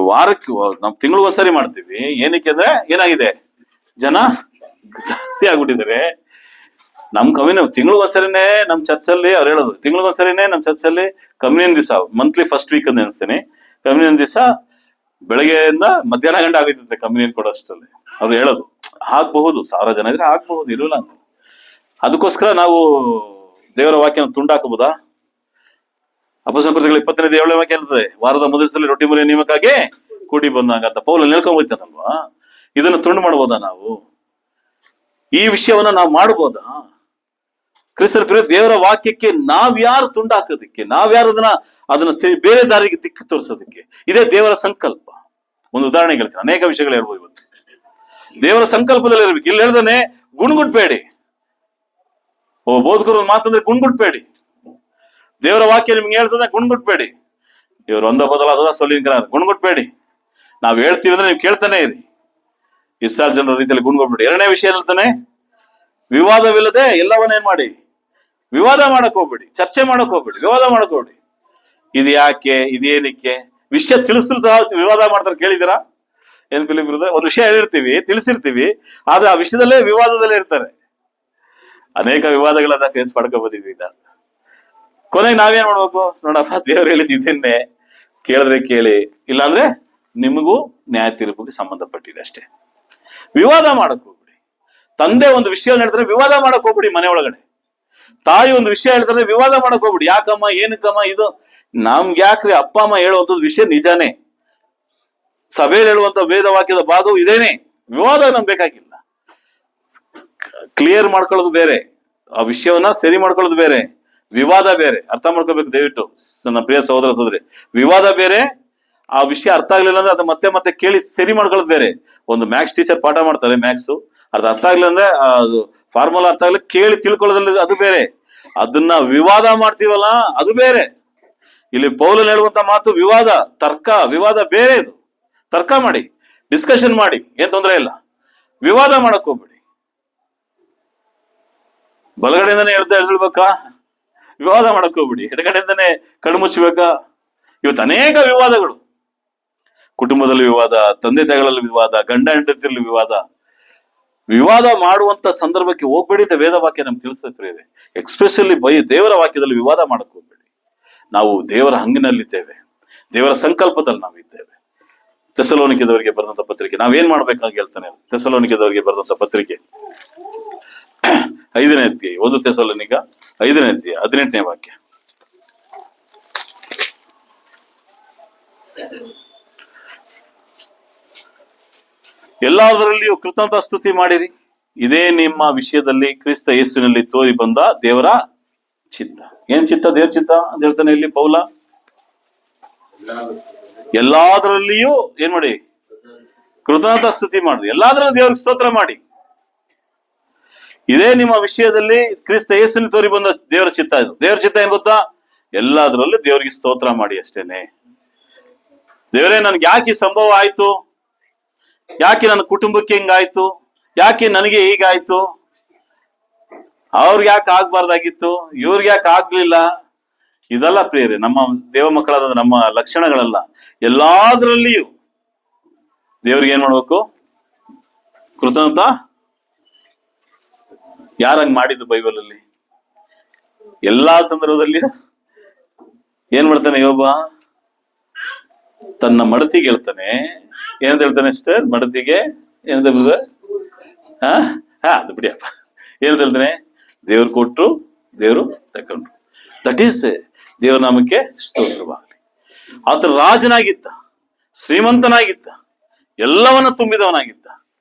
ವಾರಕ್ಕೆ ನಾವು ತಿಂಗಳಿಗೊಂದ್ಸರಿ ಮಾಡ್ತೀವಿ. ಏನಕ್ಕೆ ಅಂದ್ರೆ ಏನಾಗಿದೆ, ಜನ ಜಾಸ್ತಿ ಆಗ್ಬಿಟ್ಟಿದ್ದಾರೆ. ನಮ್ ಕಮ್ಯುನಿ ತಿಂಗಳಿಗೊಂದ್ಸರಿನೇ ನಮ್ ಚರ್ಚಲ್ಲಿ ಅವ್ರು ಹೇಳೋದು, ತಿಂಗಳಿಗೊಂದ್ಸರಿನೇ ನಮ್ ಚರ್ಚಲ್ಲಿ ಕಮ್ಯುನಿಯನ್ ದಿವಸ, ಮಂತ್ಲಿ ಫಸ್ಟ್ ವೀಕ್ ಅಂತ ಎಣಿಸ್ತೀನಿ, ಕಮ್ಯುನಿಯನ್ ದಿವಸ ಬೆಳಗ್ಗೆಯಿಂದ ಮಧ್ಯಾಹ್ನ ಗಂಟೆ ಆಗಿರುತ್ತೆ ಕಮ್ಯುನಿಯನ್ ಕೊಡೋಷ್ಟರಲ್ಲಿ. ಅವ್ರು ಹೇಳೋದು ಆಗ್ಬಹುದು, 1000 ಜನ ಇದ್ರೆ ಆಗ್ಬಹುದು, ಇರೋಲ್ಲ ಅಂತ. ಅದಕ್ಕೋಸ್ಕರ ನಾವು ದೇವರ ವಾಕ್ಯನ ತುಂಡಾಕಬಹುದಾ? ಅಪೊಸ್ತಲರ ಕೃತ್ಯಗಳು 20-7 ವಾಕ್ಯ ಹೇಳ್ತದೆ, ವಾರದ ಮೊದಲ ದಿವಸದಲ್ಲಿ ರೊಟ್ಟಿ ಮುರಿಯ ನಿಯಮಕ್ಕಾಗಿ ಕೂಡಿ ಬಂದಾಗ ಅಂತ ಪೌಲ್ ಹೇಳ್ಕೊಂಡ್ಬೋಯ್ತಾನಲ್ವಾ? ಇದನ್ನ ತುಂಡು ಮಾಡ್ಬೋದಾ ನಾವು? ಈ ವಿಷಯವನ್ನ ನಾವು ಮಾಡ್ಬೋದಾ? ಕ್ರಿಸ್ತನ ಪ್ರಿಯ ದೇವರ ವಾಕ್ಯಕ್ಕೆ ನಾವ್ಯಾರು ತುಂಡಾಕೋದಕ್ಕೆ, ನಾವ್ಯಾರು ಅದನ್ನ ಬೇರೆ ದಾರಿಗೆ ದಿಕ್ಕು ತೋರಿಸೋದಕ್ಕೆ? ಇದೇ ದೇವರ ಸಂಕಲ್ಪ. ಒಂದು ಉದಾಹರಣೆ ಹೇಳ್ತೀನಿ, ಅನೇಕ ವಿಷಯಗಳು ಹೇಳ್ಬೋದು ಇವತ್ತು. ದೇವರ ಸಂಕಲ್ಪದಲ್ಲಿ ಇರ್ಬೇಕು. ಇಲ್ಲಿ ಹೇಳ್ದಾನೆ ಗುಣ್ಗುಟ್ಬೇಡಿ. ಬೋಧಕರು ಒಂದು ಮಾತಂದ್ರೆ ಗುಣ್ಗುಟ್ಬೇಡಿ. ದೇವರ ವಾಕ್ಯ ನಿಮ್ಗೆ ಹೇಳ್ತದೆ ಗುಣ್ಗುಟ್ಬೇಡಿ. ಇವರು ಒಂದ ಬದಲಾದ ಸೊಲ್ಲಿನ ಗುಣ್ಗುಟ್ಬೇಡಿ. ನಾವ್ ಹೇಳ್ತೀವಿ ಅಂದ್ರೆ ನೀವು ಕೇಳ್ತಾನೆ ಇರಿ. ಇಸ್ರಾಯೇಲ್ ಜನರ ರೀತಿಯಲ್ಲಿ ಗುಣ್ಗುಟ್ಬೇಡಿ. 2ನೇ ವಿಷಯ ಹೇಳ್ತಾನೆ, ವಿವಾದವಿಲ್ಲದೆ ಎಲ್ಲವನ್ನೇನ್ ಮಾಡಿ, ವಿವಾದ ಮಾಡಕ್ ಹೋಗ್ಬೇಡಿ, ಚರ್ಚೆ ಮಾಡಕ್ ಹೋಗ್ಬೇಡಿ, ವಿವಾದ ಮಾಡಕ್ ಹೋಗ್ಬೇಡಿ. ಇದು ಯಾಕೆ, ಇದೇನಕ್ಕೆ ವಿಷಯ ತಿಳಿಸಿರ್ತ ವಿವಾದ ಮಾಡ್ತಾರೆ. ಕೇಳಿದಿರಾ? ಏನ್ ಫಿಲಿಪ್? ಒಂದು ವಿಷಯ ಹೇಳಿರ್ತೀವಿ, ತಿಳಿಸಿರ್ತೀವಿ, ಆದ್ರೆ ಆ ವಿಷಯದಲ್ಲೇ ವಿವಾದದಲ್ಲೇ ಇರ್ತಾರೆ. ಅನೇಕ ವಿವಾದಗಳನ್ನ ಫೇಸ್ ಮಾಡ್ಕೊ ಬಂದಿದ್ದೀವಿ. ಕೊನೆಗೆ ನಾವೇನ್ ಮಾಡ್ಬೇಕು? ನೋಡಪ್ಪ, ದೇವ್ರು ಹೇಳಿದ್ದೇನೆ, ಕೇಳಿದ್ರೆ ಕೇಳಿ, ಇಲ್ಲಾಂದ್ರೆ ನಿಮಗೂ ನ್ಯಾಯ ತೀರ್ಪಿಗೆ ಸಂಬಂಧಪಟ್ಟಿದೆ ಅಷ್ಟೇ. ವಿವಾದ ಮಾಡಕ್ ಹೋಗ್ಬಿಡಿ. ತಂದೆ ಒಂದು ವಿಷಯ ಹೇಳ್ತಾರೆ, ವಿವಾದ ಮಾಡಕ್ ಹೋಗ್ಬಿಡಿ. ಮನೆ ಒಳಗಡೆ ತಾಯಿ ಒಂದು ವಿಷಯ ಹೇಳ್ತಾರೆ, ವಿವಾದ ಮಾಡಕ್ ಹೋಗ್ಬಿಡಿ. ಯಾಕಮ್ಮ, ಏನಕ್ಕಮ್ಮ, ಇದು ನಮ್ಗೆ ಯಾಕ್ರಿ? ಅಪ್ಪ ಅಮ್ಮ ಹೇಳುವಂತದ್ದು ವಿಷಯ ನಿಜಾನೇ, ಸಭೆಯಲ್ಲಿ ಹೇಳುವಂತ ವೇದ ವಾಕ್ಯದ ಭಾಗವು ಇದೇನೆ. ವಿವಾದ ನಮ್ಗೆ ಬೇಕಾಗಿಲ್ಲ. ಕ್ಲಿಯರ್ ಮಾಡ್ಕೊಳ್ಳೋದು ಬೇರೆ, ಆ ವಿಷಯವನ್ನ ಸರಿ ಮಾಡ್ಕೊಳ್ಳೋದು ಬೇರೆ, ವಿವಾದ ಬೇರೆ. ಅರ್ಥ ಮಾಡ್ಕೋಬೇಕು ದಯವಿಟ್ಟು ನನ್ನ ಪ್ರಿಯ ಸಹೋದರ ಸಹೋದರಿ. ವಿವಾದ ಬೇರೆ, ಆ ವಿಷಯ ಅರ್ಥ ಆಗ್ಲಿಲ್ಲ ಅಂದ್ರೆ ಅದು ಮತ್ತೆ ಮತ್ತೆ ಕೇಳಿ ಸರಿ ಮಾಡ್ಕೊಳ್ಳೋದು ಬೇರೆ. ಒಂದು ಮ್ಯಾಥ್ಸ್ ಟೀಚರ್ ಪಾಠ ಮಾಡ್ತಾರೆ, ಮ್ಯಾಥ್ಸ್ ಅದು ಅರ್ಥ ಆಗ್ಲಿಲ್ಲ ಅಂದ್ರೆ ಅದು ಫಾರ್ಮುಲಾ ಅರ್ಥ ಆಗ್ಲಿಲ್ಲ ಕೇಳಿ ತಿಳ್ಕೊಳ್ಳೋದ್ರಲ್ಲಿ ಅದು ಬೇರೆ. ಅದನ್ನ ವಿವಾದ ಮಾಡ್ತೀವಲ್ಲ ಅದು ಬೇರೆ. ಇಲ್ಲಿ ಪೌಲನ್ ಹೇಳುವಂತ ಮಾತು ವಿವಾದ, ತರ್ಕ, ವಿವಾದ ಬೇರೆ. ಇದು ತರ್ಕ ಮಾಡಿ, ಡಿಸ್ಕಷನ್ ಮಾಡಿ, ಏನ್ ತೊಂದರೆ ಇಲ್ಲ. ವಿವಾದ ಮಾಡಕ್ ಹೋಗ್ಬೇಡಿ. ಬಲಗಡೆಯಿಂದಾನೆ ಹೇಳ್ಬೇಕಾ? ವಿವಾದ ಮಾಡಕ್ ಹೋಗ್ಬಿಡಿ. ಎಡಗಡೆಯಿಂದಾನೆ ಕಣ್ಣು ಮುಚ್ಚಬೇಕಾ? ಇವತ್ತು ಅನೇಕ ವಿವಾದಗಳು, ಕುಟುಂಬದಲ್ಲಿ ವಿವಾದ, ತಂದೆ ತಾಯಿಗಳಲ್ಲಿ ವಿವಾದ, ಗಂಡ ಹೆಂಡತಿಯಲ್ಲಿ ವಿವಾದ. ವಿವಾದ ಮಾಡುವಂತ ಸಂದರ್ಭಕ್ಕೆ ಹೋಗ್ಬೇಡಿ ಅಂತ ವೇದ ವಾಕ್ಯ ನಮ್ಗೆ ತಿಳಿಸ್ತದೆ. ಎಕ್ಸ್ಪೆಷಲಿ ದೇವರ ವಾಕ್ಯದಲ್ಲಿ ವಿವಾದ ಮಾಡಕ್ ಹೋಗ್ಬೇಡಿ. ನಾವು ದೇವರ ಹಂಗಿನಲ್ಲಿದ್ದೇವೆ, ದೇವರ ಸಂಕಲ್ಪದಲ್ಲಿ ನಾವಿದ್ದೇವೆ. ಥೆಸಲೋನಿಕದವರಿಗೆ ಬರೆದಂತ ಪತ್ರಿಕೆ ನಾವೇನ್ ಮಾಡ್ಬೇಕಾಗಿ ಹೇಳ್ತಾನೆ. ಥೆಸಲೋನಿಕದವರಿಗೆ ಬರೆದಂತ ಪತ್ರಿಕೆ 5ನೇ ಅಧ್ಯಾಯ, 1 ಥೆಸಲೋನಿಕ 5ನೇ ಅಧ್ಯಾಯ 18ನೇ ವಾಕ್ಯ. ಎಲ್ಲದರಲ್ಲಿಯೂ ಕೃತಜ್ಞತಾ ಸ್ತುತಿ ಮಾಡಿರಿ, ಇದೇ ನಿಮ್ಮ ವಿಷಯದಲ್ಲಿ ಕ್ರಿಸ್ತ ಯೇಸುವಿನಲ್ಲಿ ತೋರಿ ಬಂದ ದೇವರ ಚಿತ್ತ. ಏನ್ ಚಿತ್ತ? ದೇವ್ರ ಚಿತ್ತ ಅಂತ ಹೇಳ್ತಾನೆ ಇಲ್ಲಿ ಪೌಲ. ಎಲ್ಲಾದ್ರಲ್ಲಿಯೂ ಏನ್ ಮಾಡಿ? ಕೃತಜ್ಞತಾ ಸ್ತುತಿ ಮಾಡ್ರಿ. ಎಲ್ಲಾದ್ರಲ್ಲೂ ದೇವ್ರಿಗೆ ಸ್ತೋತ್ರ ಮಾಡಿ. ಇದೇ ನಿಮ್ಮ ವಿಷಯದಲ್ಲಿ ಕ್ರಿಸ್ತ ಯೇಸುವಿನಲ್ಲಿ ತೋರಿ ಬಂದ ದೇವರ ಚಿತ್ತ. ಇದು ದೇವರ ಚಿತ್ತ ಏನ್ ಗೊತ್ತಾ? ಎಲ್ಲಾದ್ರಲ್ಲೂ ದೇವರಿಗೆ ಸ್ತೋತ್ರ ಮಾಡಿ ಅಷ್ಟೇನೆ. ದೇವರೇ, ನನ್ಗೆ ಯಾಕೆ ಈ ಸಂಭವ ಆಯ್ತು? ಯಾಕೆ ನನ್ನ ಕುಟುಂಬಕ್ಕೆ ಹಿಂಗಾಯ್ತು? ಯಾಕೆ ನನಗೆ ಹೀಗಾಯ್ತು? ಅವ್ರಿಗೆ ಯಾಕೆ ಆಗ್ಬಾರ್ದಾಗಿತ್ತು? ಇವ್ರಿಗೆ ಯಾಕೆ ಆಗ್ಲಿಲ್ಲ? ಇದೆಲ್ಲ ಪ್ರಿಯರೇ ನಮ್ಮ ದೇವ ಮಕ್ಕಳಾದ ನಮ್ಮ ಲಕ್ಷಣಗಳಲ್ಲ. ಎಲ್ಲಾದ್ರಲ್ಲಿಯೂ ದೇವ್ರಿಗೆ ಏನ್ ಮಾಡ್ಬೇಕು? ಕೃತಜ್ಞತಾ. ಯಾರಂಗ್ ಮಾಡಿದ್ದು ಬೈಬಲ್ ಅಲ್ಲಿ? ಎಲ್ಲಾ ಸಂದರ್ಭದಲ್ಲಿಯೂ ಏನ್ ಮಾಡ್ತಾನೆ ಯೋಬ? ತನ್ನ ಮಡತಿಗೆ ಹೇಳ್ತಾನೆ. ಏನಂತ ಹೇಳ್ತಾನೆ ಸಿಸ್ಟರ್? ಮಡತಿಗೆ ಏನಂತ ಹೇಳಿದ್ರೆ ಅದು ಬಿಡಿಯಪ್ಪ. ಏನಂತ ಹೇಳ್ತಾನೆ? ದೇವ್ರು ಕೊಟ್ರು, ದೇವ್ರು ತಕೊಂಡ್ರು. ದಟ್ ಈಸ್ ದೇವರ ನಾಮಕ್ಕೆ ಸ್ತೋತ್ರವಾಗಲಿ. ಆತ ರಾಜನಾಗಿದ್ದ, ಶ್ರೀಮಂತನಾಗಿದ್ದ, ಎಲ್ಲವನ್ನ ತುಂಬಿದವನಾಗಿದ್ದ.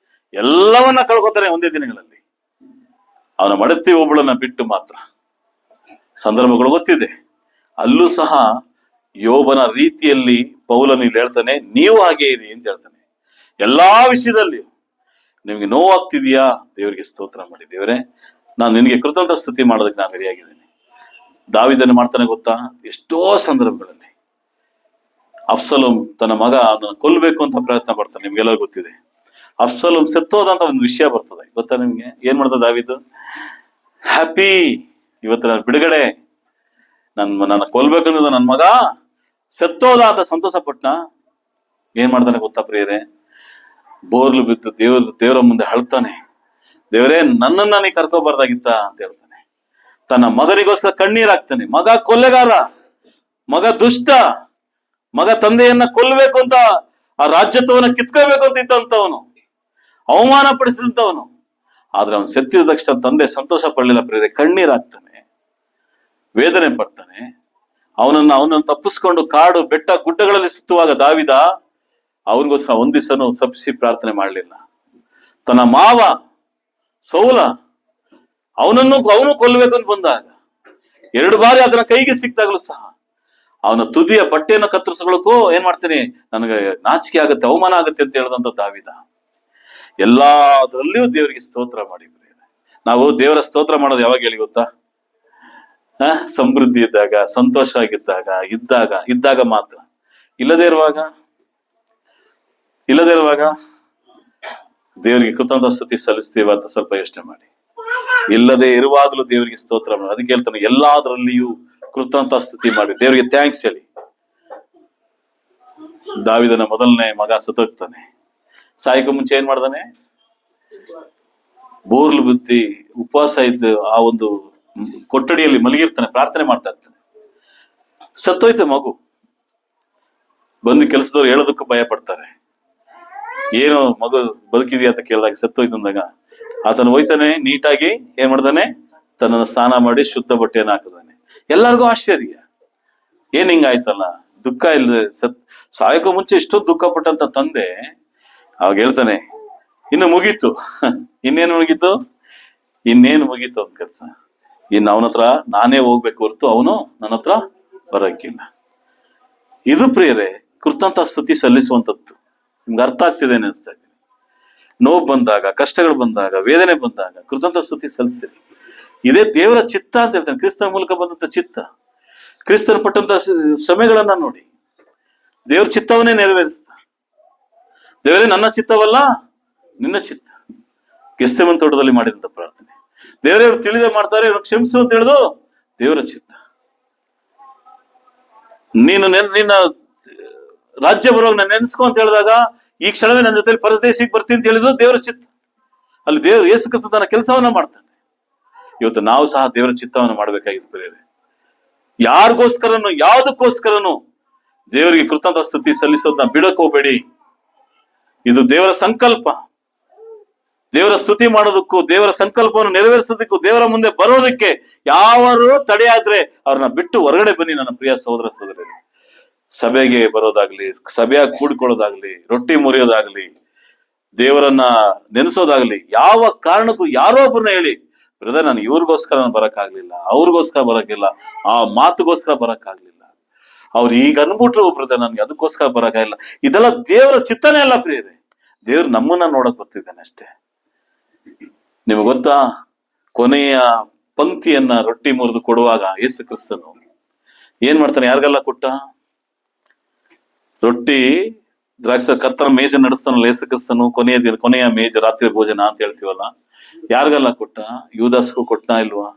ಎಲ್ಲವನ್ನ ಕಳ್ಕೊತಾನೆ ಒಂದೇ ದಿನಗಳಲ್ಲಿ. ಅವನ ಮಡತಿ ಒಬ್ಬಳನ್ನ ಬಿಟ್ಟು ಮಾತ್ರ. ಸಂದರ್ಭಗಳು ಗೊತ್ತಿದೆ. ಅಲ್ಲೂ ಸಹ ಯೋಬನ ರೀತಿಯಲ್ಲಿ ಪೌಲನು ಇಲ್ಲಿ ಹೇಳ್ತಾನೆ, ನೀವು ಹಾಗೆ ಇರಿ ಅಂತ ಹೇಳ್ತಾನೆ. ಎಲ್ಲಾ ವಿಷಯದಲ್ಲಿಯೂ ನಿಮ್ಗೆ ನೋವಾಗ್ತಿದೆಯಾ? ದೇವರಿಗೆ ಸ್ತೋತ್ರ ಮಾಡಿ. ದೇವರೇ, ನಾನು ನಿನಗೆ ಕೃತಜ್ಞತಾ ಸ್ತುತಿ ಮಾಡೋದಕ್ಕೆ ನಾನು ರೆಡಿಯಾಗಿದ್ದೇನೆ. ದಾವೀದನು ಮಾಡ್ತಾನೆ ಗೊತ್ತಾ? ಎಷ್ಟೋ ಸಂದರ್ಭಗಳಲ್ಲಿ ಅಬ್ಸಲೋಮ್ ತನ್ನ ಮಗ ಅದನ್ನು ಕೊಲ್ಲಬೇಕು ಅಂತ ಪ್ರಯತ್ನ ಪಡ್ತಾನೆ. ನಿಮ್ಗೆಲ್ಲ ಗೊತ್ತಿದೆ. ಅಬ್ಸಲೋಮ್ ಸತ್ತೋದಂತ ಒಂದು ವಿಷಯ ಬರ್ತದೆ ಗೊತ್ತಾ ನಿಮ್ಗೆ? ಏನ್ ಮಾಡ್ದ ದಾವೀದು? ಹ್ಯಾಪಿ ಇವತ್ತು ನಾನು ಬಿಡುಗಡೆ, ನನ್ನ ಕೊಲ್ಬೇಕಂದ್ರೆ ನನ್ನ ಮಗ ಸತ್ತೋದ ಅಂತ ಸಂತೋಷ ಪಟ್ನ. ಏನ್ ಮಾಡ್ತಾನೆ ಗೊತ್ತಾ ಪ್ರಿಯರೇ? ಬೋರ್ಲು ಬಿದ್ದು ದೇವರ ಮುಂದೆ ಅಳ್ತಾನೆ, ದೇವರೇ ನನ್ನನ್ನ ನೀ ಕರ್ಕೋಬಾರ್ದಾಗಿತ್ತ ಅಂತ ಹೇಳ್ತಾನೆ. ತನ್ನ ಮಗನಿಗೋಸ್ಕರ ಕಣ್ಣೀರಾಗ್ತಾನೆ. ಮಗ ಕೊಲೆಗಾರ, ಮಗ ದುಷ್ಟ, ಮಗ ತಂದೆಯನ್ನ ಕೊಲ್ಲಬೇಕು ಅಂತ, ಆ ರಾಜ್ಯತ್ವವನ್ನ ಕಿತ್ಕೋಬೇಕು ಅಂತ ಇತ್ತಂತವನು, ಅವಮಾನ ಪಡಿಸಿದಂತವನು. ಆದ್ರೆ ಅವನು ಸತ್ತಿದ ತಕ್ಷಣ ತಂದೆ ಸಂತೋಷ ಪಡಲಿಲ್ಲ ಪ್ರಿಯರೇ, ಕಣ್ಣೀರಾಗ್ತಾನೆ, ವೇದನೆ ಪಡ್ತಾನೆ. ಅವನನ್ನು ತಪ್ಪಿಸ್ಕೊಂಡು ಕಾಡು ಬೆಟ್ಟ ಗುಡ್ಡಗಳಲ್ಲಿ ಸುತ್ತುವಾಗ ದಾವಿದ ಅವನಿಗೋಸ್ಕರ ಒಂದ್ ದಿವಸನೂ ಸಪ್ಪಿಸಿ ಪ್ರಾರ್ಥನೆ ಮಾಡಲಿಲ್ಲ. ತನ್ನ ಮಾವ ಸೌಲ ಅವನು ಕೊಲ್ಲಬೇಕು ಅಂತ ಬಂದಾಗ 2 ಬಾರಿ ಅದನ್ನ ಕೈಗೆ ಸಿಕ್ತಾಗಲೂ ಸಹ ಅವನ ತುದಿಯ ಬಟ್ಟೆಯನ್ನು ಕತ್ತರಿಸ್ಕೊಳ್ಳಕ್ಕೂ ಏನ್ ಮಾಡ್ತೀನಿ, ನನಗೆ ನಾಚಿಕೆ ಆಗುತ್ತೆ, ಅವಮಾನ ಆಗುತ್ತೆ ಅಂತ ಹೇಳಿದಂತ ದಾವಿದ. ಎಲ್ಲಾದ್ರಲ್ಲಿಯೂ ದೇವರಿಗೆ ಸ್ತೋತ್ರ ಮಾಡಿ. ನಾವು ದೇವರ ಸ್ತೋತ್ರ ಮಾಡೋದು ಯಾವಾಗ ಹೇಳಿ ಗೊತ್ತಾ? ಸಮೃದ್ಧಿ ಇದ್ದಾಗ, ಸಂತೋಷ ಆಗಿದ್ದಾಗ, ಇದ್ದಾಗ ಮಾತ್ರ. ಇಲ್ಲದೇ ಇರುವಾಗ ದೇವರಿಗೆ ಕೃತಜ್ಞತಾ ಸ್ತುತಿ ಸಲ್ಲಿಸ್ತೀವ ಅಂತ ಸ್ವಲ್ಪ ಯೋಚನೆ ಮಾಡಿ. ಇಲ್ಲದೆ ಇರುವಾಗಲೂ ದೇವರಿಗೆ ಸ್ತೋತ್ರ ಮಾಡಿ. ಅದಕ್ಕೆ ಹೇಳ್ತಾನೆ, ಎಲ್ಲಾದ್ರಲ್ಲಿಯೂ ಕೃತಜ್ಞತಾ ಸ್ತುತಿ ಮಾಡಿ, ದೇವರಿಗೆ ಥ್ಯಾಂಕ್ಸ್ ಹೇಳಿ. ದಾವಿದನ ಮೊದಲನೇ ಮಗ ಸತ್ತೋಗ್ತಾನೆ. ಸಾಯಕ ಮುಂಚೆ ಏನ್ ಮಾಡ್ತಾನೆ? ಬೋರ್ಲು ಬುದ್ಧಿ ಉಪವಾಸ ಇದ್ದು ಆ ಒಂದು ಕೊಠಡಿಯಲ್ಲಿ ಮಲಗಿರ್ತಾನೆ, ಪ್ರಾರ್ಥನೆ ಮಾಡ್ತಾ ಇರ್ತಾನೆ. ಸತ್ತೋಯ್ತು ಮಗು. ಬಂದು ಕೆಲಸದವ್ರು ಹೇಳೋದಕ್ಕೂ ಭಯ ಪಡ್ತಾರೆ. ಏನು ಮಗು ಬದುಕಿದೆಯಾ ಅಂತ ಕೇಳಿದಾಗ ಸತ್ತೋಯ್ತು ಅಂದಾಗ ಆತನು ಹೋಯ್ತಾನೆ, ನೀಟಾಗಿ ಏನ್ ಮಾಡ್ತಾನೆ, ತನ್ನನ್ನು ಸ್ನಾನ ಮಾಡಿ ಶುದ್ಧ ಬಟ್ಟೆಯನ್ನು ಹಾಕಿದಾನೆ. ಎಲ್ಲರಿಗೂ ಆಶ್ಚರ್ಯ, ಏನ್ ಹಿಂಗಾಯ್ತಲ್ಲ, ದುಃಖ ಇಲ್ಲದೆ ಸಾಯಕ್ಕೂ ಮುಂಚೆ ಇಷ್ಟೊಂದು ದುಃಖ ಪಟ್ಟಂತ ತಂದೆ ಅವಾಗ ಹೇಳ್ತಾನೆ, ಇನ್ನು ಮುಗೀತು. ಇನ್ನೇನು ಮುಗೀತು ಅಂತ ಕೇಳ್ತಾನೆ. ಇನ್ನು ಅವನ ಹತ್ರ ನಾನೇ ಹೋಗ್ಬೇಕು ಹೊರತು ಅವನು ನನ್ನ ಹತ್ರ ಬರೋಕ್ಕಿಲ್ಲ. ಇದು ಪ್ರಿಯರೇ ಕೃತಜ್ಞತಾ ಸ್ತುತಿ ಸಲ್ಲಿಸುವಂಥದ್ದು. ನಿಮ್ಗೆ ಅರ್ಥ ಆಗ್ತಿದೆ ಅನಿಸ್ತಾ ಇದೆ. ನೋವು ಬಂದಾಗ, ಕಷ್ಟಗಳು ಬಂದಾಗ, ವೇದನೆ ಬಂದಾಗ ಕೃತಜ್ಞತಾ ಸ್ತುತಿ ಸಲ್ಲಿಸಿ. ಇದೇ ದೇವರ ಚಿತ್ತ ಅಂತ ಹೇಳ್ತಾನೆ. ಕ್ರಿಸ್ತನ ಮೂಲಕ ಬಂದಂತ ಚಿತ್ತ, ಕ್ರಿಸ್ತನ ಪಟ್ಟಂತ ಶ್ರಮೆಗಳನ್ನ ನೋಡಿ ದೇವ್ರ ಚಿತ್ತವನ್ನೇ ನೆರವೇರಿಸ್ತ. ದೇವರೇ ನನ್ನ ಚಿತ್ತವಲ್ಲ ನಿನ್ನ ಚಿತ್ತ. ಗೆಸ್ತೆಮನ್ ತೋಟದಲ್ಲಿ ಮಾಡಿದಂತ ಪ್ರಾರ್ಥನೆ. ದೇವರೇ ಇವ್ರು ತಿಳಿದೇ ಮಾಡ್ತಾರೆ, ಇವ್ರು ಕ್ಷಮಿಸು ಅಂತ ಹೇಳಿದು ದೇವರ ಚಿತ್ತ. ನಿನ್ನ ರಾಜ್ಯ ಬರುವಾಗ ನಾನು ನೆನೆಸ್ಕೊ ಅಂತ ಹೇಳಿದಾಗ, ಈ ಕ್ಷಣವೇ ನನ್ನ ಜೊತೆ ಪರದೇಶಿಗೆ ಬರ್ತೀನಿ ಅಂತ ಹೇಳಿದ್ರು ದೇವರ ಚಿತ್ತ. ಅಲ್ಲಿ ದೇವರು ಯೇಸು ಕ್ರಿಸ್ತ ತನ್ನ ಕೆಲಸವನ್ನ ಮಾಡ್ತಾನೆ. ಇವತ್ತು ನಾವು ಸಹ ದೇವರ ಚಿತ್ತವನ್ನು ಮಾಡ್ಬೇಕಾಗಿತ್ತು ಪ್ರಿಯರೇ. ಯಾರಿಗೋಸ್ಕರನು ಯಾವುದಕ್ಕೋಸ್ಕರನು ದೇವರಿಗೆ ಕೃತಜ್ಞತಾ ಸ್ತುತಿ ಸಲ್ಲಿಸೋದನ್ನ ಬಿಡಕ್ ಹೋಗ್ಬೇಡಿ. ಇದು ದೇವರ ಸಂಕಲ್ಪ. ದೇವರ ಸ್ತುತಿ ಮಾಡೋದಕ್ಕೂ, ದೇವರ ಸಂಕಲ್ಪವನ್ನು ನೆರವೇರಿಸೋದಕ್ಕೂ, ದೇವರ ಮುಂದೆ ಬರೋದಕ್ಕೆ ಯಾರು ತಡೆಯಾದ್ರೆ ಅವ್ರನ್ನ ಬಿಟ್ಟು ಹೊರಗಡೆ ಬನ್ನಿ ನನ್ನ ಪ್ರಿಯ ಸಹೋದರ ಸಹೋದರಿ. ಸಭೆಗೆ ಬರೋದಾಗ್ಲಿ, ಸಭೆಯಾಗಿ ಕೂಡಿಕೊಳ್ಳೋದಾಗ್ಲಿ, ರೊಟ್ಟಿ ಮುರಿಯೋದಾಗ್ಲಿ, ದೇವರನ್ನ ನೆನೆಸೋದಾಗ್ಲಿ, ಯಾವ ಕಾರಣಕ್ಕೂ ಯಾರೋ ಒಬ್ಬರನ್ನ ಹೇಳಿ, ಬ್ರದರ್ ನಾನು ಇವ್ರಿಗೋಸ್ಕರ ಬರಕ್ಕಾಗ್ಲಿಲ್ಲ, ಅವ್ರಿಗೋಸ್ಕರ ಬರಕ್ಕಿಲ್ಲ, ಆ ಮಾತುಗೋಸ್ಕರ ಬರಕ್ಕಾಗ್ಲಿಲ್ಲ, ಅವ್ರು ಈಗ ಅನ್ಬಿಟ್ರು ಬ್ರದರ್ ನನ್ಗೆ ಅದಕ್ಕೋಸ್ಕರ ಬರಕ್ಕಾಗಿಲ್ಲ. ಇದೆಲ್ಲ ದೇವರ ಚಿತ್ತನೇ ಅಲ್ಲ ಪ್ರಿಯರೇ. ದೇವ್ರು ನಮ್ಮನ್ನ ನೋಡಕ್ ಬರ್ತಿದ್ದಾನೆ ಅಷ್ಟೇ. ನಿಮ್ಗೆ ಗೊತ್ತಾ, ಕೊನೆಯ ಪಂಕ್ತಿಯನ್ನ ರೊಟ್ಟಿ ಮುರಿದು ಕೊಡುವಾಗ ಯೇಸು ಕ್ರಿಸ್ತನು ಏನ್ ಮಾಡ್ತಾನೆ? ಯಾರಿಗೆಲ್ಲ ಕೊಟ್ಟ? ರೊಟ್ಟಿ ಕರ್ತನ ಮೇಜ ನಡೆಸ್ತಾನಲ್ಲ ಯೇಸು ಕ್ರಿಸ್ತನು. ಕೊನೆಯ ಮೇಜ, ರಾತ್ರಿ ಭೋಜನ ಅಂತ ಹೇಳ್ತೀವಲ್ಲ, ಯಾರಿಗೆಲ್ಲ ಕೊಟ್ಟ? ಯೂದಾಸ್ಗೂ ಕೊಟ್ಟನಾ ಇಲ್ವಾ?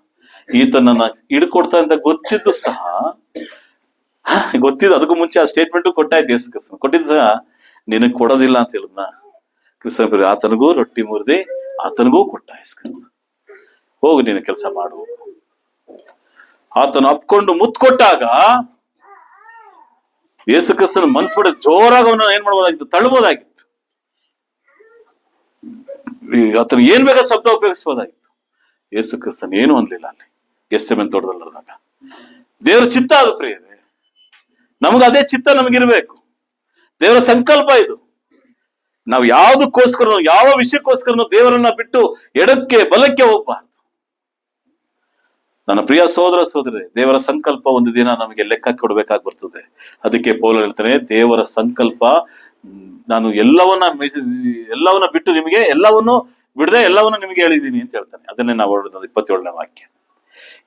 ಈತನನ್ನ ಹಿಡ್ಕೊಡ್ತಾ ಅಂತ ಗೊತ್ತಿದ್ದು ಸಹ, ಅದಕ್ಕೂ ಮುಂಚೆ ಆ ಸ್ಟೇಟ್ಮೆಂಟು ಕೊಟ್ಟಾಯ್ತು ಯೇಸು ಕ್ರಿಸ್ತನು. ಕೊಟ್ಟಿದ್ದು ಸಹ ನಿನಗ್ ಕೊಡೋದಿಲ್ಲ ಅಂತ ಹೇಳಿದ್ನ ಕ್ರಿಸ್ತನ. ಆತನಿಗೂ ರೊಟ್ಟಿ ಮುರಿದಿ ಆತನಿಗೂ ಕೊಟ್ಟ ಯೇಸು ಕ್ರಿಸ್ತ. ಹೋಗು ನೀನು ಕೆಲಸ ಮಾಡು. ಆತನು ಅಪ್ಕೊಂಡು ಮುತ್ತು ಕೊಟ್ಟಾಗ ಯೇಸು ಕ್ರಿಸ್ತನ ಮನ್ಸು ಬಿಡ ಜೋರಾಗಿ ಅವನ ಏನ್ ಮಾಡ್ಬೋದಾಗಿತ್ತು? ತಳ್ಬೋದಾಗಿತ್ತು. ಆತನ ಏನ್ ಬೇಕಾದ ಶಬ್ದ ಉಪಯೋಗಿಸ್ಬೋದಾಗಿತ್ತು. ಯೇಸು ಕ್ರಿಸ್ತನ್ ಏನು ಅನ್ಲಿಲ್ಲ ಅಲ್ಲಿ ಗೆಸ್ತೆಮನೆ ತೋಟದಲ್ಲಿರುವಾಗ. ದೇವರ ಚಿತ್ತ ಅದು ಪ್ರಿಯರೇ. ನಮಗ ಅದೇ ಚಿತ್ತ ನಮಗಿರ್ಬೇಕು. ದೇವರ ಸಂಕಲ್ಪ ಇದು. ನಾವು ಯಾವುದಕ್ಕೋಸ್ಕರ, ಯಾವ ವಿಷಯಕ್ಕೋಸ್ಕರ ದೇವರನ್ನ ಬಿಟ್ಟು ಎಡಕ್ಕೆ ಬಲಕ್ಕೆ ಹೋಗ್ಬಾರ್ದು. ನನ್ನ ಪ್ರಿಯ ಸಹೋದರ ಸಹೋದರಿ, ದೇವರ ಸಂಕಲ್ಪ ಒಂದು ದಿನ ನಮಗೆ ಲೆಕ್ಕ ಕೊಡ್ಬೇಕಾಗಿ ಬರ್ತದೆ. ಅದಕ್ಕೆ ಪೌಲ ಹೇಳ್ತಾನೆ, ದೇವರ ಸಂಕಲ್ಪ ನಾನು ಎಲ್ಲವನ್ನ ಬಿಟ್ಟು ನಿಮಗೆ, ಎಲ್ಲವನ್ನು ಬಿಡದೆ ಎಲ್ಲವನ್ನ ನಿಮಗೆ ಹೇಳಿದೀನಿ ಅಂತ ಹೇಳ್ತಾನೆ. ಅದನ್ನೇ ನಾವು ಹೊರಡೋದು 27ನೇ ವಾಕ್ಯ.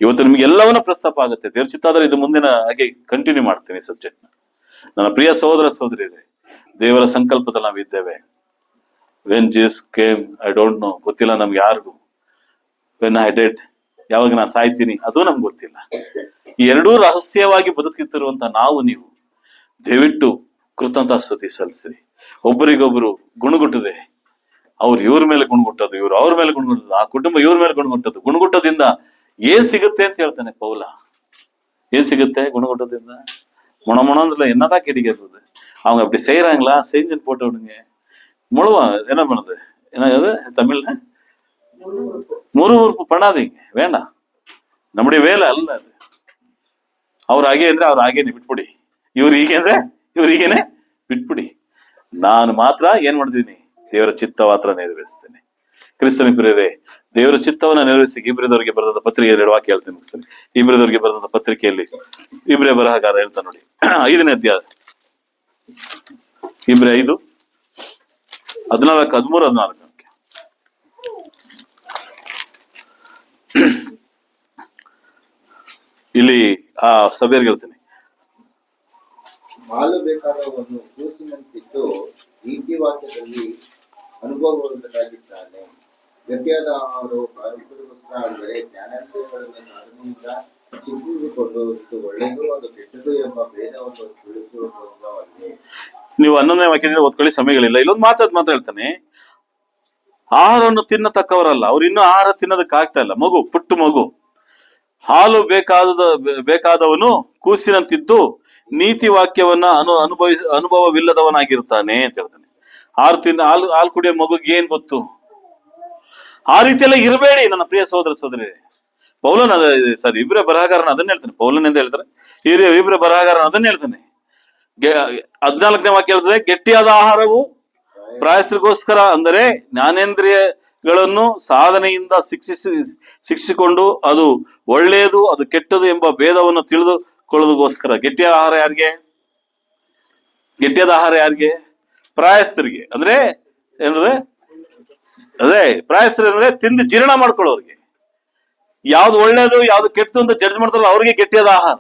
ಇವತ್ತು ನಿಮ್ಗೆ ಎಲ್ಲವನ್ನ ಪ್ರಸ್ತಾಪ ಆಗುತ್ತೆ. ದೇವ್ರ ಚಿತ್ತ ಆದ್ರೆ ಇದು ಮುಂದಿನ ಹಾಗೆ ಕಂಟಿನ್ಯೂ ಮಾಡ್ತೀನಿ ಸಬ್ಜೆಕ್ಟ್ ನ. ನನ್ನ ಪ್ರಿಯ ಸಹೋದರ ಸಹೋದರಿಯರೇ, ದೇವರ ಸಂಕಲ್ಪದಲ್ಲಿ ನಾವಿದ್ದೇವೆ. When Jesus came, I don't know, ಗೊತ್ತಿಲ್ಲ ನಮ್ಗೆ ಯಾರಿಗೂ. ವೆನ್ ಐ ಡೆಡ್, ಯಾವಾಗ ನಾನು ಸಾಯ್ತೀನಿ ಅದು ನಮ್ಗೆ ಗೊತ್ತಿಲ್ಲ. ಈ ಎರಡೂ ರಹಸ್ಯವಾಗಿ ಬದುಕುತ್ತಿರುವಂತ ನಾವು ನೀವು ದಯವಿಟ್ಟು ಕೃತಜ್ಞತಾ ಸ್ತುತಿ ಸಲ್ಲಿಸ್ರಿ. ಒಬ್ಬರಿಗೊಬ್ರು ಗುಣಗುಟ್ಟದೆ, ಅವ್ರು ಇವ್ರ ಮೇಲೆ ಗುಣಗುಟ್ಟೋದು, ಇವ್ರು ಅವ್ರ ಮೇಲೆ ಗುಣಗುಟ್ಟೋದು, ಆ ಕುಟುಂಬ ಇವ್ರ ಮೇಲೆ ಗುಣಗುಟ್ಟೋದು. ಗುಣಗುಟ್ಟೋದಿಂದ ಏನ್ ಸಿಗುತ್ತೆ ಅಂತ ಹೇಳ್ತಾನೆ ಪೌಲ. ಏನ್ ಸಿಗುತ್ತೆ ಗುಣಗುಟ್ಟೋದಿಂದ? ಮೊಣ ಅಂದ್ರೆ என்னதா கிடைக்கிறது? அவங்க அப்படி செய்யறாங்களா? செஞ்சுன்னு போட்டு விடுங்க. முழுவா என்ன பண்ணுது? என்ன தமிழ்ல முறுமுறுப்பு பண்ணாதீங்க, வேண்டாம். நம்முடைய வேலை அல்ல அது. ಅವ್ರು ಹಾಗೆ ಅಂದ್ರೆ ಅವ್ರು ಹಾಗೇನೆ ಬಿಟ್ಬಿಡಿ, ಇವ್ರು ಹೀಗೆ ಅಂದ್ರೆ ಇವ್ರು ಹೀಗೇನೆ ಬಿಟ್ಬಿಡಿ. ನಾನು ಮಾತ್ರ ಏನ್ ಮಾಡ್ತೀನಿ? ದೇವರ ಚಿತ್ತ ಮಾತ್ರ ನೆರವೇರಿಸ್ತೇನೆ. ಕ್ರಿಸ್ತನ ಪ್ರಿಯರೇ, ದೇವರ ಚಿತ್ತವನ್ನ ನೆರವೇರಿಸಿ ಇಬ್ರಿದವರಿಗೆ ಬರೆದ ಪತ್ರಿಕೆ 2 ವಾಕ್ಯ ಹೇಳ್ತೀನಿ, ಮುಗಿಸ್ತೇನೆ. ಇಬ್ರಿದವರಿಗೆ ಬರೆದ ಪತ್ರಿಕೆಯಲ್ಲಿ ಇಬ್ರೇ ಬರಹಗಾರ ಹೇಳ್ತಾ ನೋಡಿ, 5ನೇ ಅಧ್ಯಾಯ, ಇಬ್ರೇ 5, 14, 13, 14. ಇಲ್ಲಿ ಆ ಸಭೆಯರಿಗೆ ಹೇಳ್ತೀನಿ, ಹಾಲು ಬೇಕಾದವನು ಕೂಸಿನಂತಿದ್ದು ನೀತಿ ವಾಕ್ಯದಲ್ಲಿ ಅನುಭವವುಳ್ಳವನಾಗಿದ್ದಾನೆ. ಗಟ್ಟಿಯಾದ ಆಹಾರವು ಕಾರ್ಯಕ್ರಮಗೋಸ್ಕರ ಅಂದರೆ ಜ್ಞಾನೇಂದ್ರಿಯಗಳನ್ನು ಅದರಿಂದ ಚಿಂತಿಸಿಕೊಂಡು ಇದು ಒಳ್ಳೆಯದು ಅದು ಕೆಟ್ಟದು ಎಂಬ ಭೇದವನ್ನು ತಿಳಿಸುವುದಕ್ಕೋಸ್ಕರವಾಗಿ. ನೀವು 11ನೇ ವಾಕ್ಯದಿಂದ ಓದ್ಕೊಳ್ಳಿ, ಸಮಯಗಳಿಲ್ಲ. ಇಲ್ಲೊಂದು ಮಾತಾಡ್ತಾನೆ, ಆಹಾರವನ್ನು ತಿನ್ನತಕ್ಕವರಲ್ಲ, ಅವ್ರು ಇನ್ನೂ ಆಹಾರ ತಿನ್ನೋದಕ್ಕೆ ಆಗ್ತಾ ಇಲ್ಲ. ಮಗು, ಪುಟ್ಟ ಮಗು, ಹಾಲು ಬೇಕಾದವನು ಕೂಸಿನಂತಿದ್ದು ನೀತಿ ವಾಕ್ಯವನ್ನ ಅನುಭವವಿಲ್ಲದವನಾಗಿರ್ತಾನೆ ಅಂತ ಹೇಳ್ತಾನೆ. ಹಾಲು ಕುಡಿಯೋ ಮಗುಗೆ ಏನ್ ಗೊತ್ತು? ಆ ರೀತಿಯೆಲ್ಲ ಇರಬೇಡಿ ನನ್ನ ಪ್ರಿಯ ಸಹೋದರ ಸಹೋದರಿ. ಪೌಲನ್ ಇಬ್ರೇ ಬರಹಗಾರನ ಅದನ್ನ ಹೇಳ್ತಾನೆ. ಪೌಲನ್ ಅಂತ ಹೇಳ್ತಾರೆ, ಇಬ್ರೇ ಬರಹಗಾರನ ಅದನ್ನ ಹೇಳ್ತಾನೆ. 14ನೇ ವಾಕ್ಯ ಹೇಳ್ತದೆ, ಗಟ್ಟಿಯಾದ ಆಹಾರವು ಪ್ರಾಯಸ್ರಿಗೋಸ್ಕರ ಅಂದರೆ ಜ್ಞಾನೇಂದ್ರಿಯಗಳನ್ನು ಸಾಧನೆಯಿಂದ ಶಿಕ್ಷಿಸಿಕೊಂಡು ಅದು ಒಳ್ಳೆಯದು ಅದು ಕೆಟ್ಟದು ಎಂಬ ಭೇದವನ್ನು ತಿಳಿದುಕೊಳ್ಳೋದಕ್ಕೋಸ್ಕರ. ಗಟ್ಟಿಯಾದ ಆಹಾರ ಯಾರಿಗೆ? ಪ್ರಾಯಸ್ಥರಿಗೆ. ಅಂದ್ರೆ ಏನಂದ್ರೆ ಅದೇ ಪ್ರಾಯಸ್ಥರು ಅಂದ್ರೆ ತಿಂದು ಜೀರ್ಣ ಮಾಡ್ಕೊಳ್ಳೋರಿಗೆ. ಯಾವ್ದು ಒಳ್ಳೇದು ಯಾವ್ದು ಕೆಟ್ಟದು ಅಂತ ಜಡ್ಜ್ ಮಾಡ್ತಾರಲ್ಲ ಅವ್ರಿಗೆ ಗಟ್ಟಿಯಾದ ಆಹಾರ.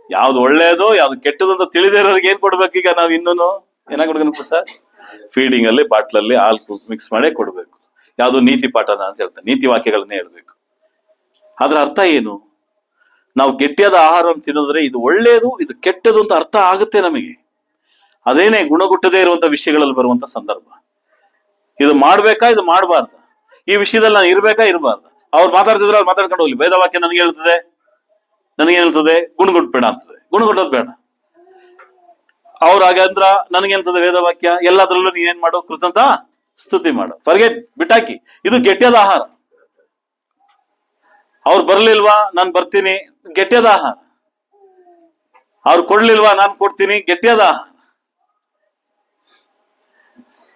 ಯಾವ್ದು ಒಳ್ಳೇದು ಯಾವ್ದು ಕೆಟ್ಟದು ಅಂತ ತಿಳಿದಿರೋರಿಗೆ ಏನ್ ಕೊಡ್ಬೇಕೀಗ? ನಾವು ಇನ್ನೂ ಏನಾಗಿ ಕೊಡ್ಬೇಕು ಸರ್? ಫೀಡಿಂಗ್ ಅಲ್ಲಿ ಬಾಟ್ಲಲ್ಲಿ ಹಾಲು ಮಿಕ್ಸ್ ಮಾಡೇ ಕೊಡ್ಬೇಕು. ಯಾವ್ದು ನೀತಿ ಪಾಠನ ಅಂತ ಹೇಳ್ತಾರೆ, ನೀತಿ ವಾಕ್ಯಗಳನ್ನೇ ಹೇಳ್ಬೇಕು. ಅದ್ರ ಅರ್ಥ ಏನು? ನಾವು ಗಟ್ಟಿಯಾದ ಆಹಾರವನ್ನು ತಿನ್ನೋದ್ರೆ ಇದು ಒಳ್ಳೇದು ಇದು ಕೆಟ್ಟದು ಅಂತ ಅರ್ಥ ಆಗುತ್ತೆ ನಮಗೆ. ಅದೇನೆ ಗುಣಗುಟ್ಟದೇ ಇರುವಂತ ವಿಷಯಗಳಲ್ಲಿ ಬರುವಂತ ಸಂದರ್ಭ. ಇದು ಮಾಡ್ಬೇಕಾ ಇದು ಮಾಡಬಾರ್ದ? ಈ ವಿಷಯದಲ್ಲಿ ನಾನು ಇರ್ಬೇಕಾ ಇರಬಾರ್ದ? ಅವ್ರು ಮಾತಾಡ್ತಿದ್ರೆ ಅವ್ರು ಮಾತಾಡ್ಕೊಂಡು ಹೋಗ್ಲಿ. ವೇದವಾಕ್ಯ ನನಗೆ ಹೇಳ್ತದೆ ಗುಣಗುಟ್ಬೇಡ ಅಂತದೆ. ಗುಣಗುಟ್ಟೋದು ಬೇಡ. ಅವ್ರ ಹಾಗಂದ್ರ ನನಗೇನ್ತದೆ ವೇದವಾಕ್ಯ? ಎಲ್ಲದ್ರಲ್ಲೂ ನೀನೇನ್ ಮಾಡು? ಕೃತಜ್ಞತಾ ಸ್ತುತಿ ಮಾಡು. ಫರ್ಗೆಟ್, ಬಿಟ್ಟಾಕಿ. ಇದು ಗಟ್ಟಿಯಾದ ಆಹಾರ. ಅವ್ರು ಬರ್ಲಿಲ್ವಾ ನಾನು ಬರ್ತೀನಿ, ಗಟ್ಟಿಯಾದ ಆಹಾರ. ಅವ್ರು ಕೊಡ್ಲಿಲ್ವಾ ನಾನು ಕೊಡ್ತೀನಿ, ಗಟ್ಟಿಯಾದ ಆಹಾರ.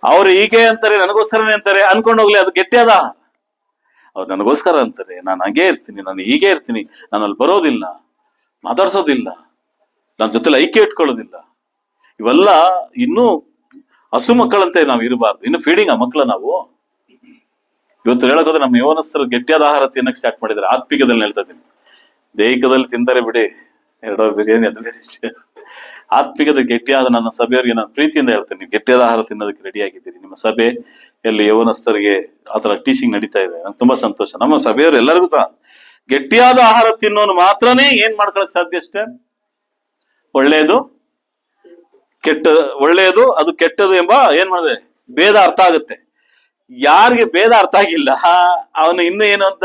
ಅವ್ರು ಹೀಗೆ ಅಂತಾರೆ, ನನಗೋಸ್ಕರನೇ ಅಂತಾರೆ, ಅನ್ಕೊಂಡು ಹೋಗ್ಲಿ, ಅದು ಗಟ್ಟಿಯಾದ ಆಹಾರ. ಅವ್ರು ನನಗೋಸ್ಕರ ಅಂತಾರೆ, ನಾನು ಹಾಗೇ ಇರ್ತೀನಿ, ನಾನು ಹೀಗೆ ಇರ್ತೀನಿ, ನಾನು ಅಲ್ಲಿ ಬರೋದಿಲ್ಲ, ಮಾತಾಡ್ಸೋದಿಲ್ಲ, ನನ್ನ ಜೊತೆಲಿ ಐಕ್ಯ ಇಟ್ಕೊಳ್ಳೋದಿಲ್ಲ. ಇವೆಲ್ಲ ಇನ್ನೂ ಹಸು ಮಕ್ಕಳಂತೆ ನಾವು ಇರಬಾರ್ದು. ಇನ್ನು ಫೀಡಿಂಗ್ ಆ ಮಕ್ಕಳ ನಾವು ಇವತ್ತು ಹೇಳೋಕೋದ್ರೆ ನಮ್ಮ ಯೌವನಸ್ಥರು ಗಟ್ಟಿಯಾದ ಆಹಾರ ತಿನ್ನಕ್ಕೆ ಸ್ಟಾರ್ಟ್ ಮಾಡಿದ್ದಾರೆ. ಆತ್ಮಿಕದಲ್ಲಿ ಹೇಳ್ತಾ ಇದ್ದೀನಿ, ದೈಹಿಕದಲ್ಲಿ ತಿಂತಾರೆ ಬಿಡಿ, 2 ಬಿರಿಯಾನಿ ಅದು ಬೇರೆ ವಿಷಯ. ಆತ್ಮಿಕದ ಗಟ್ಟಿಯಾದ ನನ್ನ ಸಭೆಯವರಿಗೆ ನಾನು ಪ್ರೀತಿಯಿಂದ ಹೇಳ್ತೇನೆ, ನೀವು ಗಟ್ಟಿಯಾದ ಆಹಾರ ತಿನ್ನೋದಕ್ಕೆ ರೆಡಿ ಆಗಿದ್ದೀರಿ. ನಿಮ್ಮ ಸಭೆಯಲ್ಲಿ ಯೌವನಸ್ಥರಿಗೆ ಆತರ ಟೀಚಿಂಗ್ ನಡೀತಾ ಇದೆ, ನಂಗೆ ತುಂಬಾ ಸಂತೋಷ. ನಮ್ಮ ಸಭೆಯವರು ಎಲ್ಲರಿಗೂ ಸಹ ಗಟ್ಟಿಯಾದ ಆಹಾರ ತಿನ್ನೋನು ಮಾತ್ರನೇ ಏನ್ ಮಾಡ್ಕೊಳಕ್ ಸಾಧ್ಯ ಅಷ್ಟೇ. ಒಳ್ಳೆಯದು ಅದು ಕೆಟ್ಟದು ಎಂಬ ಏನ್ ಮಾಡಿದೆ ಭೇದ ಅರ್ಥ ಆಗುತ್ತೆ. ಯಾರಿಗೆ ಭೇದ ಅರ್ಥ ಆಗಿಲ್ಲ ಅವನು ಇನ್ನು ಏನು ಅಂತ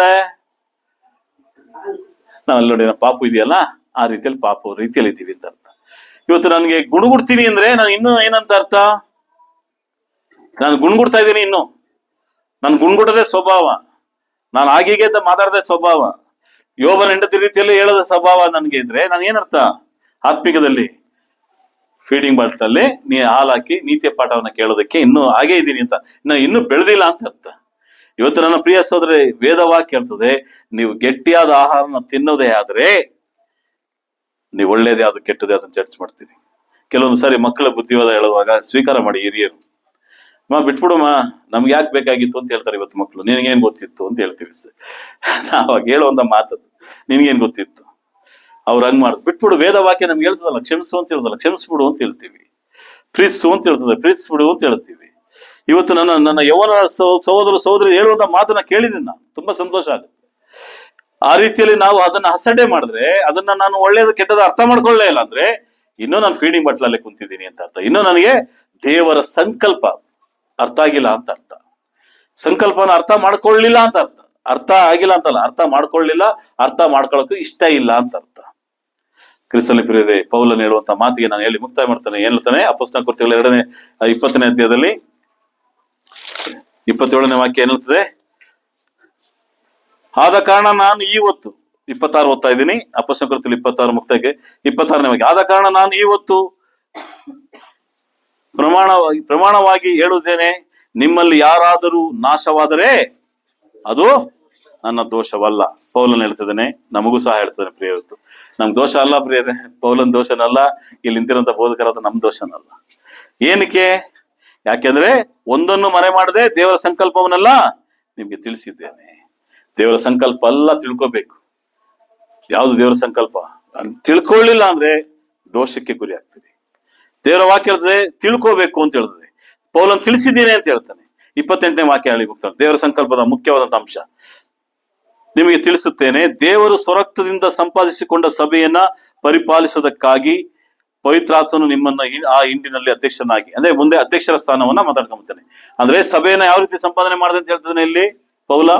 ನಾವಲ್ಲಿ ನೋಡಿ, ಪಾಪು ಇದೆಯಲ್ಲ ಆ ರೀತಿಯಲ್ಲಿ ಪಾಪು ರೀತಿಯಲ್ಲಿ ಇದ್ದೀವಿ ಅಂತ ಅರ್ಥ. ಇವತ್ತು ನನಗೆ ಗುಣಗುಡ್ತೀನಿ ಅಂದ್ರೆ ನಾನು ಇನ್ನು ಏನಂತ ಅರ್ಥ? ನಾನು ಗುಣಗುಡ್ತಾ ಇದ್ದೀನಿ. ಇನ್ನು ನಾನು ಗುಣಗುಡದೆ ಸ್ವಭಾವ, ನಾನು ಆಗೀಗೆ ಅಂತ ಮಾತಾಡದೆ ಸ್ವಭಾವ, ಯೋಬನ ಹೆಂಡತಿ ರೀತಿಯಲ್ಲಿ ಹೇಳದ ಸ್ವಭಾವ ನನ್ಗೆ ಇದ್ರೆ ನಾನು ಏನರ್ಥ? ಆತ್ಮಿಕದಲ್ಲಿ ಫೀಡಿಂಗ್ ಬಾಟ್ಲಲ್ಲಿ ಹಾಲು ಹಾಕಿ ನೀತಿಯ ಪಾಠವನ್ನ ಕೇಳೋದಕ್ಕೆ ಇನ್ನೂ ಹಾಗೆ ಇದ್ದೀನಿ ಅಂತ, ಇನ್ನೂ ಬೆಳೆದಿಲ್ಲ ಅಂತ ಅರ್ಥ. ಇವತ್ತು ನನ್ನ ಪ್ರಿಯ ಸಹೋದರಿ, ವೇದವಾಕ್ಯ ಹೇಳ್ತದೆ, ನೀವು ಗಟ್ಟಿಯಾದ ಆಹಾರನ ತಿನ್ನೋದೇ ಆದ್ರೆ ನೀವು ಒಳ್ಳೇದೇ ಅದು ಕೆಟ್ಟದೇ ಅದನ್ನ ಚರ್ಚ್ ಮಾಡ್ತೀರಿ. ಕೆಲವೊಂದು ಸಾರಿ ಮಕ್ಕಳ ಬುದ್ಧಿವಾದ ಹೇಳುವಾಗ ಸ್ವೀಕಾರ ಮಾಡಿ ಹಿರಿಯರು, ಬಿಟ್ಬಿಡುಮ್ಮ ನಮ್ಗೆ ಯಾಕೆ ಬೇಕಾಗಿತ್ತು ಅಂತ ಹೇಳ್ತಾರೆ ಇವತ್ತು ಮಕ್ಕಳು. ನಿನಗೇನ್ ಗೊತ್ತಿತ್ತು ಅಂತ ಹೇಳ್ತೀವಿ. ನಾವಾಗ ಹೇಳುವಂತ ಮಾತದ್ದು, ನಿನ್ಗೇನ್ ಗೊತ್ತಿತ್ತು? ಅವ್ರು ಹಂಗ್ ಮಾಡುದು. ಬಿಟ್ಬಿಡು, ವೇದವಾಕ್ಯ ನಮ್ಗೆ ಹೇಳ್ತದಲ್ಲ, ಕ್ಷಮಿಸು ಅಂತ ಹೇಳ್ತದಲ್ಲ, ಕ್ಷಮಿಸ್ಬಿಡು ಅಂತ ಹೇಳ್ತೀವಿ. ಪ್ರೀತಿಸು ಅಂತ ಹೇಳ್ತದೆ, ಪ್ರೀತಿಸ್ಬಿಡು ಅಂತ ಹೇಳ್ತೀವಿ. ಇವತ್ತು ನನ್ನ ಯೌವನ ಸಹೋದರ ಸಹೋದರಿ ಹೇಳುವಂತ ಮಾತನ್ನ ಕೇಳಿದ್ದೀನಿ ನಾನು, ತುಂಬಾ ಸಂತೋಷ ಆಗುತ್ತೆ. ಆ ರೀತಿಯಲ್ಲಿ ನಾವು ಅದನ್ನ ಹಸಡೆ ಮಾಡಿದ್ರೆ, ಅದನ್ನ ನಾನು ಒಳ್ಳೇದು ಕೆಟ್ಟದ ಅರ್ಥ ಮಾಡ್ಕೊಳ್ಳೇ ಇಲ್ಲ ಅಂದ್ರೆ ಇನ್ನೂ ನಾನು ಫೀಡಿಂಗ್ ಬಟ್ಲಲ್ಲಿ ಕುಂತಿದ್ದೀನಿ ಅಂತ ಅರ್ಥ. ಇನ್ನೂ ನನಗೆ ದೇವರ ಸಂಕಲ್ಪ ಅರ್ಥ ಆಗಿಲ್ಲ ಅಂತ ಅರ್ಥ. ಸಂಕಲ್ಪನ ಅರ್ಥ ಮಾಡ್ಕೊಳ್ಳಿಲ್ಲ ಅಂತ ಅರ್ಥ. ಅರ್ಥ ಆಗಿಲ್ಲ ಅಂತಲ್ಲ, ಅರ್ಥ ಮಾಡ್ಕೊಳ್ಳಿಲ್ಲ, ಅರ್ಥ ಮಾಡ್ಕೊಳ್ಳೋಕೆ ಇಷ್ಟ ಇಲ್ಲ ಅಂತ ಅರ್ಥ. ಕ್ರಿಸ್ತನಲ್ಲಿ ಪ್ರಿಯರೇ, ಪೌಲನ್ ಹೇಳುವಂತ ಮಾತಿಗೆ ನಾನು ಹೇಳಿ ಮುಕ್ತಾಯ ಮಾಡ್ತಾನೆ. ಏನ್ ಹೇಳ್ತಾನೆ? ಅಪೊಸ್ತಲರ ಕೃತ್ಯಗಳ 20ನೇ ಅಧ್ಯಾಯದಲ್ಲಿ 27ನೇ ವಾಕ್ಯ ಏನ್ ಹೇಳ್ತದೆ? ಆದ ಕಾರಣ ನಾನು ಇವತ್ತು 26 ಓದ್ತಾ ಇದ್ದೀನಿ. ಅಪೊಸ್ತಲರ ಕೃತ್ಯಗಳು 26 ಮುಕ್ತಾಯಕ್ಕೆ 26ನೇ ವಾಕ್ಯ. ಆದ ಕಾರಣ ನಾನು ಇವತ್ತು ಪ್ರಮಾಣವಾಗಿ ಹೇಳುತ್ತೇನೆ, ನಿಮ್ಮಲ್ಲಿ ಯಾರಾದರೂ ನಾಶವಾದರೆ ಅದು ನನ್ನ ದೋಷವಲ್ಲ. ಪೌಲನ್ ಹೇಳ್ತಿದ್ದಾನೆ, ನಮಗೂ ಸಹ ಹೇಳ್ತಾನೆ ಪ್ರಿಯರತ್ತು. ನಮ್ ದೋಷ ಅಲ್ಲ ಪ್ರಿಯರೇ, ಪೌಲನ್ ದೋಷನಲ್ಲ, ಇಲ್ಲಿ ನಿಂತಿರುವಂತ ಬೋಧಕರಾದ ನಮ್ ದೋಷನಲ್ಲ. ಏನಕ್ಕೆ? ಯಾಕೆಂದ್ರೆ ಒಂದನ್ನು ಮರೆ ಮಾಡದೆ ದೇವರ ಸಂಕಲ್ಪವನ್ನೆಲ್ಲ ನಿಮ್ಗೆ ತಿಳಿಸಿದ್ದೇನೆ. ದೇವರ ಸಂಕಲ್ಪ ಎಲ್ಲ ತಿಳ್ಕೋಬೇಕು. ಯಾವುದು ದೇವರ ಸಂಕಲ್ಪ ತಿಳ್ಕೊಳ್ಳಿಲ್ಲ ಅಂದ್ರೆ ದೋಷಕ್ಕೆ ಗುರಿ ಆಗ್ತದೆ. ದೇವರ ವಾಕ್ಯ ಹೇಳ್ತದೆ ತಿಳ್ಕೋಬೇಕು ಅಂತ ಹೇಳ್ತದೆ. ಪೌಲನ್ ತಿಳಿಸಿದ್ದೇನೆ ಅಂತ ಹೇಳ್ತಾನೆ. 28ನೇ ವಾಕ್ಯ ಹೇಳಿ ಮುಕ್ತಾನೆ. ದೇವರ ಸಂಕಲ್ಪದ ಮುಖ್ಯವಾದಂತ ಅಂಶ ನಿಮಗೆ ತಿಳಿಸುತ್ತೇನೆ. ದೇವರು ಸ್ವರಕ್ತದಿಂದ ಸಂಪಾದಿಸಿಕೊಂಡ ಸಭೆಯನ್ನ ಪರಿಪಾಲಿಸುವುದಕ್ಕಾಗಿ ಪವಿತ್ರಾತ್ಮನು ನಿಮ್ಮನ್ನ ಆ ಹಿಂಡಿನಲ್ಲಿ ಅಧ್ಯಕ್ಷನಾಗಿ, ಅಂದ್ರೆ ಮುಂದೆ ಅಧ್ಯಕ್ಷರ ಸ್ಥಾನವನ್ನ ಮಾತಾಡ್ಕೊಂಬರ್ತಾನೆ. ಅಂದ್ರೆ ಸಭೆಯನ್ನ ಯಾವ ರೀತಿ ಸಂಪಾದನೆ ಮಾಡಿದೆ ಅಂತ ಹೇಳ್ತಾನೆ ಇಲ್ಲಿ ಪೌಲ.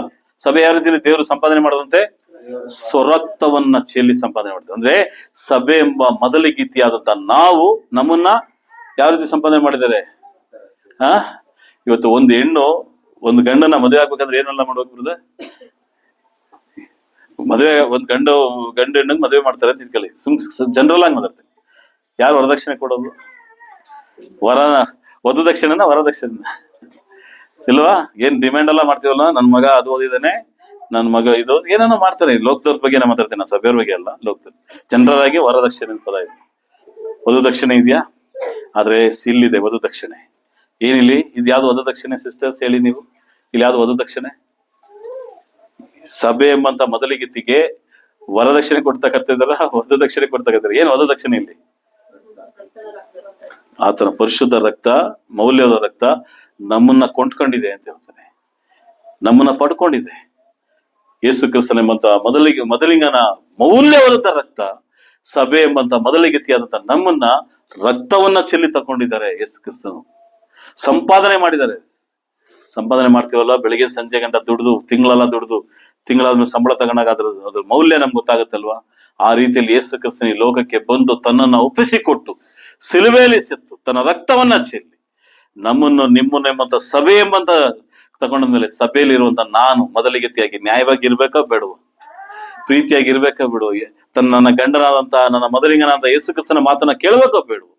ಸಭೆ ಯಾವ ರೀತಿ ದೇವರು ಸಂಪಾದನೆ ಮಾಡದಂತೆ ಸ್ವರಕ್ತವನ್ನ ಚೆಲ್ಲಿ ಸಂಪಾದನೆ ಮಾಡ್ತೇವೆ. ಅಂದ್ರೆ ಸಭೆ ಎಂಬ ಮೊದಲಿಗೀತಿಯಾದಂತ ನಾವು ನಮ್ಮನ್ನ ಯಾವ ರೀತಿ ಸಂಪಾದನೆ ಮಾಡಿದ್ದಾರೆ? ಇವತ್ತು ಒಂದು ಹೆಣ್ಣು ಒಂದು ಗಂಡನ ಮದುವೆ ಆಗ್ಬೇಕಂದ್ರೆ ಏನೆಲ್ಲ ಮಾಡ್ಬೇಕು ಬರ್ತದೆ? ಮದುವೆ ಒಂದ್ ಗಂಡು ಹೆಣ್ಣಗ್ ಮದುವೆ ಮಾಡ್ತಾರೆ ಅಂತ ಇಟ್ಕೊಳ್ಳಿ. ಜನರಲ್ ಆಗಿ ಮಾತಾಡ್ತೀನಿ. ಯಾರು ವರದಕ್ಷಿಣೆ ಕೊಡೋದು? ವಧು ದಕ್ಷಿಣೆನ ವರದಕ್ಷಿಣೆನ ಇಲ್ವಾ? ಏನ್ ಡಿಮ್ಯಾಂಡ್ ಎಲ್ಲ ಮಾಡ್ತೀವಲ್ಲ, ನನ್ ಮಗ ಅದು ಓದಿದಾನೆ, ನನ್ ಮಗ ಇದು ಏನೇನೋ ಮಾಡ್ತಾರೆ. ಲೋಕದವ್ರ ಬಗ್ಗೆ ನಾ ಮಾತಾಡ್ತೀನಿ, ನಾನು ಸಭೆಯವ್ರ ಬಗ್ಗೆ ಅಲ್ಲ. ಲೋಕದಲ್ಲಿ ಜನರಲ್ ಆಗಿ ವರದಕ್ಷಿಣೆ ಪದ ಇದೆ. ವಧು ದಕ್ಷಿಣೆ ಇದೆಯಾ? ಆದ್ರೆ ಸಿಲ್ಲಿದೆ ವಧು ದಕ್ಷಿಣೆ. ಏನಿಲ್ಲಿ ಇದು ಯಾವ್ದು ವಧು ದಕ್ಷಿಣೆ? ಸಿಸ್ಟರ್ಸ್ ಹೇಳಿ ನೀವು, ಇಲ್ಲಿ ಯಾವ್ದು ವಧು ದಕ್ಷಿಣೆ? ಸಭೆ ಎಂಬಂತ ಮೊದಲಿಗಿತ್ತಿಗೆ ವರದಕ್ಷಿಣೆ ಕೊಡ್ತಕ್ಕಂತಿದಾರ, ವಧು ದಕ್ಷಿಣೆ ಕೊಡ್ತಕ್ಕಂತಾರೆ. ಏನ್ ವಧು ದಕ್ಷಿಣೆ ಇಲ್ಲಿ? ಆತನ ಪರಿಶುದ್ಧ ರಕ್ತ, ಮೌಲ್ಯದ ರಕ್ತ ನಮ್ಮನ್ನ ಕೊಂಡ್ಕೊಂಡಿದೆ ಅಂತ ಹೇಳ್ತಾನೆ. ನಮ್ಮನ್ನ ಪಡ್ಕೊಂಡಿದೆ. ಯೇಸು ಕ್ರಿಸ್ತನ ಎಂಬಂತ ಮೊದಲಿಂಗನ ಮೌಲ್ಯವಾದಂತ ರಕ್ತ, ಸಭೆ ಎಂಬಂತ ಮೊದಲಿಗಿತ್ತಿಯಾದಂತ ನಮ್ಮನ್ನ ರಕ್ತವನ್ನ ಚೆಲ್ಲಿ ತಕೊಂಡಿದ್ದಾರೆ. ಯೇಸು ಕ್ರಿಸ್ತನು ಸಂಪಾದನೆ ಮಾಡಿದ್ದಾರೆ. ಸಂಪಾದನೆ ಮಾಡ್ತೀವಲ್ಲ, ಬೆಳಿಗ್ಗೆ ಸಂಜೆ ಗಂಟ ದುಡ್ದು, ತಿಂಗಳೆಲ್ಲ ದುಡ್ದು, ತಿಂಗಳಾದ್ಮೇಲೆ ಸಂಬಳ ತಗೊಂಡಾಗ ಅದ್ರ ಮೌಲ್ಯ ನಮ್ಗೆ ಗೊತ್ತಾಗುತ್ತಲ್ವಾ? ಆ ರೀತಿಯಲ್ಲಿ ಯೇಸು ಕ್ರಿಸ್ತನ ಈ ಲೋಕಕ್ಕೆ ಬಂದು ತನ್ನನ್ನ ಒಪ್ಪಿಸಿಕೊಟ್ಟು ಸಿಲುಬೆಯಲ್ಲಿ ಸತ್ತು ತನ್ನ ರಕ್ತವನ್ನ ಚೆಲ್ಲಿ ನಮ್ಮನ್ನು ನಿಮ್ಮನ್ನು ಎಂಬಂತ ಸಭೆ ಎಂಬಂತ ತಗೊಂಡ್ಮೇಲೆ ಸಭೆಯಲ್ಲಿ ಇರುವಂತ ನಾನು ಮೊದಲಿಗೆತಿಯಾಗಿ ನ್ಯಾಯವಾಗಿ ಇರ್ಬೇಕಾ ಬೇಡುವ? ಪ್ರೀತಿಯಾಗಿ ಇರ್ಬೇಕಾ ಬಿಡುವ? ನನ್ನ ಗಂಡನಾದಂತ ನನ್ನ ಮೊದಲಿಂಗನಾದಂತ ಯೇಸು ಕ್ರಿಸ್ತನ ಮಾತನ್ನ ಕೇಳಬೇಕೋ ಬೇಡುವ?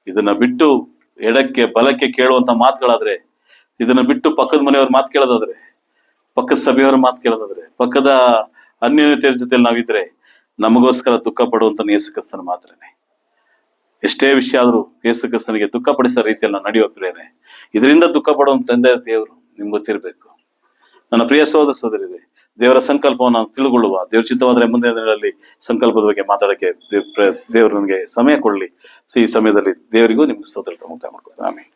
ಇದನ್ನ ಬಿಟ್ಟು ಎಡಕ್ಕೆ ಬಲಕ್ಕೆ ಕೇಳುವಂತ ಮಾತುಗಳಾದ್ರೆ, ಇದನ್ನ ಬಿಟ್ಟು ಪಕ್ಕದ ಮನೆಯವ್ರ ಮಾತು ಕೇಳೋದಾದ್ರೆ, ಪಕ್ಕದ ಸಭೆಯವರ ಮಾತು ಕೇಳೋದಾದ್ರೆ, ಪಕ್ಕದ ಅನ್ಯೋನ್ಯತೆಯ ಜೊತೆಲಿ ನಾವಿದ್ರೆ ನಮಗೋಸ್ಕರ ದುಃಖ ಪಡುವಂತ ಯೇಸು ಕ್ರಿಸ್ತನ ಮಾತ್ರನೇ. ಎಷ್ಟೇ ವಿಷಯ ಆದ್ರೂ ಯೇಸು ಕ್ರಿಸ್ತನಿಗೆ ದುಃಖ ಪಡಿಸೋ ರೀತಿಯಲ್ಲಿ ನಾವು ನಡೆಯುವ ಪ್ರೇರಣೆ. ಇದರಿಂದ ದುಃಖ ಪಡುವಂತ ತಂದೆ ದೇವರು ನಿಮ್ಗೆ ಗೊತ್ತಿರ್ಬೇಕು. ನನ್ನ ಪ್ರಿಯ ಸಹೋದರ ಸಹೋದರಿಯರೇ, ದೇವರ ಸಂಕಲ್ಪವನ್ನು ನಾವು ತಿಳ್ಕೊಳ್ಳುವ, ದೇವ್ರ ಚಿತ್ತವಾದ್ರೆ ಮುಂದಿನ ದಿನಗಳಲ್ಲಿ ಸಂಕಲ್ಪದ ಬಗ್ಗೆ ಮಾತಾಡಕ್ಕೆ ದೇವರು ನನಗೆ ಸಮಯ ಕೊಡ್ಲಿ. ಸೊ ಈ ಸಮಯದಲ್ಲಿ ದೇವರಿಗೂ ನಿಮ್ಗೆ ಸ್ತೋತ್ರ ಮುಕ್ತಾಯ ಮಾಡ್ಕೊಳ್ತೇನೆ. ಆಮೇಲೆ